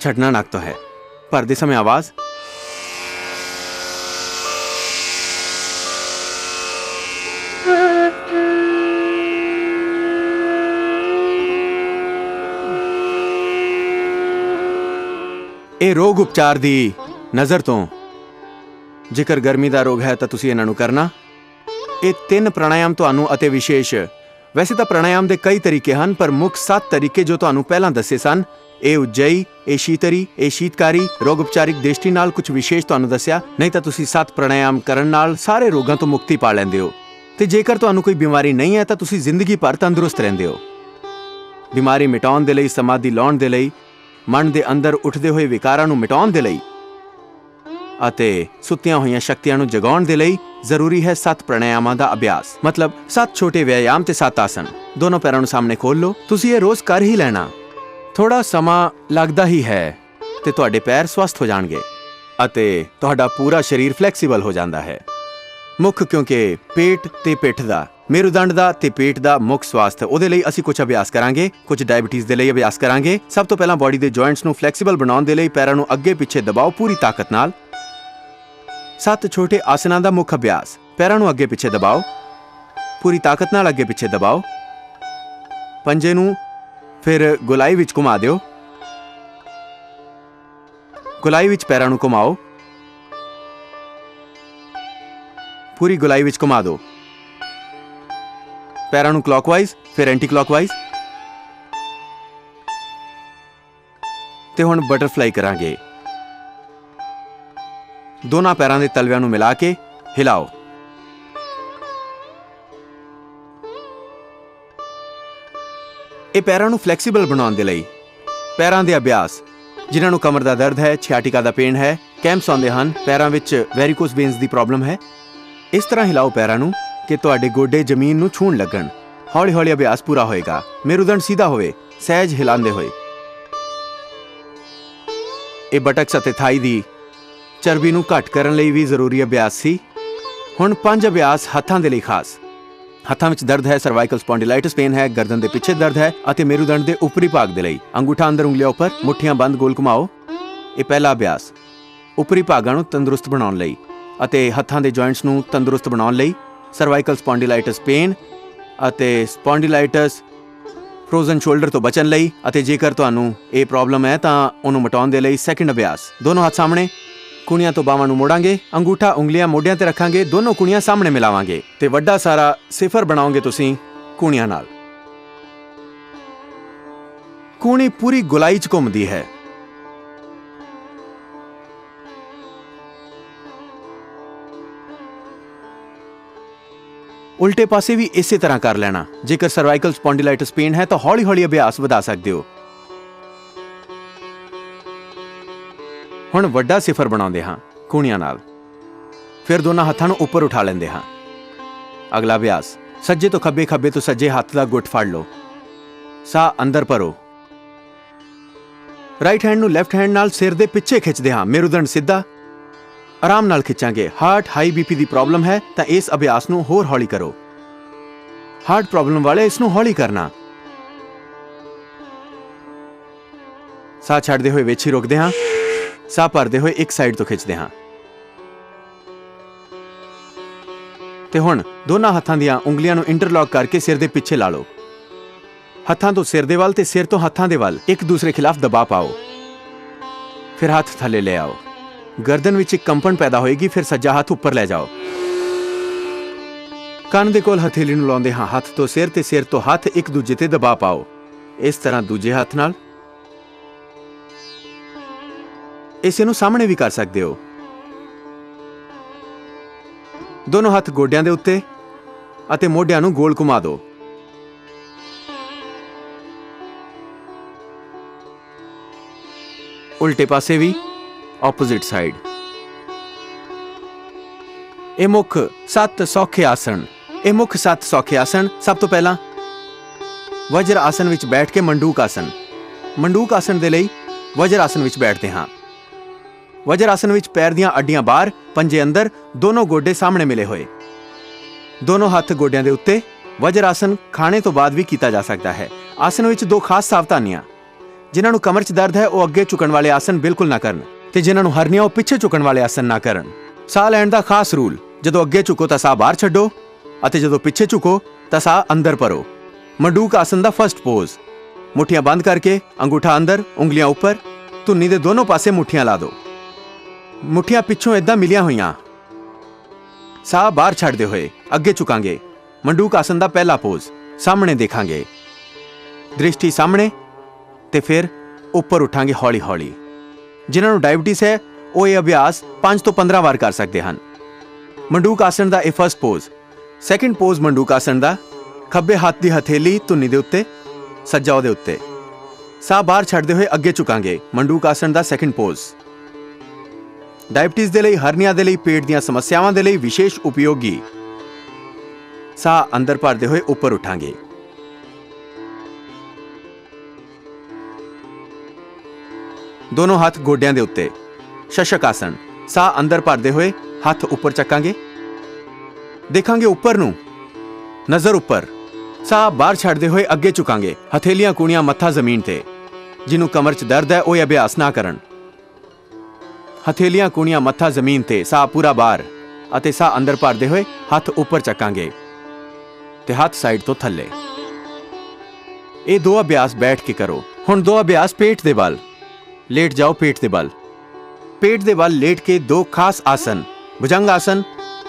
[SPEAKER 1] ਛੱਡਣਾ ਨੱਕ ਤੋਂ ਹੈ। ਭਰਦੇ ਸਮੇਂ ਆਵਾਜ਼। ਇਹ ਰੋਗ ਉਪਚਾਰ ਦੀ ਨਜ਼ਰ ਤੋਂ, ਜੇਕਰ ਗਰਮੀ ਦਾ ਰੋਗ ਹੈ ਤਾਂ ਤੁਸੀਂ ਇਹਨਾਂ ਨੂੰ ਕਰਨਾ। ਇਹ 3 ਪ੍ਰਾਣਾਯਾਮ ਤੁਹਾਨੂੰ ਅਤੇ ਵਿਸ਼ੇਸ਼, ਵੈਸੇ ਤਾਂ ਪ੍ਰਾਣਾਯਾਮ ਦੇ ਕਈ ਤਰੀਕੇ ਹਨ, ਪਰ ਮੁੱਖ 7 ਤਰੀਕੇ ਜੋ ਤੁਹਾਨੂੰ ਪਹਿਲਾਂ ਦੱਸੇ ਸਨ, ਇਹ ਉਜਈ, ਇਹ ਸ਼ੀਤਰੀ, ਇਹ ਸ਼ੀਤਕਾਰੀ, ਰੋਗ ਉਪਚਾਰਿਕ ਦ੍ਰਿਸ਼ਟੀ ਨਾਲ ਕੁਝ ਵਿਸ਼ੇਸ਼ ਤੁਹਾਨੂੰ ਦੱਸਿਆ। ਨਹੀਂ ਤਾਂ ਤੁਸੀਂ 7 ਪ੍ਰਾਣਾਯਾਮ ਕਰਨ ਨਾਲ ਸਾਰੇ ਰੋਗਾਂ ਤੋਂ ਮੁਕਤੀ ਪਾ ਲੈਂਦੇ ਹੋ। ਤੇ ਜੇਕਰ ਤੁਹਾਨੂੰ ਕੋਈ ਬਿਮਾਰੀ ਨਹੀਂ ਹੈ ਤਾਂ ਤੁਸੀਂ ਜ਼ਿੰਦਗੀ ਭਰ ਤੰਦਰੁਸਤ ਰਹਿੰਦੇ ਹੋ। ਬਿਮਾਰੀ ਮਿਟਾਉਣ ਦੇ ਲਈ, ਸਮਾਧੀ ਲਾਉਣ ਦੇ ਲਈ, ਮਨ ਦੇ ਅੰਦਰ ਉੱਠਦੇ ਹੋਏ ਵਿਕਾਰਾਂ ਨੂੰ ਮਿਟਾਉਣ ਦੇ ਲਈ ਅਤੇ ਸੁੱਤੀਆਂ ਹੋਈਆਂ ਸ਼ਕਤੀਆਂ ਨੂੰ ਜਗਾਉਣ ਦੇ ਲਈ ਜ਼ਰੂਰੀ ਹੈ 7 ਪ੍ਰਾਣਾਯਾਮਾਂ ਦਾ ਅਭਿਆਸ। ਮਤਲਬ 7 ਛੋਟੇ ਵਿਆਯਾਮ ਤੇ 7 ਆਸਨ। ਦੋਨੋਂ ਪੈਰਾਂ ਨੂੰ ਸਾਹਮਣੇ ਖੋਲ ਲਓ। ਤੁਸੀਂ ਇਹ ਰੋਜ਼ ਕਰ ਹੀ ਲੈਣਾ। ਥੋੜਾ ਸਮਾਂ ਲੱਗਦਾ ਹੀ ਹੈ ਤੇ ਤੁਹਾਡੇ ਪੈਰ ਸਵਸਥ ਹੋ ਜਾਣਗੇ ਅਤੇ ਤੁਹਾਡਾ ਪੂਰਾ ਸਰੀਰ ਫਲੈਕਸੀਬਲ ਹੋ ਜਾਂਦਾ ਹੈ। ਮੁੱਖ ਕਿਉਂਕਿ ਪੇਟ ਤੇ ਪਿੱਠ ਦਾ, ਮੇਰੂਦੰਡ ਦਾ ਤੇ ਪੇਟ ਦਾ ਮੁੱਖ ਸਵਾਸਥ, ਉਹਦੇ ਲਈ ਅਸੀਂ ਕੁਝ ਅਭਿਆਸ ਕਰਾਂਗੇ। ਕੁਝ ਡਾਇਬੀਟੀਜ਼ ਦੇ ਲਈ ਅਭਿਆਸ ਕਰਾਂਗੇ। ਸਭ ਤੋਂ ਪਹਿਲਾਂ ਬਾਡੀ ਦੇ ਜੁਆਇੰਟਸ ਨੂੰ ਫਲੈਕਸੀਬਲ ਬਣਾਉਣ ਦੇ ਲਈ ਪੈਰਾਂ ਨੂੰ ਅੱਗੇ ਪਿੱਛੇ ਦਬਾਓ ਪੂਰੀ ਤਾਕਤ ਨਾਲ। 7 ਛੋਟੇ ਆਸਨਾਂ ਦਾ ਮੁੱਖ ਅਭਿਆਸ। ਪੈਰਾਂ ਨੂੰ ਅੱਗੇ ਪਿੱਛੇ ਦਬਾਓ, ਪੂਰੀ ਤਾਕਤ ਨਾਲ ਅੱਗੇ ਪਿੱਛੇ ਦਬਾਓ। ਪੰਜੇ ਨੂੰ ਫਿਰ ਗੁਲਾਈ ਵਿੱਚ ਘੁਮਾ ਦਿਓ। ਗੁਲਾਈ ਵਿੱਚ ਪੈਰਾਂ ਨੂੰ ਘੁਮਾਓ, ਪੂਰੀ ਗੁਲਾਈ ਵਿੱਚ ਘੁਮਾ ਦਿਓ। ਪੈਰਾਂ ਨੂੰ ਕਲੌਕਵਾਈਜ਼, ਫਿਰ ਐਂਟੀ ਕਲੌਕਵਾਈਜ਼। ਤੇ ਹੁਣ ਬਟਰਫਲਾਈ ਕਰਾਂਗੇ। ਦੋਨਾਂ ਪੈਰਾਂ ਦੇ ਤਲਵਿਆਂ ਨੂੰ ਮਿਲਾ ਕੇ ਹਿਲਾਓ। ਇਹ ਪੈਰਾਂ ਨੂੰ ਫਲੈਕਸੀਬਲ ਬਣਾਉਣ ਦੇ ਲਈ ਪੈਰਾਂ ਦੇ ਅਭਿਆਸ। ਜਿਨ੍ਹਾਂ ਨੂੰ ਕਮਰ ਦਾ ਦਰਦ ਹੈ, ਛਿਆਟਿਕਾ ਦਾ ਪੇਨ ਹੈ, ਕੈਂਪਸ ਆਉਂਦੇ ਹਨ, ਪੈਰਾਂ ਵਿੱਚ ਵੈਰੀਕੋਸ ਵੇਨਸ ਦੀ ਪ੍ਰੋਬਲਮ ਹੈ, ਇਸ ਤਰ੍ਹਾਂ ਹਿਲਾਓ ਪੈਰਾਂ ਨੂੰ ਕਿ ਤੁਹਾਡੇ ਗੋਡੇ ਜ਼ਮੀਨ ਨੂੰ ਛੂਹਣ ਲੱਗਣ। ਹੌਲੀ ਹੌਲੀ ਅਭਿਆਸ ਪੂਰਾ ਹੋਏਗਾ। ਮੇਰੂਦੰਡ ਸਿੱਧਾ ਹੋਵੇ, ਸਹਿਜ ਹਿਲਾਉਂਦੇ ਹੋਏ। ਇਹ ਬਟਕਸ ਅਤੇ ਥਾਈ ਦੀ ਚਰਬੀ ਨੂੰ ਘੱਟ ਕਰਨ ਲਈ ਵੀ ਜ਼ਰੂਰੀ ਅਭਿਆਸ ਸੀ। ਹੁਣ 5 ਅਭਿਆਸ ਹੱਥਾਂ ਦੇ ਲਈ ਖਾਸ। ਹੱਥਾਂ ਵਿੱਚ ਦਰਦ ਹੈ, ਸਰਵਾਈਕਲ ਸਪੌਂਡਿਲਾਈਟਿਸ ਪੇਨ ਹੈ, ਗਰਦਨ ਦੇ ਪਿੱਛੇ ਦਰਦ ਹੈ ਅਤੇ ਮੇਰੂਦੰਡ ਦੇ ਉੱਪਰੀ ਭਾਗ ਦੇ ਲਈ ਅੰਗੂਠਾ ਅੰਦਰ, ਉਂਗਲੀਆਂ ਉੱਪਰ, ਮੁੱਠੀਆਂ ਬੰਦ, ਗੋਲ ਘੁਮਾਓ। ਇਹ ਪਹਿਲਾ ਅਭਿਆਸ ਉੱਪਰੀ ਭਾਗਾਂ ਨੂੰ ਤੰਦਰੁਸਤ ਬਣਾਉਣ ਲਈ ਅਤੇ ਹੱਥਾਂ ਦੇ ਜੁਆਇੰਟਸ ਨੂੰ ਤੰਦਰੁਸਤ ਬਣਾਉਣ ਲਈ। ਸਰਵਾਈਕਲ ਸਪੌਂਡਿਲਾਈਟਿਸ ਪੇਨ ਅਤੇ ਸਪੌਂਡਿਲਾਈਟਿਸ ਫਰੋਜ਼ਨ ਸ਼ੋਲਡਰ ਤੋਂ ਬਚਣ ਲਈ ਅਤੇ ਜੇਕਰ ਤੁਹਾਨੂੰ ਇਹ ਪ੍ਰੋਬਲਮ ਹੈ ਤਾਂ ਉਹਨੂੰ ਮਿਟਾਉਣ ਦੇ ਲਈ ਸੈਕਿੰਡ ਅਭਿਆਸ। ਦੋਨੋਂ ਹੱਥ ਸਾਹਮਣੇ, ਕੁਣੀਆਂ ਤੋਂ ਬਾਹਾਂ ਨੂੰ ਮੋੜਾਂਗੇ, ਅੰਗੂਠਾ ਉਂਗਲੀਆਂ ਮੋਢਿਆਂ ਤੇ ਰੱਖਾਂਗੇ, ਦੋਨੋਂ ਕੁਣੀਆਂ ਸਾਹਮਣੇ ਮਿਲਾਵਾਂਗੇ ਤੇ ਵੱਡਾ ਸਾਰਾ ਸਿਫਰ ਬਣਾਓਗੇ ਤੁਸੀਂ ਕੁਣੀਆਂ ਨਾਲ। ਕੂਣੀ ਪੂਰੀ ਗੁਲਾਈ 'ਚ ਘੁੰਮਦੀ ਹੈ। ਉਲਟੇ ਪਾਸੇ ਵੀ ਇਸੇ ਤਰ੍ਹਾਂ ਕਰ ਲੈਣਾ। ਜੇਕਰ ਸਰਵਾਈਕਲ ਸਪੌਂਡਿਲਾਈਟਿਸ ਪੇਨ ਹੈ ਤਾਂ ਹੌਲੀ ਹੌਲੀ ਅਭਿਆਸ ਵਧਾ ਸਕਦੇ ਹੋ। ਹੁਣ ਵੱਡਾ ਸਿਫਰ ਬਣਾਉਂਦੇ ਹਾਂ ਕੂਣੀਆਂ ਨਾਲ, ਫਿਰ ਦੋਨਾਂ ਹੱਥਾਂ ਨੂੰ ਉੱਪਰ ਉਠਾ ਲੈਂਦੇ ਹਾਂ। ਅਗਲਾ ਅਭਿਆਸ, ਸੱਜੇ ਤੋਂ ਖੱਬੇ, ਖੱਬੇ ਤੋਂ ਸੱਜੇ ਹੱਥ ਦਾ ਗੁੱਟ ਫੜ ਲਓ। ਸਾਹ ਅੰਦਰ ਭਰੋ, ਰਾਈਟ ਹੈਂਡ ਨੂੰ ਲੈਫਟ ਹੈਂਡ ਨਾਲ ਸਿਰ ਦੇ ਪਿੱਛੇ ਖਿੱਚਦੇ ਹਾਂ। ਮੇਰੂਦੰਡ ਸਿੱਧਾ, ਆਰਾਮ ਨਾਲ ਖਿੱਚਾਂਗੇ। ਹਾਰਟ ਹਾਈ ਬੀਪੀ ਦੀ ਪ੍ਰੋਬਲਮ ਹੈ ਤਾਂ ਇਸ ਅਭਿਆਸ ਨੂੰ ਹੋਰ ਹੌਲੀ ਕਰੋ। ਹਾਰਟ ਪ੍ਰੋਬਲਮ ਵਾਲੇ ਇਸ ਨੂੰ ਹੌਲੀ ਕਰਨਾ। ਸਾਹ ਛੱਡਦੇ ਹੋਏ ਵਿੱਚ ਹੀ ਰੁਕਦੇ ਹਾਂ। ਸਾਹ ਭਰਦੇ ਹੋਏ ਇੱਕ ਸਾਈਡ ਤੋਂ ਖਿੱਚਦੇ ਹਾਂ। ਤੇ ਹੁਣ ਦੋਨਾਂ ਹੱਥਾਂ ਦੀਆਂ ਉਂਗਲੀਆਂ ਨੂੰ ਇੰਟਰਲੌਕ ਕਰਕੇ ਸਿਰ ਦੇ ਪਿੱਛੇ ਲਾ ਲਓ। ਹੱਥਾਂ ਤੋਂ ਸਿਰ ਦੇ ਵੱਲ ਤੇ ਸਿਰ ਤੋਂ ਹੱਥਾਂ ਦੇ ਵੱਲ ਇੱਕ ਦੂਸਰੇ ਖਿਲਾਫ ਦਬਾਅ ਪਾਓ। ਫਿਰ ਹੱਥ ਥੱਲੇ ਲੈ ਆਓ। ਗਰਦਨ ਵਿੱਚ ਇੱਕ ਕੰਪਨ ਪੈਦਾ ਹੋਏਗੀ। ਫਿਰ ਸੱਜਾ ਹੱਥ ਉੱਪਰ ਲੈ ਜਾਓ। ਕੰਨ ਦੇ ਕੋਲ ਹਥੇਲੀ ਨੂੰ ਲਾਉਂਦੇ ਹਾਂ। ਹੱਥ ਤੋਂ ਸਿਰ ਤੇ ਸਿਰ ਤੋਂ ਹੱਥ ਇੱਕ ਦੂਜੇ ਤੇ ਦਬਾਅ ਪਾਓ। ਇਸ ਤਰ੍ਹਾਂ ਦੂਜੇ ਹੱਥ ਨਾਲ। ਇਸੇ ਨੂੰ ਸਾਹਮਣੇ ਵੀ ਕਰ ਸਕਦੇ ਹੋ। ਦੋਨੋਂ ਹੱਥ ਗੋਡਿਆਂ ਦੇ ਉੱਤੇ ਅਤੇ ਮੋਢਿਆਂ ਨੂੰ ਗੋਲ ਘੁਮਾ ਦਿਓ। ਉਲਟੇ ਪਾਸੇ ਵੀ, ਆਪੋਜ਼ਿਟ ਸਾਈਡ। ਇਹ ਮੁੱਖ 7 ਸੌਖੇ ਆਸਣ। ਇਹ ਮੁੱਖ 7 ਸੌਖੇ ਆਸਣ। ਸਭ ਤੋਂ ਪਹਿਲਾਂ ਵਜਰ ਆਸਣ ਵਿੱਚ ਬੈਠ ਕੇ ਮੰਡੂਕ ਆਸਣ। ਮੰਡੂਕ ਆਸਣ ਦੇ ਲਈ ਵਜਰ ਆਸਣ ਵਿੱਚ ਬੈਠਦੇ ਹਾਂ। ਵਜਰ ਆਸਣ ਵਿੱਚ ਪੈਰ ਦੀਆਂ ਅੱਡੀਆਂ ਬਾਹਰ, ਪੰਜੇ ਅੰਦਰ, ਦੋਨੋਂ ਗੋਡੇ ਸਾਹਮਣੇ ਮਿਲੇ ਹੋਏ, ਦੋਨੋਂ ਹੱਥ ਗੋਡਿਆਂ ਦੇ ਉੱਤੇ। ਵਜਰ ਆਸਣ ਖਾਣੇ ਤੋਂ ਬਾਅਦ ਵੀ ਕੀਤਾ ਜਾ ਸਕਦਾ ਹੈ। ਆਸਣ ਵਿੱਚ 2 ਖਾਸ ਸਾਵਧਾਨੀਆਂ। ਜਿਨ੍ਹਾਂ ਨੂੰ ਕਮਰ 'ਚ ਦਰਦ ਹੈ ਉਹ ਅੱਗੇ ਝੁਕਣ ਵਾਲੇ ਆਸਣ ਬਿਲਕੁਲ ਨਾ ਕਰਨ, ਤੇ ਜਿਨ੍ਹਾਂ ਨੂੰ ਹਰਨੀਆ ਉਹ ਪਿੱਛੇ ਝੁਕਣ ਵਾਲੇ ਆਸਣ ਨਾ ਕਰਨ। ਸਾਹ ਲੈਣ ਦਾ ਖਾਸ ਰੂਲ: ਜਦੋਂ ਅੱਗੇ ਝੁਕੋ ਤਾਂ ਸਾਹ ਬਾਹਰ ਛੱਡੋ, ਅਤੇ ਜਦੋਂ ਪਿੱਛੇ ਝੁਕੋ ਤਾਂ ਸਾਹ ਅੰਦਰ ਭਰੋ। ਮੰਡੂਕ ਆਸਣ ਦਾ ਫਸਟ ਪੋਜ਼: ਮੁੱਠੀਆਂ ਬੰਦ ਕਰਕੇ, ਅੰਗੂਠਾ ਅੰਦਰ, ਉਂਗਲੀਆਂ ਉੱਪਰ, ਧੁੰਨੀ ਦੇ ਦੋਨੋਂ ਪਾਸੇ ਮੁੱਠੀਆਂ ਲਾ ਦਿਓ। ਮੁੱਠੀਆਂ ਪਿੱਛੋਂ ਏਦਾਂ ਮਿਲੀਆਂ ਹੋਈਆਂ। ਸਾਹ ਬਾਹਰ ਛੱਡਦੇ ਹੋਏ ਅੱਗੇ ਝੁਕਾਂਗੇ। ਮੰਡੂਕ ਆਸਣ ਦਾ ਪਹਿਲਾ ਪੋਜ਼। ਸਾਹਮਣੇ ਦੇਖਾਂਗੇ, ਦ੍ਰਿਸ਼ਟੀ ਸਾਹਮਣੇ, ਤੇ ਫਿਰ ਉੱਪਰ ਉਠਾਂਗੇ ਹੌਲੀ ਹੌਲੀ। ਜਿਨ੍ਹਾਂ ਨੂੰ ਡਾਇਬਟੀਜ਼ ਹੈ ਉਹ ਇਹ ਅਭਿਆਸ 5 ਤੋਂ 15 ਵਾਰ ਕਰ ਸਕਦੇ ਹਨ। ਮੰਡੂਕ ਆਸਣ ਦਾ ਇਹ ਫਸਟ ਪੋਜ਼। ਸੈਕਿੰਡ ਪੋਜ਼ ਮੰਡੂਕ ਆਸਣ ਦਾ: ਖੱਬੇ ਹੱਥ ਦੀ ਹਥੇਲੀ ਧੁੰਨੀ ਦੇ ਉੱਤੇ, ਸੱਜਾ ਉਹਦੇ ਉੱਤੇ। ਸਾਹ ਬਾਹਰ ਛੱਡਦੇ ਹੋਏ ਅੱਗੇ ਝੁਕਾਂਗੇ। ਮੰਡੂਕ ਆਸਣ ਦਾ ਸੈਕਿੰਡ ਪੋਜ਼। ਡਾਇਬਟੀਜ਼ ਦੇ ਲਈ, ਹਰਨੀਆ ਦੇ ਲਈ, ਪੇਟ ਦੀਆਂ ਸਮੱਸਿਆਵਾਂ ਦੇ ਲਈ ਵਿਸ਼ੇਸ਼ ਉਪਯੋਗੀ। ਸਾਹ ਅੰਦਰ ਭਰਦੇ ਹੋਏ ਉੱਪਰ ਉਠਾਂਗੇ। ਦੋਨੋਂ ਹੱਥ ਗੋਡਿਆਂ ਦੇ ਉੱਤੇ। ਸ਼ਸ਼ਕ ਆਸਣ। ਸਾਹ ਅੰਦਰ ਭਰਦੇ ਹੋਏ ਹੱਥ ਉੱਪਰ ਚੱਕਾਂਗੇ। ਦੇਖਾਂਗੇ ਉੱਪਰ ਨੂੰ, ਨਜ਼ਰ ਉੱਪਰ। ਸਾਹ ਬਾਹਰ ਛੱਡਦੇ ਹੋਏ ਅੱਗੇ ਝੁਕਾਂਗੇ। ਹਥੇਲੀਆਂ, ਕੂਣੀਆਂ, ਮੱਥਾ ਜ਼ਮੀਨ ਤੇ। ਜਿਹਨੂੰ ਕਮਰ 'ਚ ਦਰਦ ਹੈ ਉਹ ਇਹ ਅਭਿਆਸ ਨਾ ਕਰਨ। ਹਥੇਲੀਆਂ, ਕੂਣੀਆਂ, ਮੱਥਾ ਜ਼ਮੀਨ ਤੇ, ਸਾਹ ਪੂਰਾ ਬਾਹਰ, ਅਤੇ ਸਾਹ ਅੰਦਰ ਭਰਦੇ ਹੋਏ ਹੱਥ ਉੱਪਰ ਚੱਕਾਂਗੇ ਤੇ ਹੱਥ ਸਾਈਡ ਤੋਂ ਥੱਲੇ। ਇਹ 2 ਅਭਿਆਸ ਬੈਠ ਕੇ ਕਰੋ। ਹੁਣ 2 ਅਭਿਆਸ ਪੇਟ ਦੇ ਵੱਲ। ਲੇਟ ਜਾਓ ਪੇਟ ਦੇ ਵੱਲ। ਪੇਟ ਦੇ ਵੱਲ ਲੇਟ ਕੇ 2 ਖਾਸ ਆਸਣ: ਭੁਜੰਗ ਆਸਣ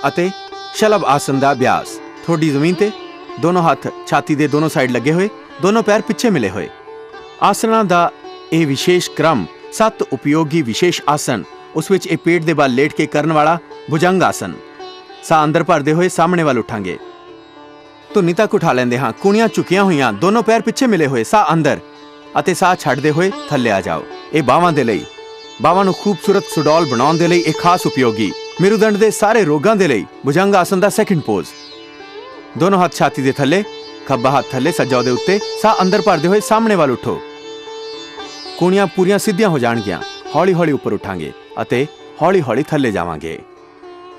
[SPEAKER 1] ਅਤੇ ਸ਼ਲਭ ਆਸਣ ਦਾ ਅਭਿਆਸ। ਠੋਡੀ ਜ਼ਮੀਨ ਤੇ, ਦੋਨੋਂ ਹੱਥ ਛਾਤੀ ਦੇ ਦੋਨੋਂ ਸਾਈਡ ਲੱਗੇ ਹੋਏ, ਦੋਨੋਂ ਪੈਰ ਪਿੱਛੇ ਮਿਲੇ ਹੋਏ। ਆਸਣਾਂ ਦਾ ਇਹ ਵਿਸ਼ੇਸ਼ ਕ੍ਰਮ, 7 ਉਪਯੋਗੀ ਵਿਸ਼ੇਸ਼ ਆਸਣ, ਉਸ ਵਿੱਚ ਇਹ ਪੇਟ ਦੇ ਵੱਲ ਲੇਟ ਕੇ ਕਰਨ ਵਾਲਾ ਭੁਜੰਗ ਆਸਣ। ਸਾਹ ਅੰਦਰ ਭਰਦੇ ਹੋਏ ਸਾਹਮਣੇ ਵੱਲ ਉਠਾਂਗੇ। ਧੁੰਨੀ ਤੱਕ ਉਠਾ ਲੈਂਦੇ ਹਾਂ। ਕੂਣੀਆਂ ਝੁਕੀਆਂ ਹੋਈਆਂ, ਦੋਨੋਂ ਪੈਰ ਪਿੱਛੇ ਮਿਲੇ ਹੋਏ, ਸਾਹ ਅੰਦਰ, ਅਤੇ ਸਾਹ ਛੱਡਦੇ ਹੋਏ ਥੱਲੇ ਆ ਜਾਓ। ਇਹ ਬਾਹਾਂ ਦੇ ਲਈ, ਬਾਹਾਂ ਨੂੰ ਖੂਬਸੂਰਤ ਸੁਡੌਲ ਬਣਾਉਣ ਦੇ ਲਈ ਇਹ ਖਾਸ ਉਪਯੋਗੀ। ਮੇਰੂਦੰਡ ਦੇ ਸਾਰੇ ਰੋਗਾਂ ਦੇ ਲਈ ਭੁਜੰਗ ਆਸਣ ਦਾ ਸੈਕਿੰਡ ਪੋਜ਼। ਦੋਨੋਂ ਹੱਥ ਛਾਤੀ ਦੇ ਥੱਲੇ, ਖੱਬਾ ਹੱਥ ਥੱਲੇ, ਸੱਜਾ ਉਹਦੇ ਉੱਤੇ। ਸਾਹ ਅੰਦਰ ਭਰਦੇ ਹੋਏ ਸਾਹਮਣੇ ਵੱਲ ਉਠੋ। ਕੂਣੀਆਂ ਪੂਰੀਆਂ ਸਿੱਧੀਆਂ ਹੋ ਜਾਣਗੀਆਂ। ਹੌਲੀ ਹੌਲੀ ਉੱਪਰ ਉਠਾਂਗੇ ਅਤੇ ਹੌਲੀ ਹੌਲੀ ਥੱਲੇ ਜਾਵਾਂਗੇ।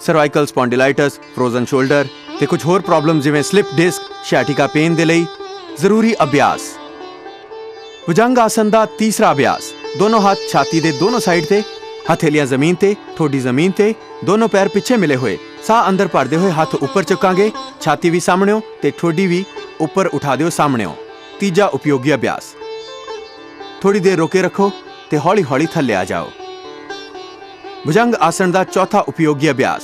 [SPEAKER 1] ਸਰਵਾਈਕਲ ਸਪੌਂਡਿਲਾਈਟਿਸ, ਫਰੋਜ਼ਨ ਸ਼ੋਲਡਰ ਤੇ ਕੁਝ ਹੋਰ ਪ੍ਰੋਬਲਮ ਜਿਵੇਂ ਸਲਿਪ ਡਿਸਕ, ਸ਼ਿਆਟਿਕਾ ਪੇਨ ਦੇ ਲਈ ਜ਼ਰੂਰੀ ਅਭਿਆਸ। ਭੁਜੰਗ ਆਸਣ ਦਾ ਤੀਸਰਾ ਅਭਿਆਸ। ਦੋਨੋਂ ਹੱਥ ਛਾਤੀ ਦੇ ਦੋਨੋਂ ਸਾਈਡ ਤੇ, ਹਥੇਲੀਆਂ ਜ਼ਮੀਨ ਤੇ, ਠੋਡੀ ਜ਼ਮੀਨ ਤੇ, ਦੋਨੋਂ ਪੈਰ ਪਿੱਛੇ ਮਿਲੇ ਹੋਏ। ਸਾਹ ਅੰਦਰ ਭਰਦੇ ਹੋਏ ਹੱਥ ਉੱਪਰ ਚੁੱਕਾਂਗੇ। ਛਾਤੀ ਵੀ ਸਾਹਮਣਿਓ ਤੇ ਠੋਡੀ ਵੀ ਉੱਪਰ ਉਠਾ ਦਿਓ ਸਾਹਮਣਿਓ। ਤੀਜਾ ਉਪਯੋਗੀ ਅਭਿਆਸ। ਥੋੜੀ ਦੇਰ ਰੋਕੇ ਰੱਖੋ ਤੇ ਹੌਲੀ ਹੌਲੀ ਥੱਲੇ ਆ ਜਾਓ। ਭੁਜੰਗ ਆਸਣ ਦਾ ਚੌਥਾ ਉਪਯੋਗੀ ਅਭਿਆਸ।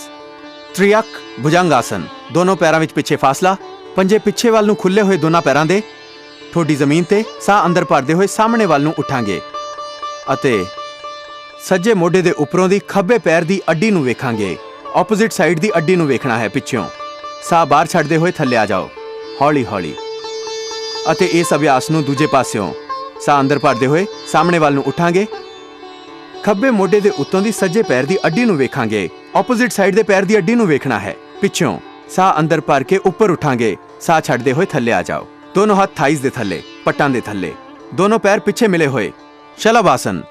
[SPEAKER 1] ਤ੍ਰਿਅਕ ਭੁਜੰਗ ਆਸਣ। ਦੋਨੋਂ ਪੈਰਾਂ ਵਿੱਚ ਪਿੱਛੇ ਫਾਸਲਾ, ਪੰਜੇ ਪਿੱਛੇ ਵੱਲ ਨੂੰ ਖੁੱਲੇ ਹੋਏ ਦੋਨਾਂ ਪੈਰਾਂ ਦੇ, ਠੋਡੀ ਜ਼ਮੀਨ ਤੇ। ਸਾਹ ਅੰਦਰ ਭਰਦੇ ਹੋਏ ਸਾਹਮਣੇ ਵੱਲ ਨੂੰ ਉਠਾਂਗੇ ਅਤੇ ਸੱਜੇ ਮੋਢੇ ਦੇ ਉੱਪਰੋਂ ਦੀ ਖੱਬੇ ਪੈਰ ਦੀ ਅੱਡੀ ਨੂੰ ਵੇਖਾਂਗੇ। ਆਪੋਜ਼ਿਟ ਸਾਈਡ ਦੀ ਅੱਡੀ ਨੂੰ ਵੇਖਣਾ ਹੈ ਪਿੱਛੋਂ। ਸਾਹ ਬਾਹਰ ਛੱਡਦੇ ਹੋਏ ਥੱਲੇ ਆ ਜਾਓ ਹੌਲੀ ਹੌਲੀ। ਅਤੇ ਇਸ ਅਭਿਆਸ ਨੂੰ ਦੂਜੇ ਪਾਸਿਓਂ ਸਾਹ ਅੰਦਰ ਭਰਦੇ ਹੋਏ ਸਾਹਮਣੇ ਵੱਲ ਨੂੰ ਉਠਾਂਗੇ। ਖੱਬੇ ਮੋਢੇ ਦੇ ਉੱਤੋਂ ਦੀ ਸੱਜੇ ਪੈਰ ਦੀ ਅੱਡੀ ਨੂੰ ਵੇਖਾਂਗੇ। ਆਪੋਜ਼ਿਟ ਸਾਈਡ ਦੇ ਪੈਰ ਦੀ ਅੱਡੀ ਨੂੰ ਵੇਖਣਾ ਹੈ ਪਿੱਛੋਂ। ਸਾਹ ਅੰਦਰ ਭਰ ਕੇ ਉੱਪਰ ਉਠਾਂਗੇ। ਸਾਹ ਛੱਡਦੇ ਹੋਏ ਥੱਲੇ ਆ ਜਾਓ। ਦੋਨੋਂ ਹੱਥ ਥਾਈਜ਼ ਦੇ ਥੱਲੇ, ਪੱਟਾਂ ਦੇ ਥੱਲੇ, ਦੋਨੋਂ ਪੈਰ ਪਿੱਛੇ ਮਿਲੇ ਹੋਏ। ਸ਼ਲਭ ਆਸਨ।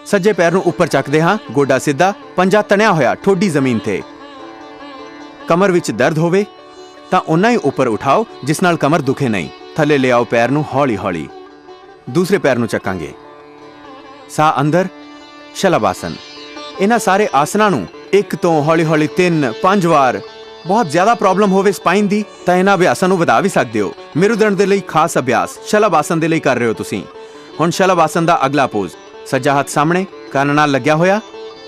[SPEAKER 1] ਸੱਜੇ ਪੈਰ ਨੂੰ ਉੱਪਰ ਚੱਕਦੇ ਹਾਂ, ਗੋਡਾ ਸਿੱਧਾ, ਪੰਜਾ ਤਣਿਆ ਹੋਇਆ, ਠੋਡੀ ਜ਼ਮੀਨ ਤੇ। ਕਮਰ ਵਿੱਚ ਦਰਦ ਹੋਵੇ ਤਾਂ ਓਨਾ ਹੀ ਉੱਪਰ ਉਠਾਓ ਜਿਸ ਨਾਲ ਕਮਰ ਦੁਖੇ ਨਹੀਂ। ਥੱਲੇ ਲਿਆਓ ਪੈਰ ਨੂੰ ਹੌਲੀ ਹੌਲੀ। ਦੂਸਰੇ ਪੈਰ ਨੂੰ ਚੱਕਾਂਗੇ। ਸਾਹ ਅੰਦਰ, ਸ਼ਲਭ ਆਸਨ। ਇਹਨਾਂ ਸਾਰੇ ਆਸਨਾਂ ਨੂੰ 1 ਤੋਂ ਹੌਲੀ ਹੌਲੀ 3 5 ਵਾਰ। ਬਹੁਤ ਜ਼ਿਆਦਾ ਪ੍ਰੋਬਲਮ ਹੋਵੇ ਸਪਾਈਨ ਦੀ ਤਾਂ ਇਹਨਾਂ ਅਭਿਆਸਾਂ ਨੂੰ ਵਧਾ ਵੀ ਸਕਦੇ ਹੋ। ਮੇਰੂਦੰਡ ਦੇ ਲਈ ਖਾਸ ਅਭਿਆਸ ਸ਼ਲਭ ਆਸਨ ਦੇ ਲਈ ਕਰ ਰਹੇ ਹੋ ਤੁਸੀਂ। ਹੁਣ ਸ਼ਲਭ ਆਸਨ ਦਾ ਅਗਲਾ ਪੋਜ਼, ਸੱਜਾ ਹੱਥ ਸਾਹਮਣੇ ਕੰਨ ਨਾਲ ਲੱਗਿਆ ਹੋਇਆ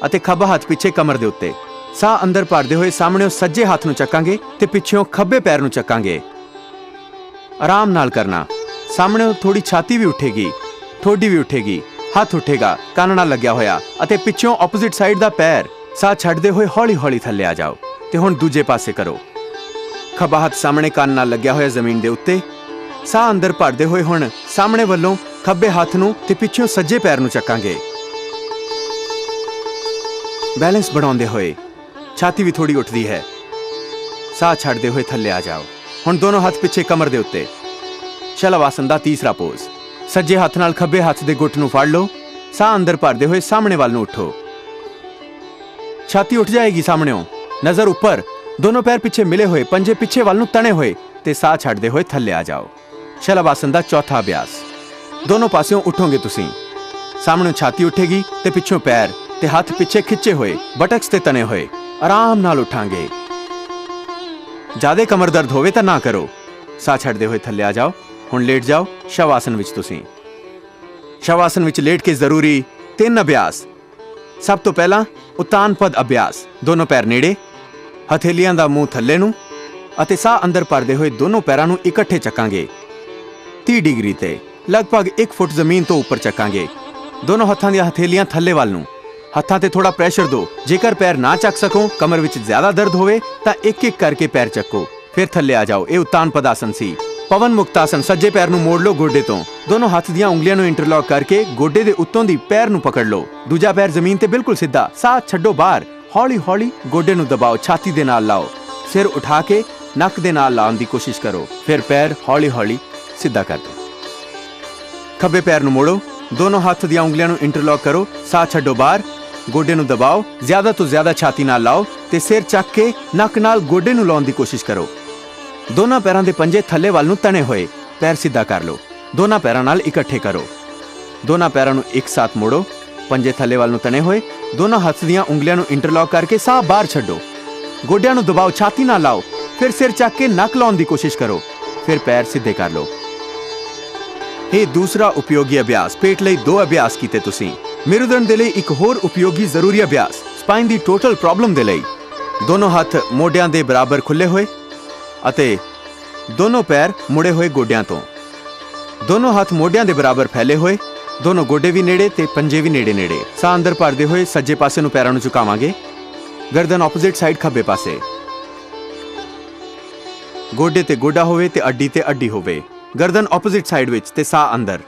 [SPEAKER 1] ਅਤੇ ਖੱਬਾ ਹੱਥ ਪਿੱਛੇ ਕਮਰ ਦੇ ਉੱਤੇ। ਸਾਹ ਅੰਦਰ ਭਰਦੇ ਹੋਏ ਸਾਹਮਣੇੋਂ ਸੱਜੇ ਹੱਥ ਨੂੰ ਚੱਕਾਂਗੇ ਤੇ ਪਿੱਛੋਂ ਖੱਬੇ ਪੈਰ ਨੂੰ ਚੱਕਾਂਗੇ। ਆਰਾਮ ਨਾਲ ਕਰਨਾ। ਸਾਹਮਣੇੋਂ ਥੋੜੀ ਛਾਤੀ ਵੀ ਉੱਠੇਗੀ, ਠੋਡੀ ਵੀ ਉੱਠੇਗੀ, ਹੱਥ ਉੱਠੇਗਾ ਕੰਨ ਨਾਲ ਲੱਗਿਆ ਹੋਇਆ ਅਤੇ ਪਿੱਛੋਂ ਆਪੋਜ਼ਿਟ ਸਾਈਡ ਦਾ ਪੈਰ। ਸਾਹ ਛੱਡਦੇ ਹੋਏ ਹੌਲੀ ਹੌਲੀ ਥੱਲੇ ਆ ਜਾਓ ਤੇ ਹੁਣ ਦੂਜੇ ਪਾਸੇ ਕਰੋ। ਖੱਬਾ ਹੱਥ ਸਾਹਮਣੇ ਕੰਨ ਨਾਲ ਲੱਗਿਆ ਹੋਇਆ ਜ਼ਮੀਨ ਦੇ ਉੱਤੇ। ਸਾਹ ਅੰਦਰ ਭਰਦੇ ਹੋਏ ਹੁਣ ਸਾਹਮਣੇ ਵੱਲੋਂ ਖੱਬੇ ਹੱਥ ਨੂੰ ਤੇ ਪਿੱਛੋਂ ਸੱਜੇ ਪੈਰ ਨੂੰ ਚੱਕਾਂਗੇ। ਬੈਲੈਂਸ ਬਣਾਉਂਦੇ ਹੋਏ ਛਾਤੀ ਵੀ ਥੋੜੀ ਉੱਠਦੀ ਹੈ। ਸਾਹ ਛੱਡਦੇ ਹੋਏ ਥੱਲੇ ਆ ਜਾਓ। ਹੁਣ ਦੋਨੋਂ ਹੱਥ ਪਿੱਛੇ ਕਮਰ ਦੇ ਉੱਤੇ। ਸ਼ਲਭ ਆਸਨ ਦਾ ਤੀਸਰਾ ਪੋਜ਼, ਸੱਜੇ ਹੱਥ ਨਾਲ ਖੱਬੇ ਹੱਥ ਦੇ ਗੁੱਟ ਨੂੰ ਫੜ ਲਓ। ਸਾਹ ਅੰਦਰ ਭਰਦੇ ਹੋਏ ਸਾਹਮਣੇ ਵੱਲ ਨੂੰ ਉੱਠੋ। ਛਾਤੀ ਉੱਠ ਜਾਏਗੀ ਸਾਹਮਣੇੋਂ, ਨਜ਼ਰ ਉੱਪਰ, ਦੋਨੋਂ ਪੈਰ ਪਿੱਛੇ ਮਿਲੇ ਹੋਏ, ਪੰਜੇ ਪਿੱਛੇ ਵੱਲ ਨੂੰ ਤਣੇ ਹੋਏ ਤੇ ਸਾਹ ਛੱਡਦੇ ਹੋਏ ਥੱਲੇ ਆ ਜਾਓ। ਸ਼ਲਭ ਆਸਨ ਦਾ ਚੌਥਾ ਅਭਿਆਸ। ਦੋਨੋਂ ਪਾਸਿਓਂ ਉੱਠੋਗੇ ਤੁਸੀਂ। ਸਾਹਮਣੇ ਛਾਤੀ ਉੱਠੇਗੀ ਤੇ ਪਿੱਛੋਂ ਪੈਰ ਤੇ ਹੱਥ ਪਿੱਛੇ ਖਿੱਚੇ ਹੋਏ, ਬਟਕਸ ਤੇ ਤਣੇ ਹੋਏ। ਆਰਾਮ ਨਾਲ ਉਠਾਂਗੇ। ਜ਼ਿਆਦਾ ਕਮਰ ਦਰਦ ਹੋਵੇ ਤਾਂ ਨਾ ਕਰੋ। ਸਾਹ ਛੱਡਦੇ ਹੋਏ ਥੱਲੇ ਆ ਜਾਓ। ਹੁਣ ਲੇਟ ਜਾਓ ਸ਼ਵ ਆਸਨ ਵਿੱਚ ਤੁਸੀਂ। ਸ਼ਵ ਆਸਨ ਵਿੱਚ ਲੇਟ ਕੇ ਜ਼ਰੂਰੀ 3 ਅਭਿਆਸ। ਸਭ ਤੋਂ ਪਹਿਲਾਂ ਉਤਾਨ ਪਦ ਅਭਿਆਸ। ਦੋਨੋਂ ਪੈਰ ਨੇੜੇ, ਹਥੇਲੀਆਂ ਦਾ ਮੂੰਹ ਥੱਲੇ ਨੂੰ ਅਤੇ ਸਾਹ ਅੰਦਰ ਭਰਦੇ ਹੋਏ ਦੋਨੋਂ ਪੈਰਾਂ ਨੂੰ ਇਕੱਠੇ ਚੱਕਾਂਗੇ। 30 ਡਿਗਰੀ ਤੇ ਲਗਭਗ 1 ਫੁੱਟ ਜ਼ਮੀਨ ਤੋਂ ਉੱਪਰ ਚੱਕਾਂਗੇ। ਦੋਨੋਂ ਹੱਥਾਂ ਦੀਆਂ ਹਥੇਲੀਆਂ ਥੱਲੇ ਵੱਲ ਨੂੰ। ਹੱਥਾਂ ਤੇ ਥੋੜਾ ਪ੍ਰੈਸ਼ਰ ਦਿਓ। ਜੇਕਰ ਪੈਰ ਨਾ ਚੱਕ ਸਕੋ, ਕਮਰ ਵਿੱਚ ਜ਼ਿਆਦਾ ਦਰਦ ਹੋਵੇ ਤਾਂ ਇੱਕ ਇੱਕ ਕਰਕੇ ਪੈਰ ਚੱਕੋ, ਫਿਰ ਥੱਲੇ ਆ ਜਾਓ। ਇਹ ਉਤਾਨ ਪਦ ਆਸਨ ਸੀ। ਪਵਨ ਮੁਕਤ ਆਸਨ। ਸੱਜੇ ਪੈਰ ਨੂੰ ਮੋੜ ਲਓ ਗੋਡੇ ਤੋਂ। ਦੋਨੋਂ ਹੱਥ ਦੀਆਂ ਉਂਗਲੀਆਂ ਨੂੰ ਇੰਟਰਲੌਕ ਕਰਕੇ ਗੋਡੇ ਦੇ ਉੱਤੋਂ ਦੀ ਪੈਰ ਨੂੰ ਪਕੜ ਲਓ। ਦੂਜਾ ਪੈਰ ਜ਼ਮੀਨ ਤੇ ਬਿਲਕੁਲ ਸਿੱਧਾ। ਸਾਹ ਛੱਡੋ ਬਾਹਰ। ਹੌਲੀ ਹੌਲੀ ਗੋਡੇ ਨੂੰ ਦਬਾਓ, ਛਾਤੀ ਦੇ ਨਾਲ ਲਾਓ। ਸਿਰ ਉਠਾ ਕੇ ਨੱਕ ਦੇ ਨਾਲ ਲਾਉਣ ਦੀ ਕੋਸ਼ਿਸ਼ ਕਰੋ। ਫਿਰ ਪੈਰ ਹੌਲੀ ਹੌਲੀ ਸਿੱਧਾ ਕਰ ਦਿਓ। ਖੱਬੇ ਪੈਰ ਨੂੰ ਮੋੜੋ। ਦੋਨੋਂ ਹੱਥ ਦੀਆਂ ਉਂਗਲੀਆਂ ਨੂੰ ਇੰਟਰਲੌਕ ਕਰੋ। ਸਾਹ ਛੱਡੋ ਬਾਹਰ। ਗੋਡੇ ਨੂੰ ਦਬਾਓ। ਜ਼ਿਆਦਾ ਤੋਂ ਜ਼ਿਆਦਾ ਛਾਤੀ ਨਾਲ ਲਾਓ ਤੇ ਸਿਰ ਚੱਕ ਕੇ ਨੱਕ ਨਾਲ ਗੋਡੇ ਨੂੰ ਲਾਉਣ ਦੀ ਕੋਸ਼ਿਸ਼ ਕਰੋ। ਦੋਨਾਂ ਪੈਰਾਂ ਦੇ ਪੰਜੇ ਥੱਲੇ ਵੱਲ ਨੂੰ ਤਣੇ ਹੋਏ। ਪੈਰ ਸਿੱਧਾ ਕਰ ਲਓ। ਦੋਨਾਂ ਪੈਰਾਂ ਨਾਲ ਇਕੱਠੇ ਕਰੋ। ਦੋਨਾਂ ਪੈਰਾਂ ਨੂੰ ਇੱਕ ਸਾਥ ਮੋੜੋ। ਪੰਜੇ ਥੱਲੇ ਵੱਲ ਨੂੰ ਤਣੇ ਹੋਏ। ਦੋਨਾਂ ਹੱਥ ਦੀਆਂ ਉਂਗਲੀਆਂ ਨੂੰ ਇੰਟਰਲੌਕ ਕਰਕੇ ਸਾਹ ਬਾਹਰ ਛੱਡੋ। ਗੋਡਿਆਂ ਨੂੰ ਦਬਾਓ, ਛਾਤੀ ਨਾਲ ਲਾਓ। ਫਿਰ ਸਿਰ ਚੱਕ ਕੇ ਨੱਕ ਲਾਉਣ ਦੀ ਕੋਸ਼ਿਸ਼ ਕਰੋ। ਫਿਰ ਪੈਰ ਸਿੱਧੇ ਕਰ ਲਓ। ਇਹ ਦੂਸਰਾ ਉਪਯੋਗੀ ਅਭਿਆਸ। ਪੇਟ ਲਈ 2 ਅਭਿਆਸ ਕੀਤੇ ਤੁਸੀਂ। ਮੇਰੂਦੰਡ ਦੇ ਲਈ ਇੱਕ ਹੋਰ ਉਪਯੋਗੀ ਜ਼ਰੂਰੀ ਅਭਿਆਸ। ਸਪਾਈਨ ਦੀ ਟੋਟਲ ਪ੍ਰੋਬਲਮ ਦੇ ਲਈ ਦੋਨੋਂ ਹੱਥ ਮੋਢਿਆਂ ਦੇ ਬਰਾਬਰ ਖੁੱਲੇ ਹੋਏ ਅਤੇ ਦੋਨੋਂ ਪੈਰ ਮੁੜੇ ਹੋਏ ਗੋਡਿਆਂ ਤੋਂ। ਦੋਨੋਂ ਹੱਥ ਮੋਢਿਆਂ ਦੇ ਬਰਾਬਰ ਫੈਲੇ ਹੋਏ। ਦੋਨੋਂ ਗੋਡੇ ਵੀ ਨੇੜੇ ਤੇ ਪੰਜੇ ਵੀ ਨੇੜੇ ਨੇੜੇ। ਸਾਹ ਅੰਦਰ ਭਰਦੇ ਹੋਏ ਸੱਜੇ ਪਾਸੇ ਨੂੰ ਪੈਰਾਂ ਨੂੰ ਝੁਕਾਵਾਂਗੇ। ਗਰਦਨ ਆਪੋਜ਼ਿਟ ਸਾਈਡ ਖੱਬੇ ਪਾਸੇ। ਗੋਡੇ ਤੇ ਗੋਡਾ ਹੋਵੇ ਤੇ ਅੱਡੀ ਤੇ ਅੱਡੀ ਹੋਵੇ। ਗਰਦਨ ਆਪੋਜ਼ਿਟ ਸਾਈਡ ਵਿੱਚ ਤੇ ਸਾਹ ਅੰਦਰ।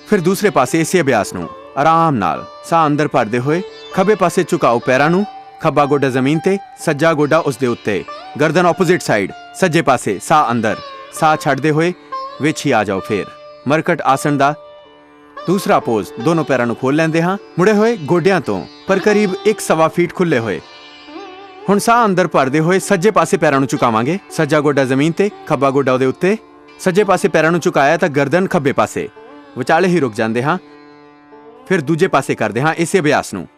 [SPEAKER 1] ਫਿਰ ਦੂਸਰੇ ਪਾਸੇ ਇਸੇ ਅਭਿਆਸ ਨੂੰ ਆਰਾਮ ਨਾਲ ਸਾਹ ਅੰਦਰ ਭਰਦੇ ਹੋਏ ਖੱਬੇ ਪਾਸੇ ਝੁਕਾਓ ਪੈਰਾਂ ਨੂੰ। ਖੱਬਾ ਗੋਡਾ ਜ਼ਮੀਨ ਤੇ, ਸੱਜਾ ਗੋਡਾ ਉਸ ਦੇ ਉੱਤੇ। ਗਰਦਨ ਆਪੋਜ਼ਿਟ ਸਾਈਡ, ਸੱਜੇ ਪਾਸੇ, ਸਾਹ ਅੰਦਰ। ਸਾਹ ਛੱਡਦੇ ਹੋਏ ਵਿੱਚ ਹੀ ਆ ਜਾਓ। ਫਿਰ ਮਰਕਟ ਆਸਨ ਦਾ ਦੂਸਰਾ ਪੋਜ਼। ਦੋਨੋਂ ਪੈਰਾਂ ਨੂੰ ਖੋਲ ਲੈਂਦੇ ਹਾਂ ਮੁੜੇ ਹੋਏ ਗੋਡਿਆਂ ਤੋਂ, ਪਰ ਕਰੀਬ 1.25 ਫੀਟ ਖੁੱਲੇ ਹੋਏ। ਹੁਣ ਸਾਹ ਅੰਦਰ ਭਰਦੇ ਹੋਏ ਸੱਜੇ ਪਾਸੇ ਪੈਰਾਂ ਨੂੰ ਝੁਕਾਵਾਂਗੇ। ਸੱਜਾ ਗੋਡਾ ਜ਼ਮੀਨ ਤੇ, ਖੱਬਾ ਗੋਡਾ ਉਹਦੇ ਉੱਤੇ। ਸੱਜੇ ਪਾਸੇ ਪੈਰਾਂ ਨੂੰ ਝੁਕਾਇਆ ਤਾਂ ਗਰਦਨ ਖੱਬੇ ਪਾਸੇ। ਵਿਚਾਲੇ ਹੀ ਰੁਕ ਜਾਂਦੇ ਹਾਂ। ਫਿਰ ਦੂਜੇ ਪਾਸੇ ਕਰਦੇ ਹਾਂ ਇਸੇ ਅਭਿਆਸ ਨੂੰ।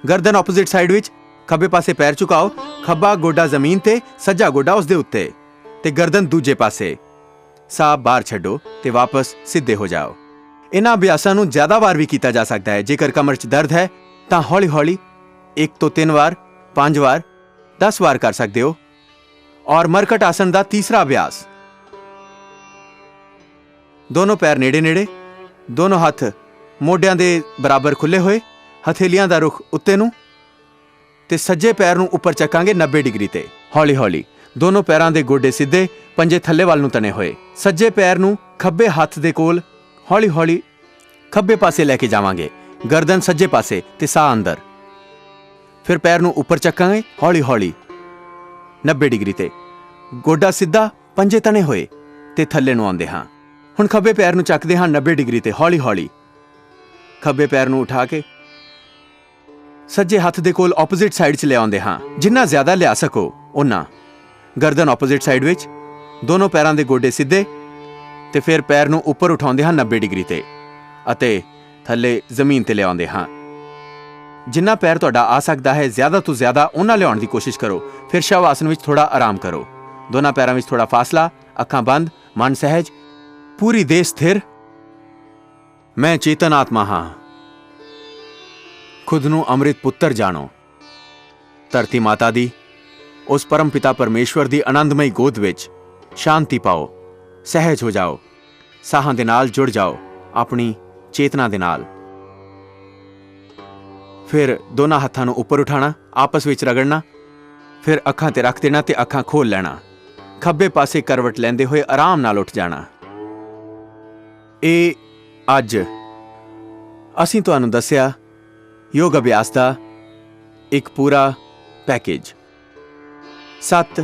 [SPEAKER 1] ਗਰਦਨ ਆਪੋਜ਼ਿਟ ਸਾਈਡ ਵਿੱਚ, ਖੱਬੇ ਪਾਸੇ ਪੈਰ ਝੁਕਾਓ। ਖੱਬਾ ਗੋਡਾ ਜ਼ਮੀਨ ਤੇ, ਸੱਜਾ ਗੋਡਾ ਉਸ ਦੇ ਉੱਤੇ ਤੇ ਗਰਦਨ ਦੂਜੇ ਪਾਸੇ। ਸਾਹ ਬਾਹਰ ਛੱਡੋ ਤੇ ਵਾਪਸ ਸਿੱਧੇ ਹੋ ਜਾਓ। ਇਹਨਾਂ ਅਭਿਆਸਾਂ ਨੂੰ ਜ਼ਿਆਦਾ ਵਾਰ ਵੀ ਕੀਤਾ ਜਾ ਸਕਦਾ ਹੈ। ਜੇਕਰ ਕਮਰ 'ਚ ਦਰਦ ਹੈ ਤਾਂ ਹੌਲੀ ਹੌਲੀ 1 ਤੋਂ 3 ਵਾਰ, 5 ਵਾਰ, 10 ਵਾਰ ਕਰ ਸਕਦੇ ਹੋ। ਔਰ ਮਰਕਟ ਆਸਨ ਦਾ ਤੀਸਰਾ ਅਭਿਆਸ। ਦੋਨੋਂ ਪੈਰ ਨੇੜੇ ਨੇੜੇ, ਦੋਨੋਂ ਹੱਥ ਮੋਢਿਆਂ ਦੇ ਬਰਾਬਰ ਖੁੱਲੇ ਹੋਏ। ਹਥੇਲੀਆਂ ਦਾ ਰੁਖ ਉੱਤੇ ਨੂੰ ਤੇ ਸੱਜੇ ਪੈਰ ਨੂੰ ਉੱਪਰ ਚੱਕਾਂਗੇ 90 ਡਿਗਰੀ ਤੇ। ਹੌਲੀ ਹੌਲੀ ਦੋਨੋਂ ਪੈਰਾਂ ਦੇ ਗੋਡੇ ਸਿੱਧੇ, ਪੰਜੇ ਥੱਲੇ ਵੱਲ ਨੂੰ ਤਣੇ ਹੋਏ। ਸੱਜੇ ਪੈਰ ਨੂੰ ਖੱਬੇ ਹੱਥ ਦੇ ਕੋਲ ਹੌਲੀ ਹੌਲੀ ਖੱਬੇ ਪਾਸੇ ਲੈ ਕੇ ਜਾਵਾਂਗੇ। ਗਰਦਨ ਸੱਜੇ ਪਾਸੇ ਤੇ ਸਾਹ ਅੰਦਰ। ਫਿਰ ਪੈਰ ਨੂੰ ਉੱਪਰ ਚੱਕਾਂਗੇ ਹੌਲੀ ਹੌਲੀ 90 ਡਿਗਰੀ ਤੇ। ਗੋਡਾ ਸਿੱਧਾ, ਪੰਜੇ ਤਣੇ ਹੋਏ ਤੇ ਥੱਲੇ ਨੂੰ ਆਉਂਦੇ ਹਾਂ। ਹੁਣ ਖੱਬੇ ਪੈਰ ਨੂੰ ਚੱਕਦੇ ਹਾਂ 90 ਡਿਗਰੀ ਤੇ ਹੌਲੀ ਹੌਲੀ। ਖੱਬੇ ਪੈਰ ਨੂੰ ਉਠਾ ਕੇ ਸੱਜੇ ਹੱਥ ਦੇ ਕੋਲ ਆਪੋਜ਼ਿਟ ਸਾਈਡ 'ਚ ਲਿਆਉਂਦੇ ਹਾਂ। ਜਿੰਨਾ ਜ਼ਿਆਦਾ ਲਿਆ ਸਕੋ ਉਨਾ। ਗਰਦਨ ਆਪੋਜ਼ਿਟ ਸਾਈਡ ਵਿੱਚ, ਦੋਨੋਂ ਪੈਰਾਂ ਦੇ ਗੋਡੇ ਸਿੱਧੇ, ਤੇ ਫਿਰ ਪੈਰ ਨੂੰ ਉੱਪਰ ਉਠਾਉਂਦੇ ਹਾਂ 90 ਡਿਗਰੀ ਤੇ ਅਤੇ ਥੱਲੇ ਜ਼ਮੀਨ ਤੇ ਲਿਆਉਂਦੇ ਹਾਂ। ਜਿੰਨਾ ਪੈਰ ਤੁਹਾਡਾ ਆ ਸਕਦਾ ਹੈ ਜ਼ਿਆਦਾ ਤੋਂ ਜ਼ਿਆਦਾ ਉਹਨਾਂ ਲਿਆਉਣ ਦੀ ਕੋਸ਼ਿਸ਼ ਕਰੋ। ਫਿਰ ਸ਼ਵ ਆਸਨ ਵਿੱਚ ਥੋੜਾ ਆਰਾਮ ਕਰੋ। ਦੋਨਾਂ ਪੈਰਾਂ ਵਿੱਚ ਥੋੜਾ ਫਾਸਲਾ, ਅੱਖਾਂ ਬੰਦ, ਮਨ ਸਹਿਜ, ਪੂਰੀ ਦੇਹ ਸਥਿਰ। ਮੈਂ ਚੇਤਨ ਆਤਮਾ ਹਾਂ। ਖੁਦ ਨੂੰ ਅੰਮ੍ਰਿਤ ਪੁੱਤਰ ਜਾਣੋ। ਧਰਤੀ ਮਾਤਾ ਦੀ, ਉਸ ਪਰਮ ਪਿਤਾ ਪਰਮੇਸ਼ਵਰ ਦੀ ਆਨੰਦਮਈ ਗੋਦ ਵਿੱਚ ਸ਼ਾਂਤੀ ਪਾਓ, ਸਹਿਜ ਹੋ ਜਾਓ, ਸਾਹਾਂ ਦੇ ਨਾਲ ਜੁੜ ਜਾਓ ਆਪਣੀ ਚੇਤਨਾ ਦੇ ਨਾਲ। ਫਿਰ ਦੋਨਾਂ ਹੱਥਾਂ ਨੂੰ ਉੱਪਰ ਉਠਾਣਾ, ਆਪਸ ਵਿੱਚ ਰਗੜਨਾ, ਫਿਰ ਅੱਖਾਂ ਤੇ ਰੱਖ ਦੇਣਾ ਤੇ ਅੱਖਾਂ ਖੋਲ ਲੈਣਾ। ਖੱਬੇ ਪਾਸੇ ਕਰਵਟ ਲੈਂਦੇ ਹੋਏ ਆਰਾਮ ਨਾਲ ਉੱਠ ਜਾਣਾ। ਇਹ ਅੱਜ ਅਸੀਂ ਤੁਹਾਨੂੰ ਦੱਸਿਆ ਯੋਗ ਅਭਿਆਸ ਦਾ ਇੱਕ ਪੂਰਾ ਪੈਕੇਜ। 7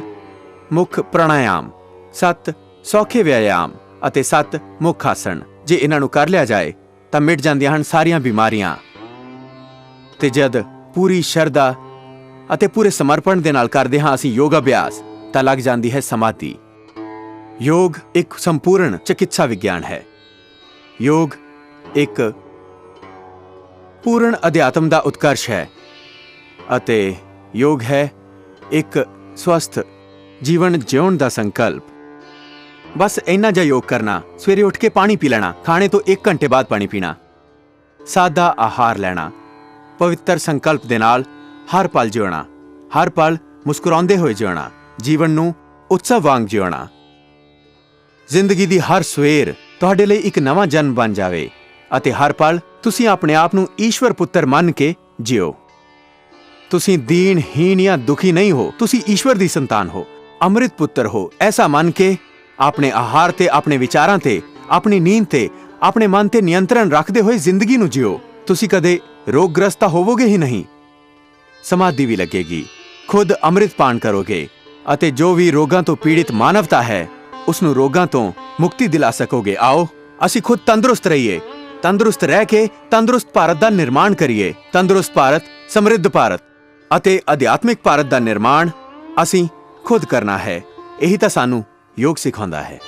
[SPEAKER 1] ਮੁੱਖ ਪ੍ਰਾਣਾਯਾਮ, 7 ਸੌਖੇ ਵਿਆਯਾਮ ਅਤੇ 7 ਮੁੱਖ ਆਸਣ। ਜੇ ਇਹਨਾਂ ਨੂੰ ਕਰ ਲਿਆ ਜਾਏ ਤਾਂ ਮਿਟ ਜਾਂਦੀਆਂ ਹਨ ਸਾਰੀਆਂ ਬਿਮਾਰੀਆਂ। ਤੇ ਜਦ ਪੂਰੀ ਸ਼ਰਧਾ ਅਤੇ ਪੂਰੇ ਸਮਰਪਣ ਦੇ ਨਾਲ ਕਰਦੇ ਹਾਂ ਅਸੀਂ ਯੋਗ ਅਭਿਆਸ, ਤਾਂ ਲੱਗ ਜਾਂਦੀ ਹੈ ਸਮਾਧੀ। ਯੋਗ ਇੱਕ ਸੰਪੂਰਨ ਚਿਕਿਤਸਾ ਵਿਗਿਆਨ ਹੈ। ਯੋਗ ਇੱਕ ਪੂਰਨ ਅਧਿਆਤਮ ਦਾ ਉਤਕਰਸ਼ ਹੈ ਅਤੇ ਯੋਗ ਹੈ ਇੱਕ ਸਵਸਥ ਜੀਵਨ ਜਿਉਣ ਦਾ ਸੰਕਲਪ। ਬਸ ਇੰਨਾ ਜਿਹਾ ਯੋਗ ਕਰਨਾ, ਸਵੇਰੇ ਉੱਠ ਕੇ ਪਾਣੀ ਪੀ ਲੈਣਾ, ਖਾਣੇ ਤੋਂ 1 ਘੰਟੇ ਬਾਅਦ ਪਾਣੀ ਪੀਣਾ, ਸਾਦਾ ਆਹਾਰ ਲੈਣਾ, ਪਵਿੱਤਰ ਸੰਕਲਪ ਦੇ ਨਾਲ ਹਰ ਪਲ ਜਿਉਣਾ, ਹਰ ਪਲ ਮੁਸਕਰਾਉਂਦੇ ਹੋਏ ਜਿਉਣਾ, ਜੀਵਨ ਨੂੰ ਉਤਸਵ ਵਾਂਗ ਜਿਉਣਾ। ਜ਼ਿੰਦਗੀ ਦੀ ਹਰ ਸਵੇਰ ਤੁਹਾਡੇ ਲਈ ਇੱਕ ਨਵਾਂ ਜਨਮ ਬਣ ਜਾਵੇ ਅਤੇ ਹਰ ਪਲ ਤੁਸੀਂ ਆਪਣੇ ਆਪ ਨੂੰ ਈਸ਼ਵਰ ਪੁੱਤਰ ਮੰਨ ਕੇ ਜਿਓ। ਤੁਸੀਂ ਦੀਨਹੀਨ ਜਾਂ ਦੁਖੀ ਨਹੀਂ ਹੋ, ਤੁਸੀਂ ਈਸ਼ਵਰ ਦੀ ਸੰਤਾਨ ਹੋ, ਅੰਮ੍ਰਿਤ ਪੁੱਤਰ ਹੋ। ਐਸਾ ਮੰਨ ਕੇ ਆਪਣੇ ਆਹਾਰ ਤੇ, ਆਪਣੇ ਵਿਚਾਰਾਂ ਤੇ, ਆਪਣੀ ਨੀਂਦ ਤੇ, ਆਪਣੇ ਮਨ ਤੇ ਨਿਯੰਤਰਣ ਰੱਖਦੇ ਹੋਏ ਜ਼ਿੰਦਗੀ ਨੂੰ ਜਿਓ। ਤੁਸੀਂ ਕਦੇ ਰੋਗਗ੍ਰਸਤ ਤਾਂ ਹੋਵੋਗੇ ਹੀ ਨਹੀਂ, ਸਮਾਧੀ ਵੀ ਲੱਗੇਗੀ। ਖੁਦ ਅੰਮ੍ਰਿਤ ਪਾਨ ਕਰੋਗੇ ਅਤੇ ਜੋ ਵੀ ਰੋਗਾਂ ਤੋਂ ਪੀੜਿਤ ਮਾਨਵਤਾ ਹੈ ਉਸ ਨੂੰ ਰੋਗਾਂ ਤੋਂ ਮੁਕਤੀ ਦਿਲਾ ਸਕੋਗੇ। ਆਓ ਅਸੀਂ ਖੁਦ ਤੰਦਰੁਸਤ ਰਹੀਏ, ਤੰਦਰੁਸਤ ਰਹਿ ਕੇ ਤੰਦਰੁਸਤ ਭਾਰਤ ਦਾ ਨਿਰਮਾਣ ਕਰੀਏ। ਤੰਦਰੁਸਤ ਭਾਰਤ, ਸਮਰਿੱਧ ਭਾਰਤ ਅਤੇ ਅਧਿਆਤਮਿਕ ਭਾਰਤ ਦਾ ਨਿਰਮਾਣ ਅਸੀਂ ਖੁਦ ਕਰਨਾ ਹੈ। ਇਹੀ ਤਾਂ ਸਾਨੂੰ ਯੋਗ ਸਿਖਾਉਂਦਾ ਹੈ।